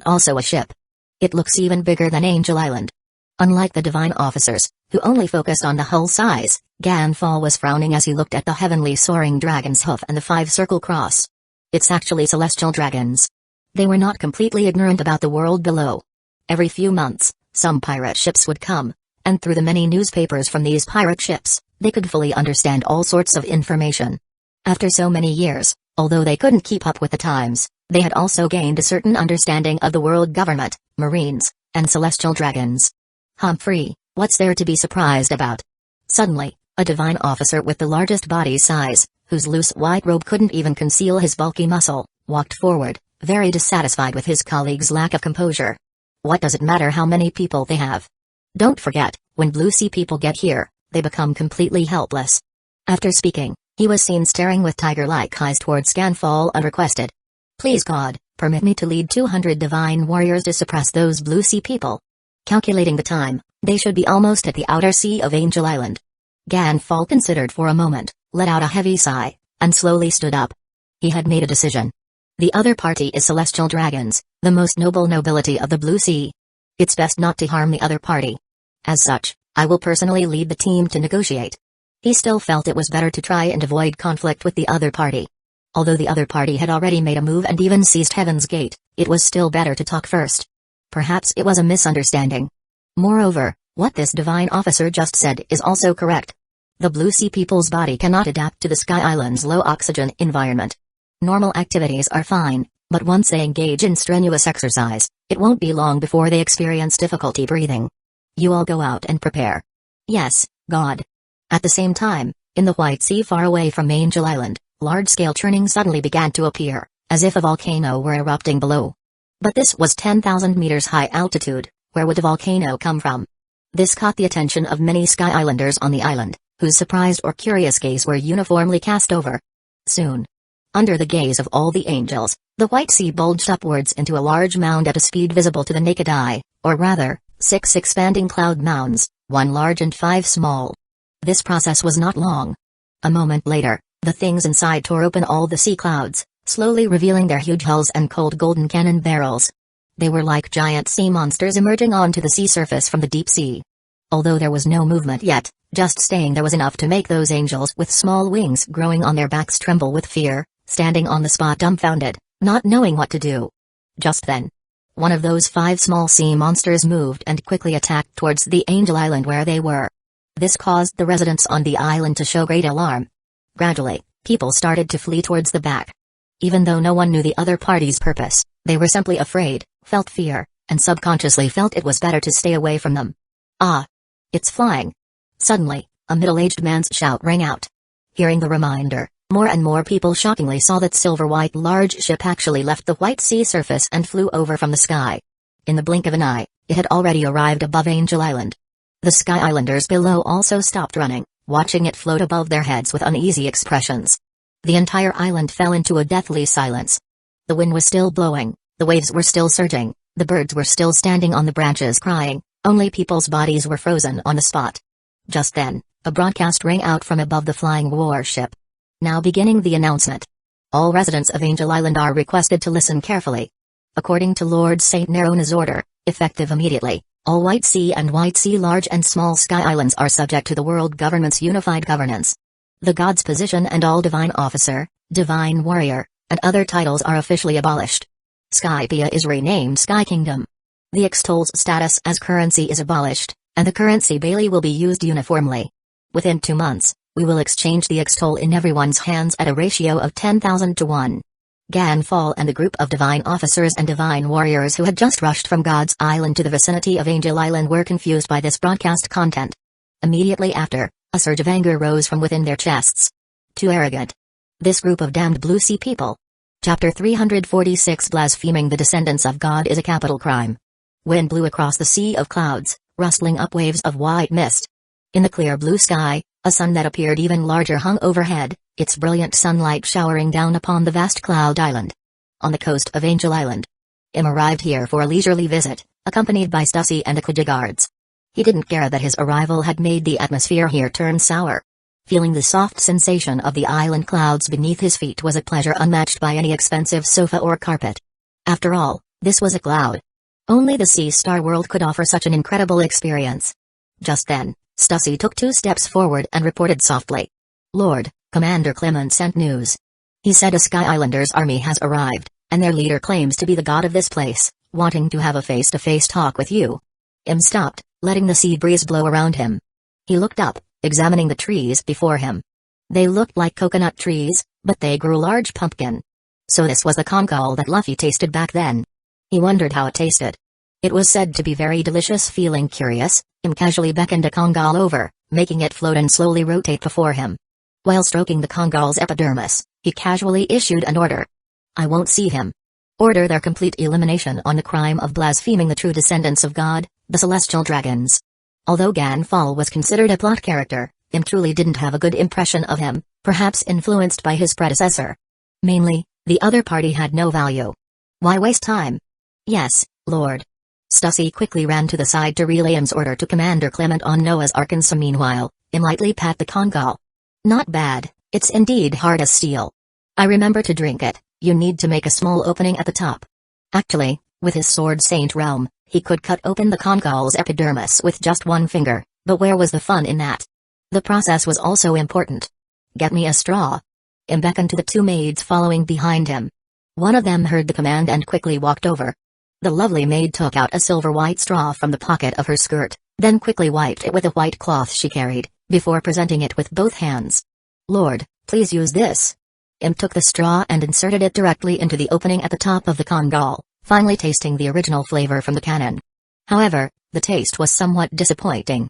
also a ship? It looks even bigger than Angel Island. Unlike the divine officers, who only focused on the hull size, Ganfall was frowning as he looked at the heavenly soaring dragon's hoof and the five-circle cross. It's actually celestial dragons. They were not completely ignorant about the world below. Every few months, some pirate ships would come, and through the many newspapers from these pirate ships, they could fully understand all sorts of information. After so many years, although they couldn't keep up with the times, they had also gained a certain understanding of the world government, marines, and celestial dragons. Humphrey, what's there to be surprised about? Suddenly, a divine officer with the largest body size, whose loose white robe couldn't even conceal his bulky muscle, walked forward, very dissatisfied with his colleague's lack of composure. What does it matter how many people they have? Don't forget, when Blue Sea People get here, they become completely helpless. After speaking, he was seen staring with tiger-like eyes towards Ganfall and requested, "Please God, permit me to lead 200 divine warriors to suppress those Blue Sea People." Calculating the time, they should be almost at the outer sea of Angel Island. Ganfall considered for a moment, let out a heavy sigh, and slowly stood up. He had made a decision. The other party is celestial dragons, the most noble nobility of the Blue Sea. It's best not to harm the other party. As such, I will personally lead the team to negotiate. He still felt it was better to try and avoid conflict with the other party. Although the other party had already made a move and even seized Heaven's Gate, it was still better to talk first. Perhaps it was a misunderstanding. Moreover, what this divine officer just said is also correct. The Blue Sea People's body cannot adapt to the Sky Island's low oxygen environment. Normal activities are fine, but once they engage in strenuous exercise, it won't be long before they experience difficulty breathing. You all go out and prepare. Yes, God. At the same time, in the White Sea far away from Angel Island, large-scale churning suddenly began to appear, as if a volcano were erupting below. But this was 10,000 meters high altitude. Where would the volcano come from? This caught the attention of many Sky Islanders on the island, whose surprised or curious gaze were uniformly cast over. Soon, under the gaze of all the angels, the White Sea bulged upwards into a large mound at a speed visible to the naked eye, or rather, 6 expanding cloud mounds, 1 large and 5 small. This process was not long. A moment later, the things inside tore open all the sea clouds, slowly revealing their huge hulls and cold golden cannon barrels. They were like giant sea monsters emerging onto the sea surface from the deep sea. Although there was no movement yet, just staying there was enough to make those angels with small wings growing on their backs tremble with fear, standing on the spot dumbfounded, not knowing what to do. Just then, one of those 5 small sea monsters moved and quickly attacked towards the Angel Island where they were. This caused the residents on the island to show great alarm. Gradually, people started to flee towards the back. Even though no one knew the other party's purpose, they were simply afraid, felt fear, and subconsciously felt it was better to stay away from them. Ah! It's flying! Suddenly, a middle-aged man's shout rang out. Hearing the reminder, more and more people shockingly saw that silver-white large ship actually left the White Sea surface and flew over from the sky. In the blink of an eye, it had already arrived above Angel Island. The Sky Islanders below also stopped running, watching it float above their heads with uneasy expressions. The entire island fell into a deathly silence. The wind was still blowing, the waves were still surging, the birds were still standing on the branches crying, only people's bodies were frozen on the spot. Just then, a broadcast rang out from above the flying warship. Now beginning the announcement. All residents of Angel Island are requested to listen carefully. According to Lord St. Nerona's order, effective immediately, all White Sea and White Sea large and small Sky Islands are subject to the world government's unified governance. The God's position and all divine officer, divine warrior, and other titles are officially abolished. Skypia is renamed Sky Kingdom. The extol's status as currency is abolished, And the currency Bailey will be used uniformly. Within 2 months, we will exchange the X-toll in everyone's hands at a ratio of 10,000 to 1. Ganfall and the group of divine officers and divine warriors who had just rushed from God's Island to the vicinity of Angel Island were confused by this broadcast content. Immediately after, a surge of anger rose from within their chests. Too arrogant. This group of damned Blue Sea people. Chapter 346 Blaspheming the descendants of God is a capital crime. Wind blew across the sea of clouds, rustling up waves of white mist. In the clear blue sky, a sun that appeared even larger hung overhead, its brilliant sunlight showering down upon the vast cloud island. On the coast of Angel Island. Im arrived here for a leisurely visit, accompanied by Stussy and the guards. He didn't care that his arrival had made the atmosphere here turn sour. Feeling the soft sensation of the island clouds beneath his feet was a pleasure unmatched by any expensive sofa or carpet. After all, this was a cloud. Only the Sea Star world could offer such an incredible experience. Just then, Stussy took 2 steps forward and reported softly. Lord, Commander Clement sent news. He said a Sky Islanders army has arrived, and their leader claims to be the god of this place, wanting to have a face-to-face talk with you. Im stopped, letting the sea breeze blow around him. He looked up, examining the trees before him. They looked like coconut trees, but they grew large pumpkin. So this was the congal that Luffy tasted back then. He wondered how it tasted. It was said to be very delicious. Feeling curious, Im casually beckoned a congal over, making it float and slowly rotate before him. While stroking the congal's epidermis, he casually issued an order. I won't see him. Order their complete elimination on the crime of blaspheming the true descendants of God, the celestial dragons. Although Ganfall was considered a plot character, Im truly didn't have a good impression of him, perhaps influenced by his predecessor. Mainly, the other party had no value. Why waste time? Yes, Lord. Stussy quickly ran to the side to relay Im's order to Commander Clement on Noah's Arkansas. Meanwhile, Im lightly pat the congal. Not bad, it's indeed hard as steel. I remember to drink it, you need to make a small opening at the top. Actually, with his sword Saint Realm, he could cut open the congal's epidermis with just 1 finger, but where was the fun in that? The process was also important. Get me a straw. Im beckoned to the 2 maids following behind him. One of them heard the command and quickly walked over. The lovely maid took out a silver-white straw from the pocket of her skirt, then quickly wiped it with a white cloth she carried, before presenting it with both hands. Lord, please use this. Im took the straw and inserted it directly into the opening at the top of the congal, finally tasting the original flavor from the cannon. However, the taste was somewhat disappointing.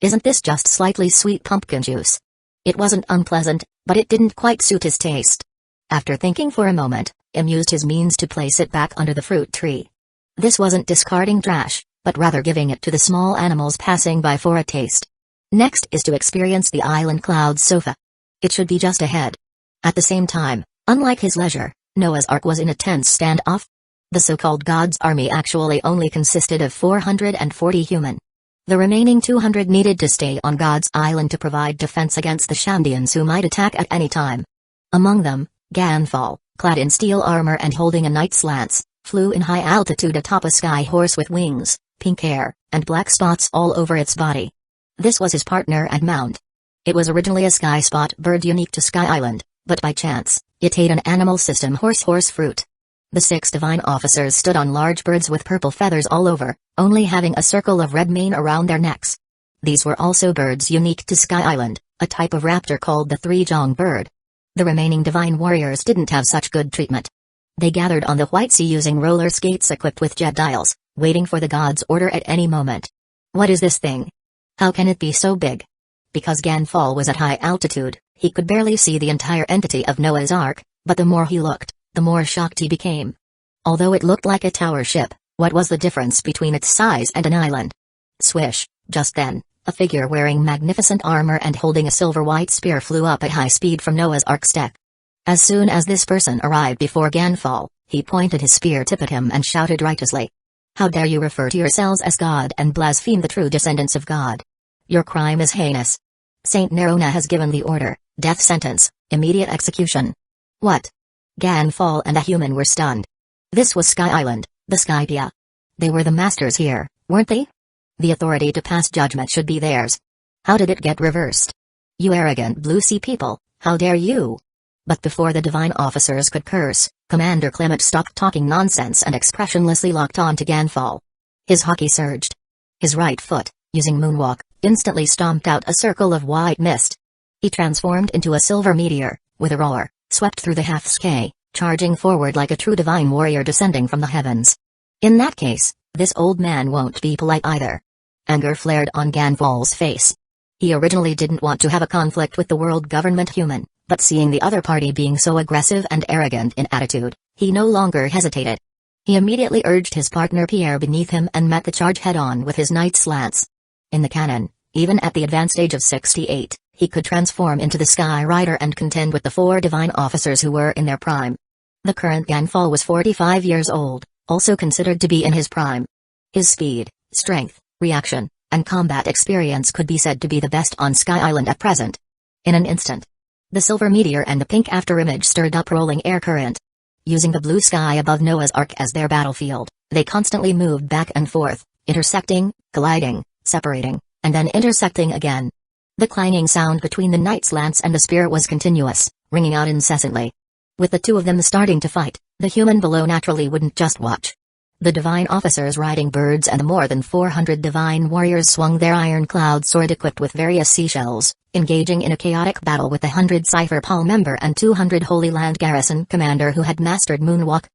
Isn't this just slightly sweet pumpkin juice? It wasn't unpleasant, but it didn't quite suit his taste. After thinking for a moment, Im used his means to place it back under the fruit tree. This wasn't discarding trash, but rather giving it to the small animals passing by for a taste. Next is to experience the island cloud sofa. It should be just ahead. At the same time, unlike his leisure, Noah's Ark was in a tense standoff. The so-called God's army actually only consisted of 440 human. The remaining 200 needed to stay on God's Island to provide defense against the Shandians who might attack at any time. Among them, Ganfall, clad in steel armor and holding a knight's lance, flew in high altitude atop a sky horse with wings, pink hair, and black spots all over its body. This was his partner and mount. It was originally a sky spot bird unique to Sky Island, but by chance, it ate an animal system horse fruit. The 6 divine officers stood on large birds with purple feathers all over, only having a circle of red mane around their necks. These were also birds unique to Sky Island, a type of raptor called the 3-jong bird. The remaining divine warriors didn't have such good treatment. They gathered on the White Sea using roller skates equipped with jet dials, waiting for the god's order at any moment. What is this thing? How can it be so big? Because Ganfall was at high altitude, he could barely see the entire entity of Noah's Ark, but the more he looked, the more shocked he became. Although it looked like a tower ship, what was the difference between its size and an island? Swish, just then, a figure wearing magnificent armor and holding a silver-white spear flew up at high speed from Noah's Ark's deck. As soon as this person arrived before Ganfall, he pointed his spear tip at him and shouted righteously. How dare you refer to yourselves as God and blaspheme the true descendants of God? Your crime is heinous. Saint Nerona has given the order, death sentence, immediate execution. What? Ganfall and a human were stunned. This was Sky Island, the Skypia. They were the masters here, weren't they? The authority to pass judgment should be theirs. How did it get reversed? You arrogant Blue Sea people, how dare you? But before the divine officers could curse, Commander Clement stopped talking nonsense and expressionlessly locked on to Ganfall. His haki surged. His right foot, using moonwalk, instantly stomped out a circle of white mist. He transformed into a silver meteor, with a roar, swept through the half-sky, charging forward like a true divine warrior descending from the heavens. In that case, this old man won't be polite either. Anger flared on Ganfal's face. He originally didn't want to have a conflict with the world government human, but seeing the other party being so aggressive and arrogant in attitude, he no longer hesitated. He immediately urged his partner Pierre beneath him and met the charge head-on with his knight's lance. In the canon, even at the advanced age of 68, he could transform into the Sky Rider and contend with the 4 divine officers who were in their prime. The current Ganfal was 45 years old, also considered to be in his prime. His speed, strength, reaction, and combat experience could be said to be the best on Sky Island at present. In an instant, the silver meteor and the pink afterimage stirred up rolling air current. Using the blue sky above Noah's Ark as their battlefield, they constantly moved back and forth, intersecting, colliding, separating, and then intersecting again. The clanging sound between the knight's lance and the spear was continuous, ringing out incessantly. With the two of them starting to fight, the human below naturally wouldn't just watch. The divine officers riding birds and the more than 400 divine warriors swung their iron-cloud sword equipped with various seashells, engaging in a chaotic battle with the 100 Cypher Pal member and 200 Holy Land Garrison commander who had mastered moonwalk.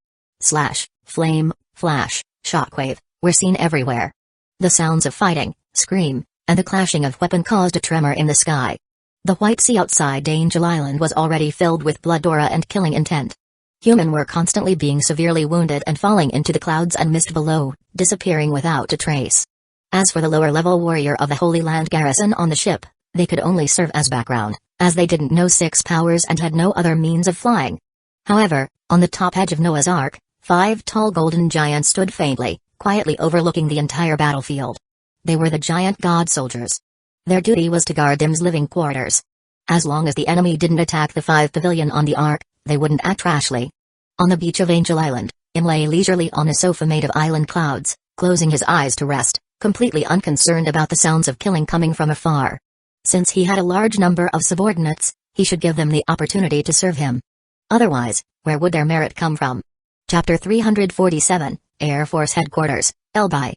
Slash, flame, flash, shockwave, were seen everywhere. The sounds of fighting, scream, and the clashing of weapon caused a tremor in the sky. The white sea outside Angel Island was already filled with blood aura and killing intent. Human were constantly being severely wounded and falling into the clouds and mist below, disappearing without a trace. As for the lower-level warrior of the Holy Land Garrison on the ship, they could only serve as background, as they didn't know 6 powers and had no other means of flying. However, on the top edge of Noah's Ark, 5 tall golden giants stood faintly, quietly overlooking the entire battlefield. They were the giant god soldiers. Their duty was to guard them's living quarters. As long as the enemy didn't attack the 5 pavilion on the Ark, they wouldn't act rashly. On the beach of Angel Island, Im lay leisurely on a sofa made of island clouds, closing his eyes to rest, completely unconcerned about the sounds of killing coming from afar. Since he had a large number of subordinates, he should give them the opportunity to serve him. Otherwise, where would their merit come from? Chapter 347, Air Force Headquarters, Elbai.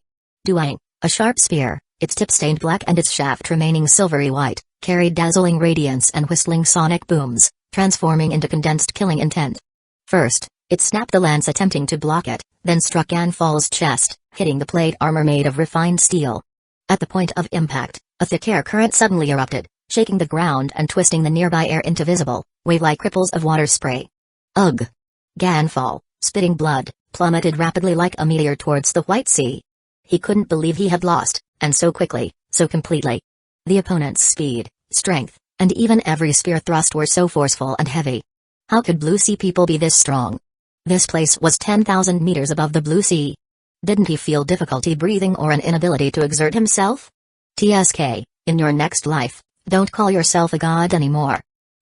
Duang, a sharp spear, its tip stained black and its shaft remaining silvery white, carried dazzling radiance and whistling sonic booms, transforming into condensed killing intent. First, it snapped the lance attempting to block it, then struck Ganfal's chest, hitting the plate armor made of refined steel. At the point of impact, a thick air current suddenly erupted, shaking the ground and twisting the nearby air into visible, wave-like ripples of water spray. Ugh! Ganfal, spitting blood, plummeted rapidly like a meteor towards the white sea. He couldn't believe he had lost, and so quickly, so completely. The opponent's speed, strength, and even every spear thrust were so forceful and heavy. How could Blue Sea people be this strong? This place was 10,000 meters above the Blue Sea. Didn't he feel difficulty breathing or an inability to exert himself? TSK, in your next life, don't call yourself a god anymore.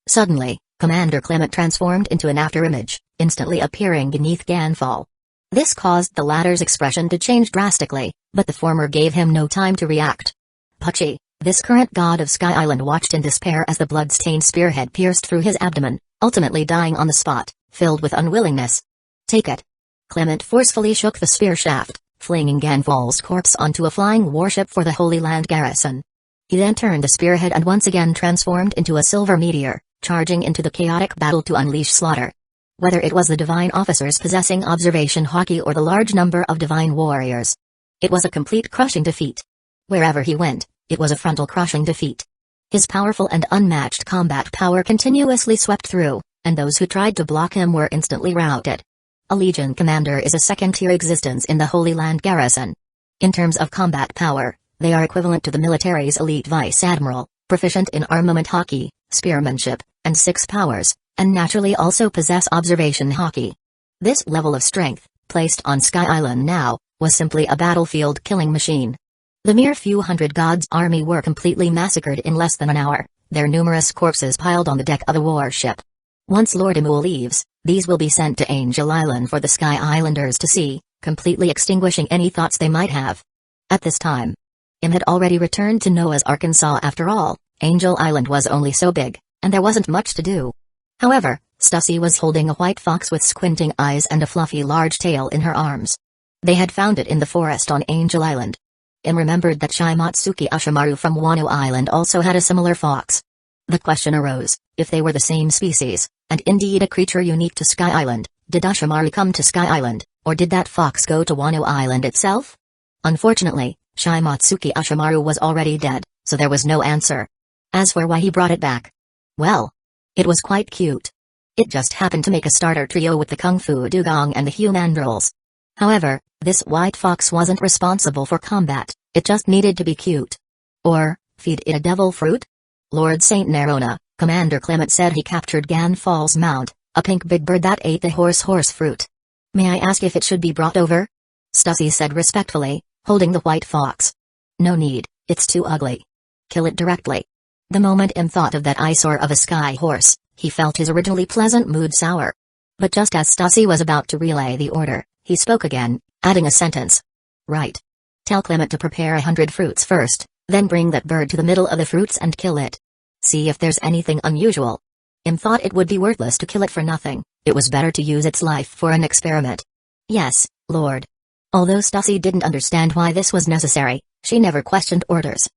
Suddenly, Commander Clement transformed into an afterimage, instantly appearing beneath Ganfal. This caused the latter's expression to change drastically, but the former gave him no time to react. Pucci, this current god of Sky Island, watched in despair as the blood-stained spearhead pierced through his abdomen, ultimately dying on the spot, filled with unwillingness. Take it. Clement forcefully shook the spear shaft, flinging Ganfal's corpse onto a flying warship for the Holy Land Garrison. He then turned the spearhead and once again transformed into a silver meteor, charging into the chaotic battle to unleash slaughter. Whether it was the divine officers possessing observation hockey or the large number of divine warriors, it was a complete crushing defeat. Wherever he went, it was a frontal crushing defeat. His powerful and unmatched combat power continuously swept through, and those who tried to block him were instantly routed. A Legion commander is a second-tier existence in the Holy Land Garrison. In terms of combat power, they are equivalent to the military's elite vice admiral, proficient in armament hockey, spearmanship, and 6 powers, and naturally also possess observation hockey. This level of strength, placed on Sky Island now, was simply a battlefield killing machine. The mere few hundred gods' army were completely massacred in less than an hour, their numerous corpses piled on the deck of the warship. Once Lord Emul leaves, these will be sent to Angel Island for the Sky Islanders to see, completely extinguishing any thoughts they might have. At this time, Im had already returned to Noah's Arkansas. After all, Angel Island was only so big, and there wasn't much to do. However, Stussy was holding a white fox with squinting eyes and a fluffy large tail in her arms. They had found it in the forest on Angel Island. Remembered that Shimatsuki Ashimaru from Wano Island also had a similar fox. The question arose, if they were the same species, and indeed a creature unique to Sky Island, did Ashimaru come to Sky Island, or did that fox go to Wano Island itself? Unfortunately, Shimatsuki Ashimaru was already dead, so there was no answer. As for why he brought it back, well, it was quite cute. It just happened to make a starter trio with the Kung Fu Dugong and the Humandrels. However, this white fox wasn't responsible for combat, it just needed to be cute. Or, feed it a devil fruit? Lord Saint Nerona, Commander Clement said he captured Ganfal's mount, a pink big bird that ate the horse fruit. May I ask if it should be brought over? Stussy said respectfully, holding the white fox. No need, it's too ugly. Kill it directly. The moment thought of that eyesore of a sky horse, he felt his originally pleasant mood sour. But just as Stussy was about to relay the order, he spoke again, adding a sentence. Right. Tell Clement to prepare 100 fruits first, then bring that bird to the middle of the fruits and kill it. See if there's anything unusual. Thought it would be worthless to kill it for nothing, it was better to use its life for an experiment. Yes, Lord. Although Stussy didn't understand why this was necessary, she never questioned orders.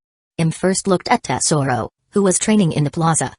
First looked at Tesoro, who was training in the plaza.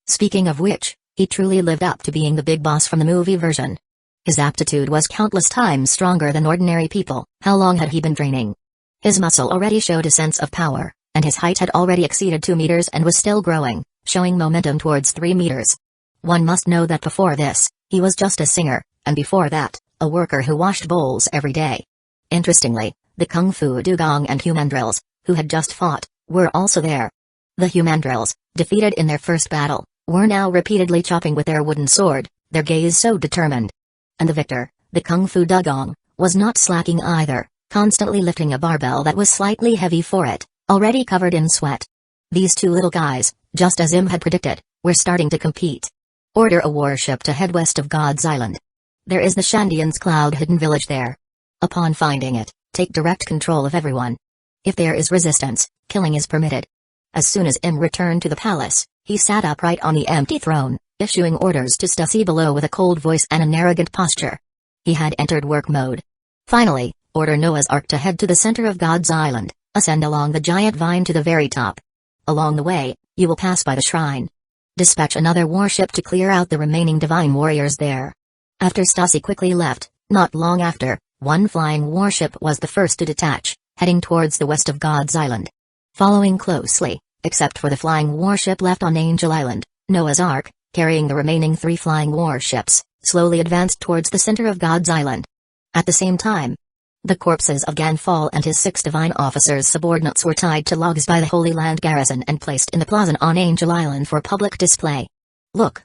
Speaking of which, he truly lived up to being the big boss from the movie version. His aptitude was countless times stronger than ordinary people. How long had he been training? His muscle already showed a sense of power, and his height had already exceeded 2 meters and was still growing, showing momentum towards 3 meters. One must know that before this, he was just a singer, and before that, a worker who washed bowls every day. Interestingly, the Kung Fu Dugong and Humandrels, who had just fought, were also there. The Humandrels, defeated in their first battle, were now repeatedly chopping with their wooden sword, their gaze so determined. And the victor, the Kung Fu Dugong, was not slacking either, constantly lifting a barbell that was slightly heavy for it, already covered in sweat. These two little guys, just as had predicted, were starting to compete. Order a warship to head west of God's Island. There is the Shandians' cloud-hidden village there. Upon finding it, take direct control of everyone. If there is resistance, killing is permitted. As soon as returned to the palace, he sat upright on the empty throne, issuing orders to Stussy below with a cold voice and an arrogant posture. He had entered work mode. Finally, order Noah's Ark to head to the center of God's Island, ascend along the giant vine to the very top. Along the way, you will pass by the shrine. Dispatch another warship to clear out the remaining divine warriors there. After Stussy quickly left, not long after, one flying warship was the first to detach, heading towards the west of God's Island. Following closely, except for the flying warship left on Angel Island, Noah's Ark, carrying the remaining 3 flying warships, slowly advanced towards the center of God's Island. At the same time, the corpses of Ganfal and his 6 divine officers' subordinates were tied to logs by the Holy Land garrison and placed in the plaza on Angel Island for public display. Look!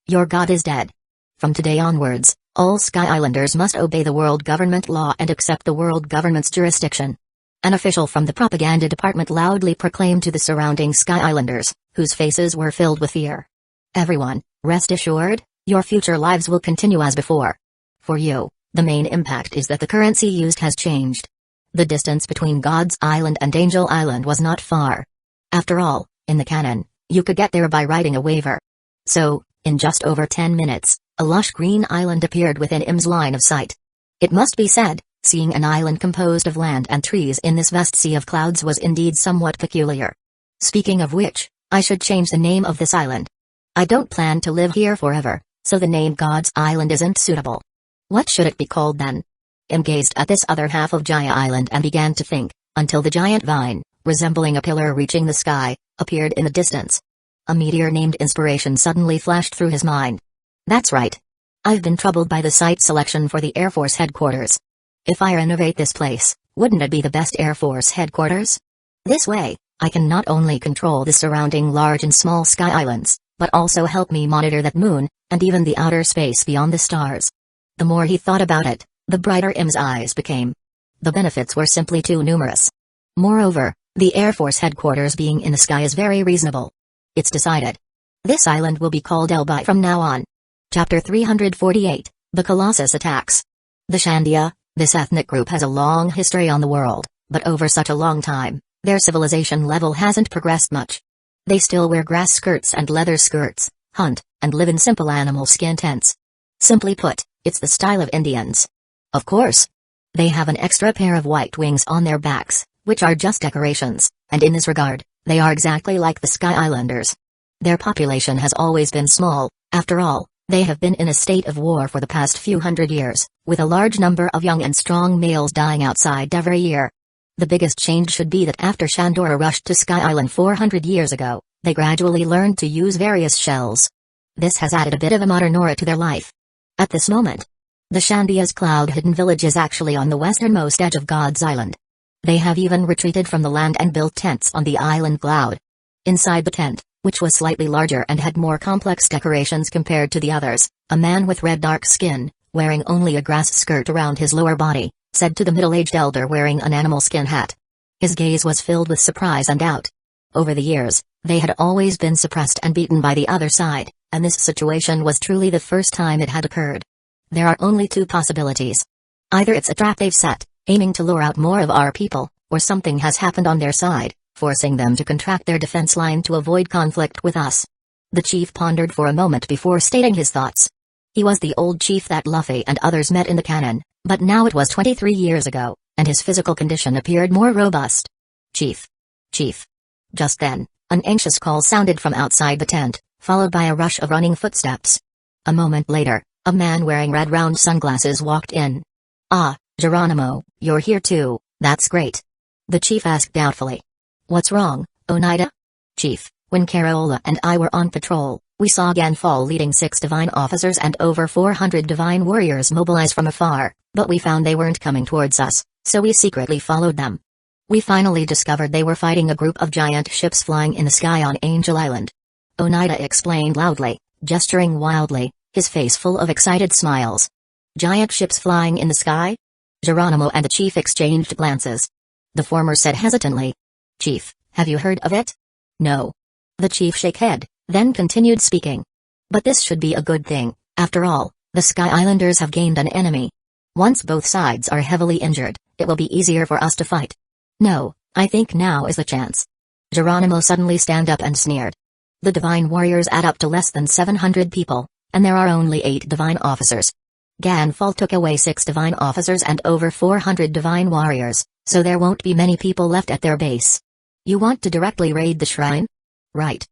Your god is dead. From today onwards, all Sky Islanders must obey the world government law and accept the world government's jurisdiction. An official from the propaganda department loudly proclaimed to the surrounding Sky Islanders, whose faces were filled with fear. Everyone, rest assured, your future lives will continue as before. For you, the main impact is that the currency used has changed. The distance between God's Island and Angel Island was not far. After all, in the canon, you could get there by writing a waiver. So, in just over 10 minutes, a lush green island appeared within Im's line of sight. It must be said, seeing an island composed of land and trees in this vast sea of clouds was indeed somewhat peculiar. Speaking of which, I should change the name of this island. I don't plan to live here forever, so the name God's Island isn't suitable. What should it be called then? Im gazed at this other half of Jaya Island and began to think, until the giant vine, resembling a pillar reaching the sky, appeared in the distance. A meteor named Inspiration suddenly flashed through his mind. That's right. I've been troubled by the site selection for the Air Force headquarters. If I renovate this place, wouldn't it be the best Air Force headquarters? This way, I can not only control the surrounding large and small sky islands, but also help me monitor that moon, and even the outer space beyond the stars. The more he thought about it, the brighter Im's eyes became. The benefits were simply too numerous. Moreover, the Air Force headquarters being in the sky is very reasonable. It's decided. This island will be called Elbai from now on. Chapter 348, The Colossus Attacks. The Shandia, this ethnic group has a long history on the world, but over such a long time, their civilization level hasn't progressed much. They still wear grass skirts and leather skirts, hunt, and live in simple animal skin tents. Simply put, it's the style of Indians. Of course. They have an extra pair of white wings on their backs, which are just decorations, and in this regard, they are exactly like the Sky Islanders. Their population has always been small, after all, they have been in a state of war for the past few hundred years, with a large number of young and strong males dying outside every year. The biggest change should be that after Shandora rushed to Sky Island 400 years ago, they gradually learned to use various shells. This has added a bit of a modern aura to their life. At this moment, the Shandia's cloud-hidden village is actually on the westernmost edge of God's Island. They have even retreated from the land and built tents on the island cloud. Inside the tent, which was slightly larger and had more complex decorations compared to the others, a man with red dark skin, wearing only a grass skirt around his lower body, said to the middle-aged elder wearing an animal skin hat. His gaze was filled with surprise and doubt. Over the years, they had always been suppressed and beaten by the other side, and this situation was truly the first time it had occurred. There are only two possibilities. Either it's a trap they've set, aiming to lure out more of our people, or something has happened on their side, forcing them to contract their defense line to avoid conflict with us. The chief pondered for a moment before stating his thoughts. He was the old chief that Luffy and others met in the cannon, but now it was 23 years ago, and his physical condition appeared more robust. Chief. Chief. Just then, an anxious call sounded from outside the tent, followed by a rush of running footsteps. A moment later, a man wearing red round sunglasses walked in. "Ah, Geronimo, you're here too, that's great." The chief asked doubtfully. "What's wrong, Oneida?" "Chief, when Caraola and I were on patrol, we saw Ganfall leading 6 divine officers and over 400 divine warriors mobilize from afar, but we found they weren't coming towards us, so we secretly followed them. We finally discovered they were fighting a group of giant ships flying in the sky on Angel Island." Oneida explained loudly, gesturing wildly, his face full of excited smiles. "Giant ships flying in the sky?" Geronimo and the chief exchanged glances. The former said hesitantly, "Chief, have you heard of it?" "No." The chief shook head, then continued speaking. "But this should be a good thing, after all, the Sky Islanders have gained an enemy. Once both sides are heavily injured, it will be easier for us to fight. No, I think now is the chance." Geronimo suddenly stand up and sneered. "The divine warriors add up to less than 700 people, and there are only 8 divine officers. Ganfall took away 6 divine officers and over 400 divine warriors, so there won't be many people left at their base. You want to directly raid the shrine? Right.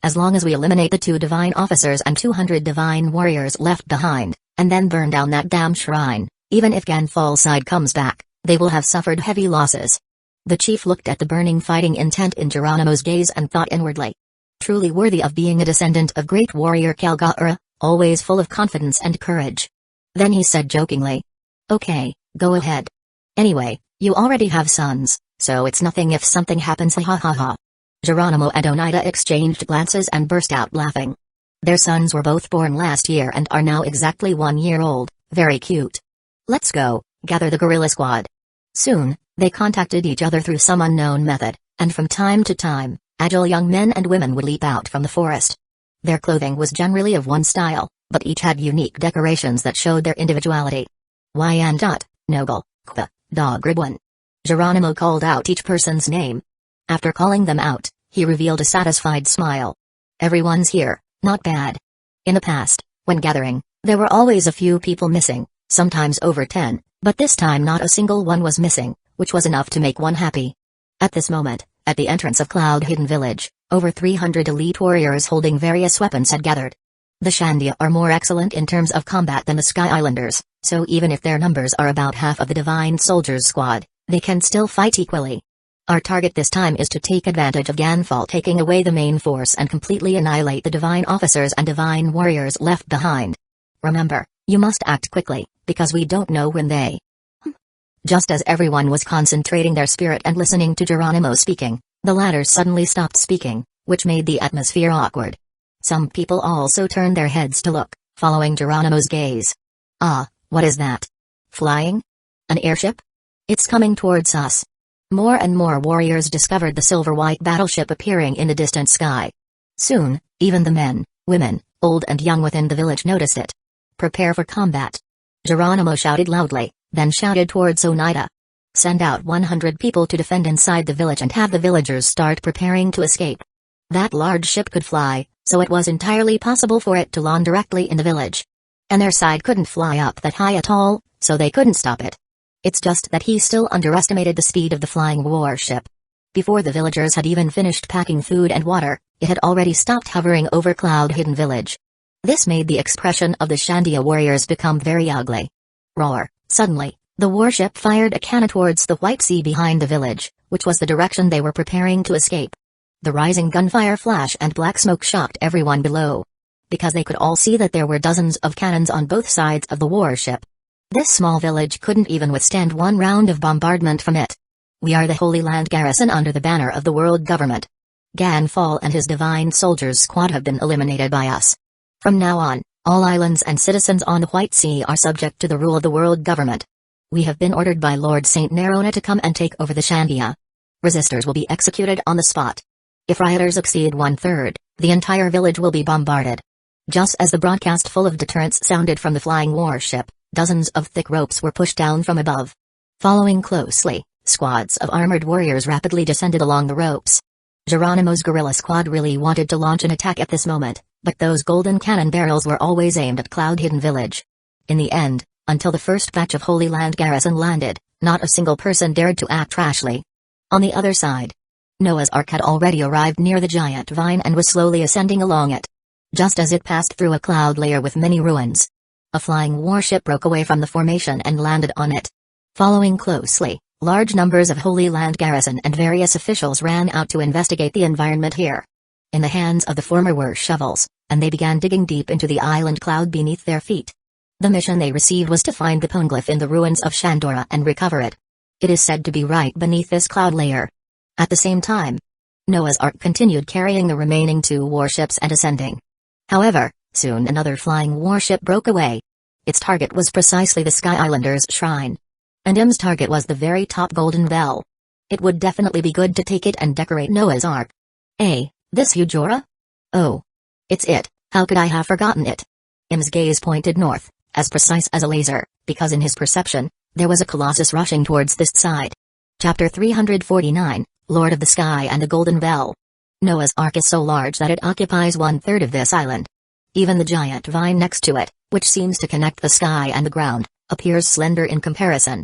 As long as we eliminate the 2 divine officers and 200 divine warriors left behind, and then burn down that damn shrine, even if Ganfall's side comes back, they will have suffered heavy losses." The chief looked at the burning fighting intent in Geronimo's gaze and thought inwardly. Truly worthy of being a descendant of great warrior Kalga'ara, always full of confidence and courage. Then he said jokingly, "Okay, go ahead. Anyway, you already have sons, so it's nothing if something happens, ha ha ha ha." Geronimo and Oneida exchanged glances and burst out laughing. Their sons were both born last year and are now exactly 1 year old, very cute. "Let's go, gather the gorilla squad." Soon, they contacted each other through some unknown method, and from time to time, agile young men and women would leap out from the forest. Their clothing was generally of one style, but each had unique decorations that showed their individuality. Wyandotte, Noble, Kpa, Dog Ribwin. Geronimo called out each person's name. After calling them out, he revealed a satisfied smile. "Everyone's here, not bad." In the past, when gathering, there were always a few people missing, sometimes over 10, but this time not a single one was missing, which was enough to make one happy. At this moment, at the entrance of Cloud Hidden Village, over 300 elite warriors holding various weapons had gathered. The Shandia are more excellent in terms of combat than the Sky Islanders, so even if their numbers are about half of the Divine Soldiers squad, they can still fight equally. Our target this time is to take advantage of Ganfall taking away the main force and completely annihilate the Divine Officers and Divine Warriors left behind. Remember, you must act quickly, because we don't know when they... Just as everyone was concentrating their spirit and listening to Geronimo speaking, the latter suddenly stopped speaking, which made the atmosphere awkward. Some people also turned their heads to look, following Geronimo's gaze. "Ah, what is that? Flying? An airship? It's coming towards us." More and more warriors discovered the silver-white battleship appearing in the distant sky. Soon, even the men, women, old and young within the village noticed it. "Prepare for combat." Geronimo shouted loudly, then shouted towards Oneida. "Send out 100 people to defend inside the village and have the villagers start preparing to escape." That large ship could fly, so it was entirely possible for it to land directly in the village. And their side couldn't fly up that high at all, so they couldn't stop it. It's just that he still underestimated the speed of the flying warship. Before the villagers had even finished packing food and water, it had already stopped hovering over cloud-hidden village. This made the expression of the Shandia warriors become very ugly. Roar! Suddenly, the warship fired a cannon towards the white sea behind the village, which was the direction they were preparing to escape. The rising gunfire flash and black smoke shocked everyone below, because they could all see that there were dozens of cannons on both sides of the warship. This small village couldn't even withstand one round of bombardment from it. We are the Holy Land garrison under the banner of the world government. Ganfall and his divine soldiers squad have been eliminated by us. From now on, all islands and citizens on the White Sea are subject to the rule of the world government. We have been ordered by Lord Saint Nerona to come and take over the Shandia. Resistors will be executed on the spot. If rioters exceed 1/3, the entire village will be bombarded. Just as the broadcast full of deterrence sounded from the flying warship, dozens of thick ropes were pushed down from above. Following closely, squads of armored warriors rapidly descended along the ropes. Geronimo's guerrilla squad really wanted to launch an attack at this moment, but those golden cannon barrels were always aimed at cloud-hidden village. In the end, until the first batch of Holy Land garrison landed, not a single person dared to act rashly. On the other side, Noah's Ark had already arrived near the giant vine and was slowly ascending along it. Just as it passed through a cloud layer with many ruins, a flying warship broke away from the formation and landed on it. Following closely, large numbers of Holy Land garrison and various officials ran out to investigate the environment here. In the hands of the former were shovels, and they began digging deep into the island cloud beneath their feet. The mission they received was to find the poneglyph in the ruins of Shandora and recover it. It is said to be right beneath this cloud layer. At the same time, Noah's Ark continued carrying the remaining 2 warships and ascending. However, soon another flying warship broke away. Its target was precisely the Sky Islanders' shrine. And M's target was the very top golden bell. It would definitely be good to take it and decorate Noah's Ark. This huge aura? Oh. It's it, how could I have forgotten it? M's gaze pointed north, as precise as a laser, because in his perception, there was a colossus rushing towards this side. Chapter 349, Lord of the Sky and the Golden Bell. Noah's Ark is so large that it occupies 1/3 of this island. Even the giant vine next to it, which seems to connect the sky and the ground, appears slender in comparison.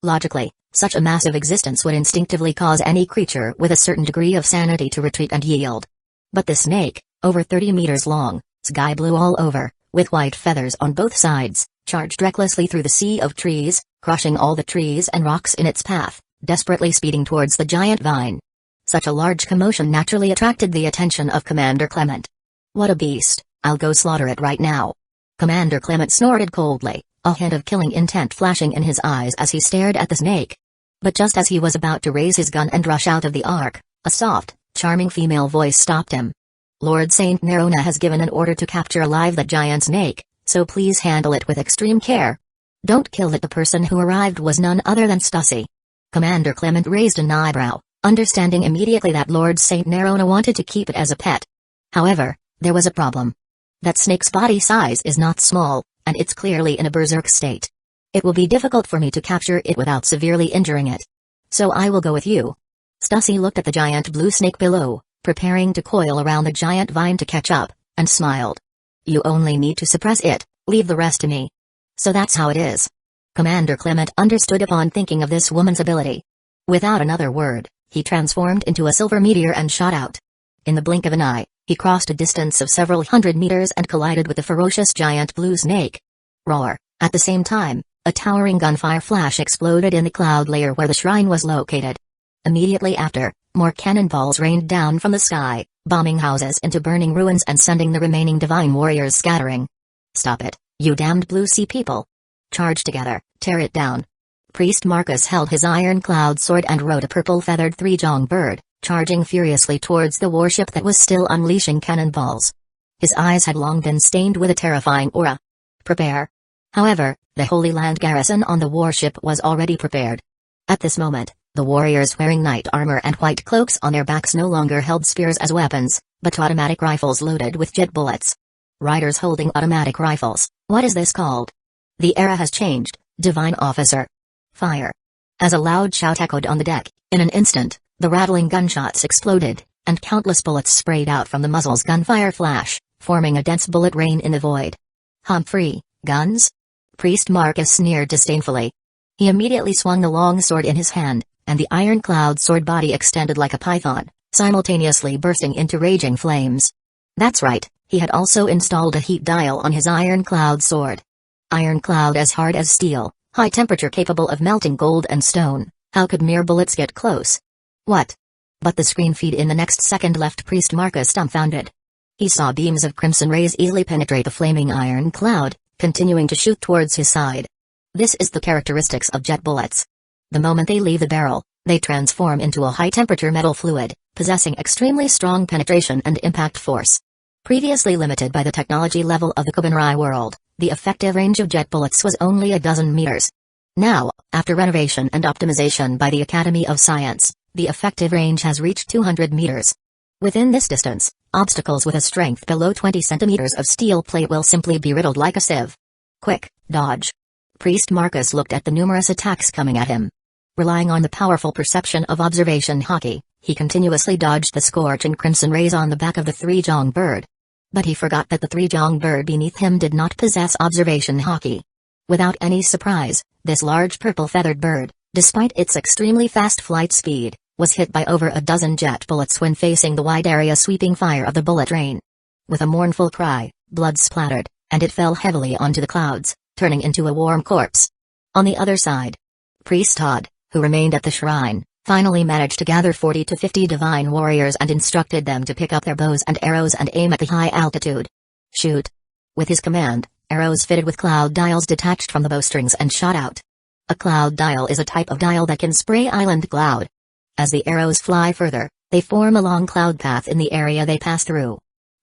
Logically, such a massive existence would instinctively cause any creature with a certain degree of sanity to retreat and yield. But the snake, over 30 meters long, sky blue all over, with white feathers on both sides, charged recklessly through the sea of trees, crushing all the trees and rocks in its path, desperately speeding towards the giant vine. Such a large commotion naturally attracted the attention of Commander Clement. What a beast, I'll go slaughter it right now. Commander Clement snorted coldly, a hint of killing intent flashing in his eyes as he stared at the snake. But just as he was about to raise his gun and rush out of the ark, a soft, charming female voice stopped him. Lord Saint Nerona has given an order to capture alive that giant snake, so please handle it with extreme care. Don't kill it. The person who arrived was none other than Stussy. Commander Clement raised an eyebrow, understanding immediately that Lord Saint Nerona wanted to keep it as a pet. However, there was a problem. That snake's body size is not small, and it's clearly in a berserk state. It will be difficult for me to capture it without severely injuring it. So I will go with you. Stussy looked at the giant blue snake below, preparing to coil around the giant vine to catch up, and smiled. You only need to suppress it, leave the rest to me. So that's how it is. Commander Clement understood upon thinking of this woman's ability. Without another word, he transformed into a silver meteor and shot out. In the blink of an eye, he crossed a distance of several hundred meters and collided with the ferocious giant blue snake. Roar! At the same time, a towering gunfire flash exploded in the cloud layer where the shrine was located. Immediately after, more cannonballs rained down from the sky, bombing houses into burning ruins and sending the remaining divine warriors scattering. Stop it, you damned blue sea people! Charge together, tear it down. Priest Marcus held his iron-cloud sword and rode a purple-feathered three-jong bird, charging furiously towards the warship that was still unleashing cannonballs. His eyes had long been stained with a terrifying aura. Prepare. However, the Holy Land garrison on the warship was already prepared. At this moment, the warriors wearing knight armor and white cloaks on their backs no longer held spears as weapons, but automatic rifles loaded with jet bullets. Riders holding automatic rifles, what is this called? The era has changed, divine officer. Fire. As a loud shout echoed on the deck, in an instant, the rattling gunshots exploded, and countless bullets sprayed out from the muzzle's gunfire flash, forming a dense bullet rain in the void. Humphrey, guns? Priest Marcus sneered disdainfully. He immediately swung the long sword in his hand, and the iron cloud sword body extended like a python, simultaneously bursting into raging flames. That's right, he had also installed a heat dial on his iron cloud sword. Iron cloud as hard as steel, high temperature capable of melting gold and stone. How could mere bullets get close? What? But the screen feed in the next second left Priest Marcus dumbfounded. He saw beams of crimson rays easily penetrate the flaming iron cloud, continuing to shoot towards his side. This is the characteristics of jet bullets. The moment they leave the barrel, they transform into a high-temperature metal fluid, possessing extremely strong penetration and impact force. Previously limited by the technology level of the Kubenrai world, the effective range of jet bullets was only a dozen meters. Now, after renovation and optimization by the Academy of Science, the effective range has reached 200 meters. Within this distance, obstacles with a strength below 20 centimeters of steel plate will simply be riddled like a sieve. Quick, dodge. Priest Marcus looked at the numerous attacks coming at him. Relying on the powerful perception of observation hockey, he continuously dodged the scorching crimson rays on the back of the three-jong bird. But he forgot that the three-jong bird beneath him did not possess observation hockey. Without any surprise, this large purple-feathered bird, despite its extremely fast flight speed, was hit by over a dozen jet bullets when facing the wide area sweeping fire of the bullet rain. With a mournful cry, blood splattered, and it fell heavily onto the clouds, turning into a warm corpse. On the other side, Priest Todd, who remained at the shrine, finally managed to gather 40 to 50 divine warriors and instructed them to pick up their bows and arrows and aim at the high altitude. Shoot! With his command, arrows fitted with cloud dials detached from the bowstrings and shot out. A cloud dial is a type of dial that can spray island cloud. As the arrows fly further, they form a long cloud path in the area they pass through.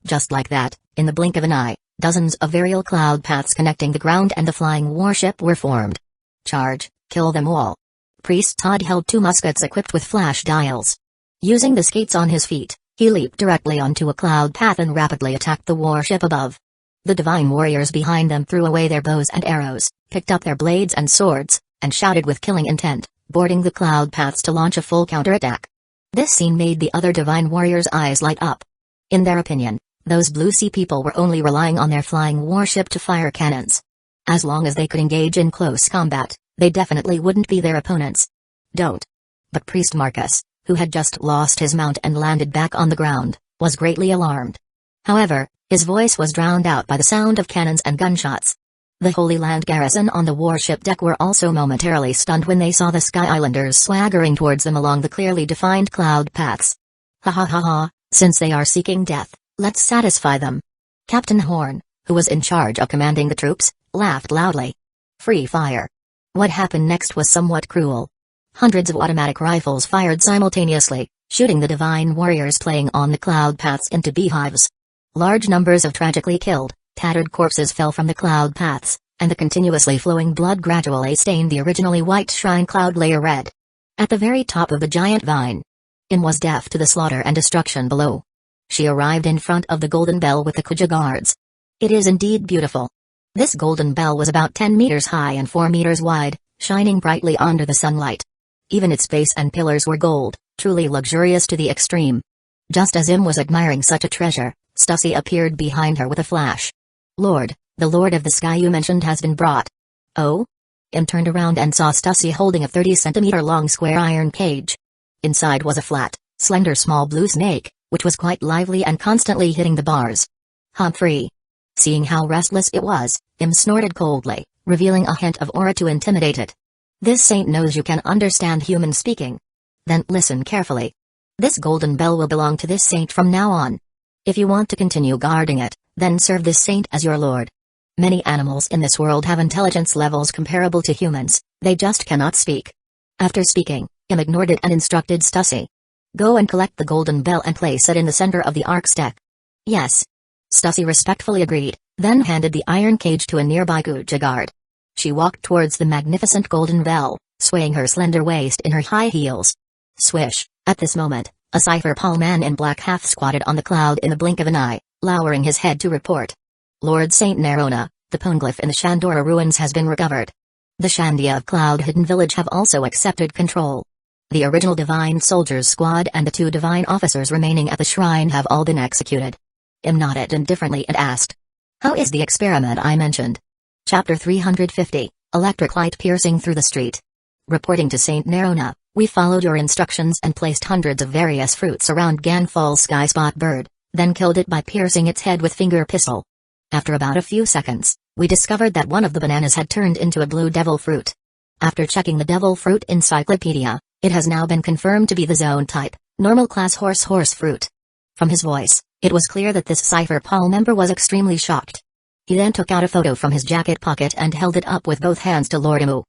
Just like that, in the blink of an eye, dozens of aerial cloud paths connecting the ground and the flying warship were formed. Charge, kill them all. Priest Todd held two muskets equipped with flash dials. Using the skates on his feet, he leaped directly onto a cloud path and rapidly attacked the warship above. The divine warriors behind them threw away their bows and arrows, picked up their blades and swords, and shouted with killing intent, boarding the cloud paths to launch a full counterattack. This scene made the other divine warriors' eyes light up. In their opinion, those Blue Sea people were only relying on their flying warship to fire cannons. As long as they could engage in close combat, they definitely wouldn't be their opponents. Don't. But Priest Marcus, who had just lost his mount and landed back on the ground, was greatly alarmed. However, his voice was drowned out by the sound of cannons and gunshots. The Holy Land garrison on the warship deck were also momentarily stunned when they saw the Sky Islanders swaggering towards them along the clearly defined cloud paths. Ha ha ha ha, since they are seeking death, let's satisfy them. Captain Horn, who was in charge of commanding the troops, laughed loudly. Free fire. What happened next was somewhat cruel. Hundreds of automatic rifles fired simultaneously, shooting the divine warriors playing on the cloud paths into beehives. Large numbers of tragically killed, tattered corpses fell from the cloud paths, and the continuously flowing blood gradually stained the originally white shrine cloud layer red. At the very top of the giant vine, Im was deaf to the slaughter and destruction below. She arrived in front of the golden bell with the Kuja guards. It is indeed beautiful. This golden bell was about 10 meters high and 4 meters wide, shining brightly under the sunlight. Even its base and pillars were gold, truly luxurious to the extreme. Just as Im was admiring such a treasure, Stussy appeared behind her with a flash. Lord, the Lord of the Sky you mentioned has been brought. Oh? Im turned around and saw Stussy holding a 30-centimeter-long square iron cage. Inside was a flat, slender small blue snake, which was quite lively and constantly hitting the bars. Humphrey. Seeing how restless it was, Im snorted coldly, revealing a hint of aura to intimidate it. This saint knows you can understand human speaking. Then listen carefully. This golden bell will belong to this saint from now on. If you want to continue guarding it, then serve this saint as your lord. Many animals in this world have intelligence levels comparable to humans, they just cannot speak. After speaking, Im ignored it and instructed Stussy. Go and collect the golden bell and place it in the center of the ark's deck. Yes. Stussy respectfully agreed, then handed the iron cage to a nearby Kuja guard. She walked towards the magnificent golden bell, swaying her slender waist in her high heels. Swish, at this moment, a cipher pall man in black half-squatted on the cloud in the blink of an eye, lowering his head to report. Lord Saint Nerona, the poneglyph in the Shandora ruins has been recovered. The Shandia of Cloud Hidden Village have also accepted control. The original Divine Soldiers Squad and the 2 Divine Officers remaining at the shrine have all been executed. Im nodded indifferently and asked. How is the experiment I mentioned? Chapter 350, Electric Light Piercing Through the Street. Reporting to Saint Nerona, we followed your instructions and placed hundreds of various fruits around Ganfal's sky spot bird, then killed it by piercing its head with finger pistol. After about a few seconds, we discovered that one of the bananas had turned into a blue devil fruit. After checking the devil fruit encyclopedia, it has now been confirmed to be the zone type, normal class horse fruit. From his voice, it was clear that this Cypher Paul member was extremely shocked. He then took out a photo from his jacket pocket and held it up with both hands to Lord Imu.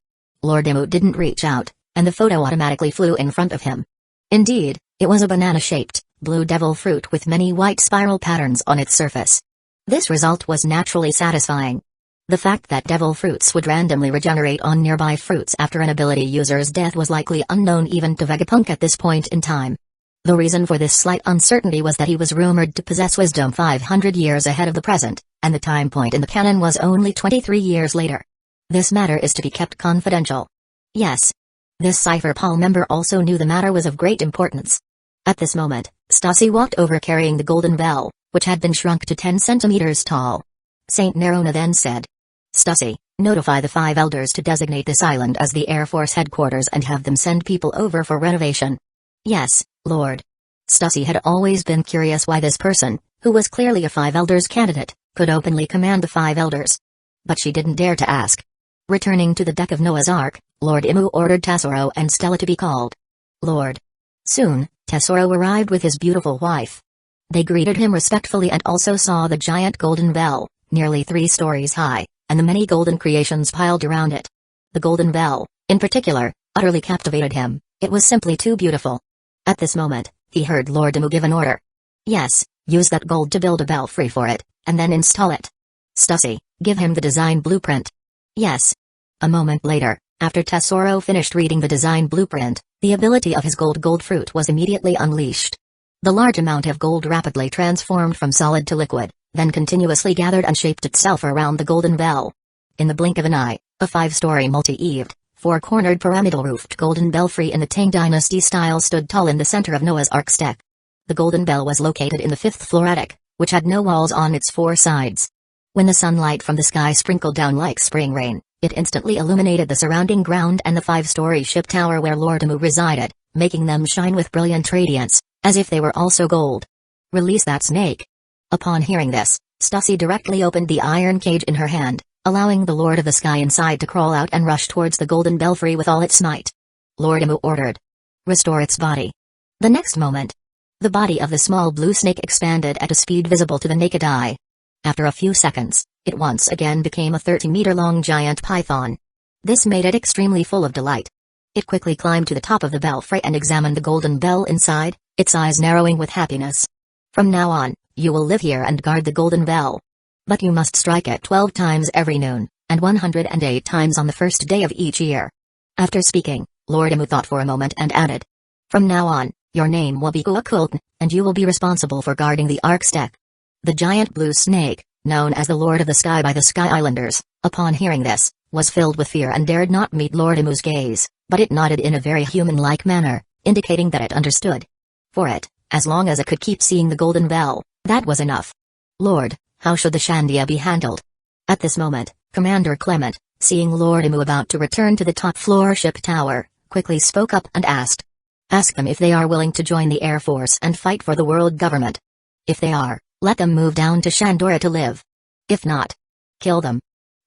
Lord Imu didn't reach out, and the photo automatically flew in front of him. Indeed, it was a banana-shaped, blue devil fruit with many white spiral patterns on its surface. This result was naturally satisfying. The fact that devil fruits would randomly regenerate on nearby fruits after an ability user's death was likely unknown even to Vegapunk at this point in time. The reason for this slight uncertainty was that he was rumored to possess wisdom 500 years ahead of the present, and the time point in the canon was only 23 years later. This matter is to be kept confidential. Yes. This Cypher Paul member also knew the matter was of great importance. At this moment, Stassi walked over carrying the golden bell, which had been shrunk to 10 centimeters tall. Saint Nerona then said, "Stassi, notify the 5 elders to designate this island as the Air Force headquarters and have them send people over for renovation." "Yes, Lord." Stassi had always been curious why this person, who was clearly a 5 elders candidate, could openly command the 5 elders. But she didn't dare to ask. Returning to the deck of Noah's Ark, Lord Imu ordered Tesoro and Stella to be called. Lord. Soon, Tesoro arrived with his beautiful wife. They greeted him respectfully and also saw the giant golden bell, nearly 3 stories high, and the many golden creations piled around it. The golden bell, in particular, utterly captivated him. It was simply too beautiful. At this moment, he heard Lord Imu give an order. "Yes, use that gold to build a belfry for it, and then install it. Stassi, give him the design blueprint." "Yes." A moment later, after Tesoro finished reading the design blueprint, the ability of his gold fruit was immediately unleashed. The large amount of gold rapidly transformed from solid to liquid, then continuously gathered and shaped itself around the golden bell. In the blink of an eye, a 5-story multi-eaved, 4-cornered pyramidal-roofed golden belfry in the Tang Dynasty style stood tall in the center of Noah's Ark's deck. The golden bell was located in the 5th floor attic, which had no walls on its 4 sides. When the sunlight from the sky sprinkled down like spring rain, it instantly illuminated the surrounding ground and the 5-story ship tower where Lord Imu resided, making them shine with brilliant radiance, as if they were also gold. "Release that snake." Upon hearing this, Stassi directly opened the iron cage in her hand, allowing the Lord of the Sky inside to crawl out and rush towards the golden belfry with all its might. Lord Imu ordered, "Restore its body." The next moment, the body of the small blue snake expanded at a speed visible to the naked eye. After a few seconds, it once again became a 30-meter-long giant python. This made it extremely full of delight. It quickly climbed to the top of the belfry and examined the golden bell inside, its eyes narrowing with happiness. "From now on, you will live here and guard the golden bell. But you must strike it 12 times every noon, and 108 times on the first day of each year." After speaking, Lord Imu thought for a moment and added, "From now on, your name will be Kuakultan, and you will be responsible for guarding the Ark's deck." The giant blue snake, known as the Lord of the Sky by the Sky Islanders, upon hearing this, was filled with fear and dared not meet Lord Imu's gaze, but it nodded in a very human-like manner, indicating that it understood. For it, as long as it could keep seeing the golden bell, that was enough. "Lord, how should the Shandia be handled?" At this moment, Commander Clement, seeing Lord Imu about to return to the top-floor ship tower, quickly spoke up and asked. "Ask them if they are willing to join the Air Force and fight for the world government. If they are, let them move down to Shandora to live. If not, kill them."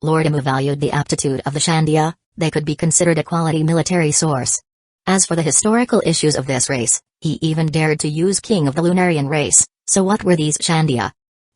Lord Imu valued the aptitude of the Shandia. They could be considered a quality military source. As for the historical issues of this race, he even dared to use King of the Lunarian race, so what were these Shandia?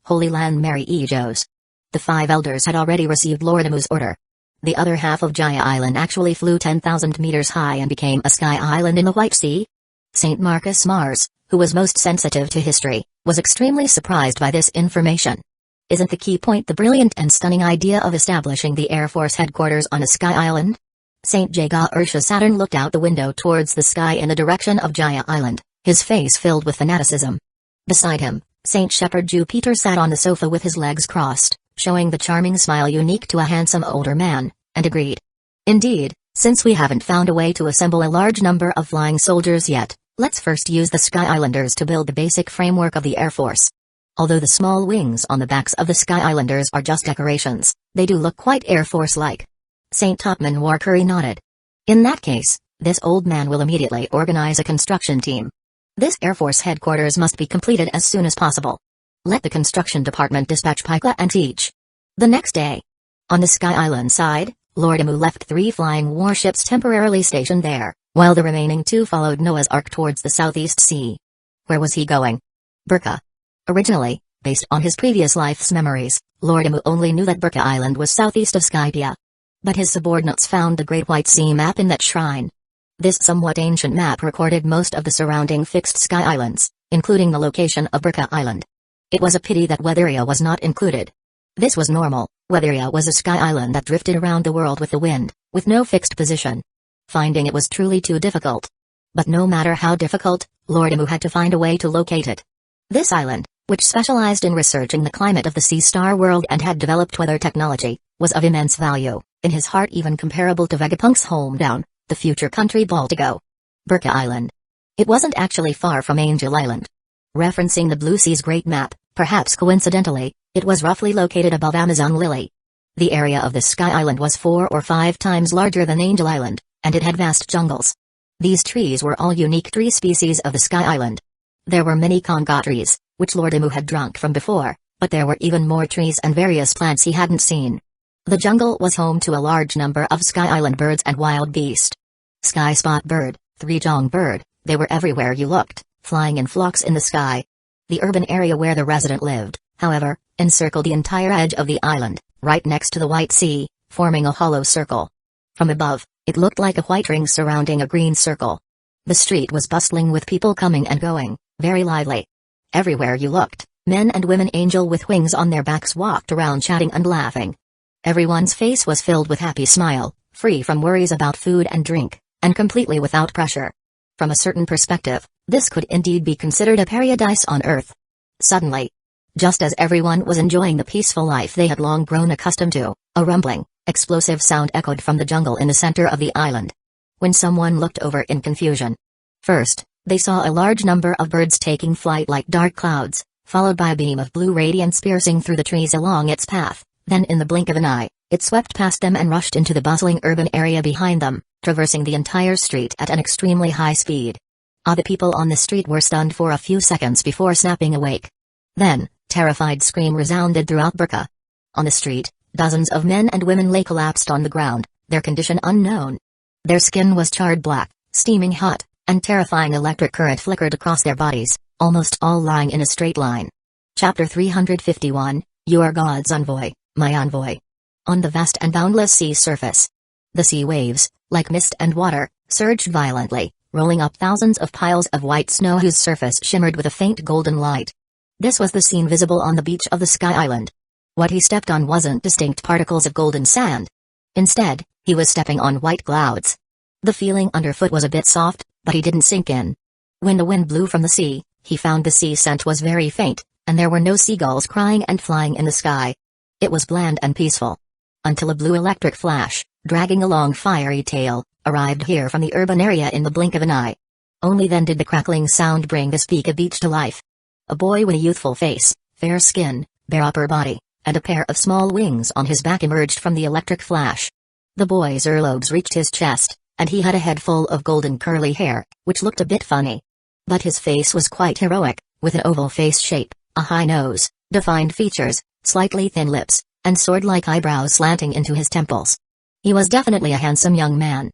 Holy Land Mary Ejos. The 5 elders had already received Lord Imu's order. The other half of Jaya Island actually flew 10,000 meters high and became a sky island in the White Sea. St. Marcus Mars, who was most sensitive to history, was extremely surprised by this information. Isn't the key point the brilliant and stunning idea of establishing the Air Force headquarters on a sky island? St. Jaga Ursha Saturn looked out the window towards the sky in the direction of Jaya Island, his face filled with fanaticism. Beside him, St. Shepherd Jupiter sat on the sofa with his legs crossed, showing the charming smile unique to a handsome older man, and agreed. "Indeed, since we haven't found a way to assemble a large number of flying soldiers yet, let's first use the Sky Islanders to build the basic framework of the Air Force." Although the small wings on the backs of the Sky Islanders are just decorations, they do look quite Air Force-like. St. Topman Warcurry nodded. In that case, this old man will immediately organize a construction team. This Air Force headquarters must be completed as soon as possible. Let the construction department dispatch Pika and Teach. The next day, on the Sky Island side, Lord Amu left 3 flying warships temporarily stationed there, while the remaining 2 followed Noah's Ark towards the Southeast Sea. Where was he going? Burka. Originally, based on his previous life's memories, Lord Amu only knew that Burka Island was southeast of Skypia. But his subordinates found the Great White Sea map in that shrine. This somewhat ancient map recorded most of the surrounding fixed Sky Islands, including the location of Burka Island. It was a pity that Weatheria was not included. This was normal. Weatheria was a sky island that drifted around the world with the wind, with no fixed position. Finding it was truly too difficult. But no matter how difficult, Lord Amu had to find a way to locate it. This island, which specialized in researching the climate of the sea star world and had developed weather technology, was of immense value, in his heart even comparable to Vegapunk's hometown, the future country Baltigo. Burka Island. It wasn't actually far from Angel Island. Referencing the Blue Sea's Great Map, perhaps coincidentally, it was roughly located above Amazon Lily. The area of this sky island was 4 or 5 times larger than Angel Island, and it had vast jungles. These trees were all unique tree species of the sky island. There were many conga trees, which Lord Amu had drunk from before, but there were even more trees and various plants he hadn't seen. The jungle was home to a large number of sky island birds and wild beast. Sky spot bird, three-jong bird, they were everywhere you looked, flying in flocks in the sky. The urban area where the resident lived, however, encircled the entire edge of the island, right next to the White Sea, forming a hollow circle. From above, it looked like a white ring surrounding a green circle. The street was bustling with people coming and going, very lively. Everywhere you looked, men and women angel with wings on their backs walked around chatting and laughing. Everyone's face was filled with happy smile, free from worries about food and drink, and completely without pressure. From a certain perspective, this could indeed be considered a paradise on earth. Suddenly, just as everyone was enjoying the peaceful life they had long grown accustomed to, a rumbling, explosive sound echoed from the jungle in the center of the island. When someone looked over in confusion. First, they saw a large number of birds taking flight like dark clouds, followed by a beam of blue radiance piercing through the trees along its path. Then in the blink of an eye, it swept past them and rushed into the bustling urban area behind them, traversing the entire street at an extremely high speed. Other people on the street were stunned for a few seconds before snapping awake. Then, terrified scream resounded throughout Burka. On the street, dozens of men and women lay collapsed on the ground, their condition unknown. Their skin was charred black, steaming hot, and terrifying electric current flickered across their bodies, almost all lying in a straight line. Chapter 351, You Are God's Envoy, My Envoy. On the vast and boundless sea surface. The sea waves, like mist and water, surged violently, rolling up thousands of piles of white snow whose surface shimmered with a faint golden light. This was the scene visible on the beach of the Sky Island. What he stepped on wasn't distinct particles of golden sand. Instead, he was stepping on white clouds. The feeling underfoot was a bit soft, but he didn't sink in. When the wind blew from the sea, he found the sea scent was very faint, and there were no seagulls crying and flying in the sky. It was bland and peaceful. Until a blue electric flash, dragging a long fiery tail, arrived here from the urban area in the blink of an eye. Only then did the crackling sound bring the speak of beach to life. A boy with a youthful face, fair skin, bare upper body, and a pair of small wings on his back emerged from the electric flash. The boy's earlobes reached his chest, and he had a head full of golden curly hair, which looked a bit funny. But his face was quite heroic, with an oval face shape, a high nose, defined features, slightly thin lips, and sword-like eyebrows slanting into his temples. He was definitely a handsome young man.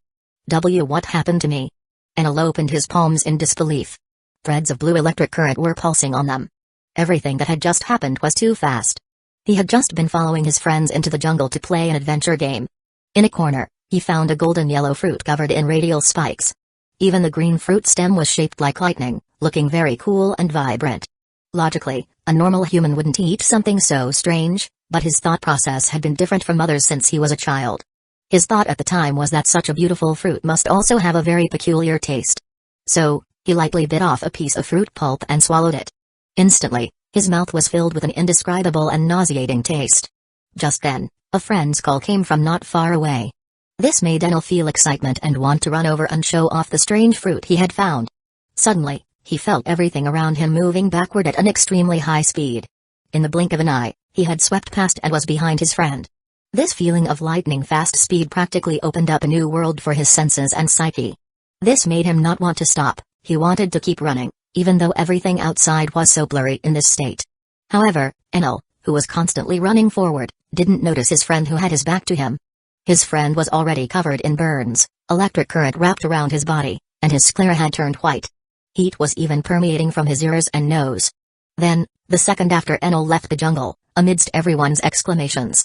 What happened to me? Enel opened his palms in disbelief. Threads of blue electric current were pulsing on them. Everything that had just happened was too fast. He had just been following his friends into the jungle to play an adventure game. In a corner, he found a golden yellow fruit covered in radial spikes. Even the green fruit stem was shaped like lightning, looking very cool and vibrant. Logically, a normal human wouldn't eat something so strange, but his thought process had been different from others since he was a child. His thought at the time was that such a beautiful fruit must also have a very peculiar taste. So, he lightly bit off a piece of fruit pulp and swallowed it. Instantly, his mouth was filled with an indescribable and nauseating taste. Just then, a friend's call came from not far away. This made Enel feel excitement and want to run over and show off the strange fruit he had found. Suddenly, he felt everything around him moving backward at an extremely high speed. In the blink of an eye, he had swept past and was behind his friend. This feeling of lightning-fast speed practically opened up a new world for his senses and psyche. This made him not want to stop. He wanted to keep running, even though everything outside was so blurry in this state. However, Enel, who was constantly running forward, didn't notice his friend who had his back to him. His friend was already covered in burns, electric current wrapped around his body, and his sclera had turned white. Heat was even permeating from his ears and nose. Then, the second after Enel left the jungle, amidst everyone's exclamations,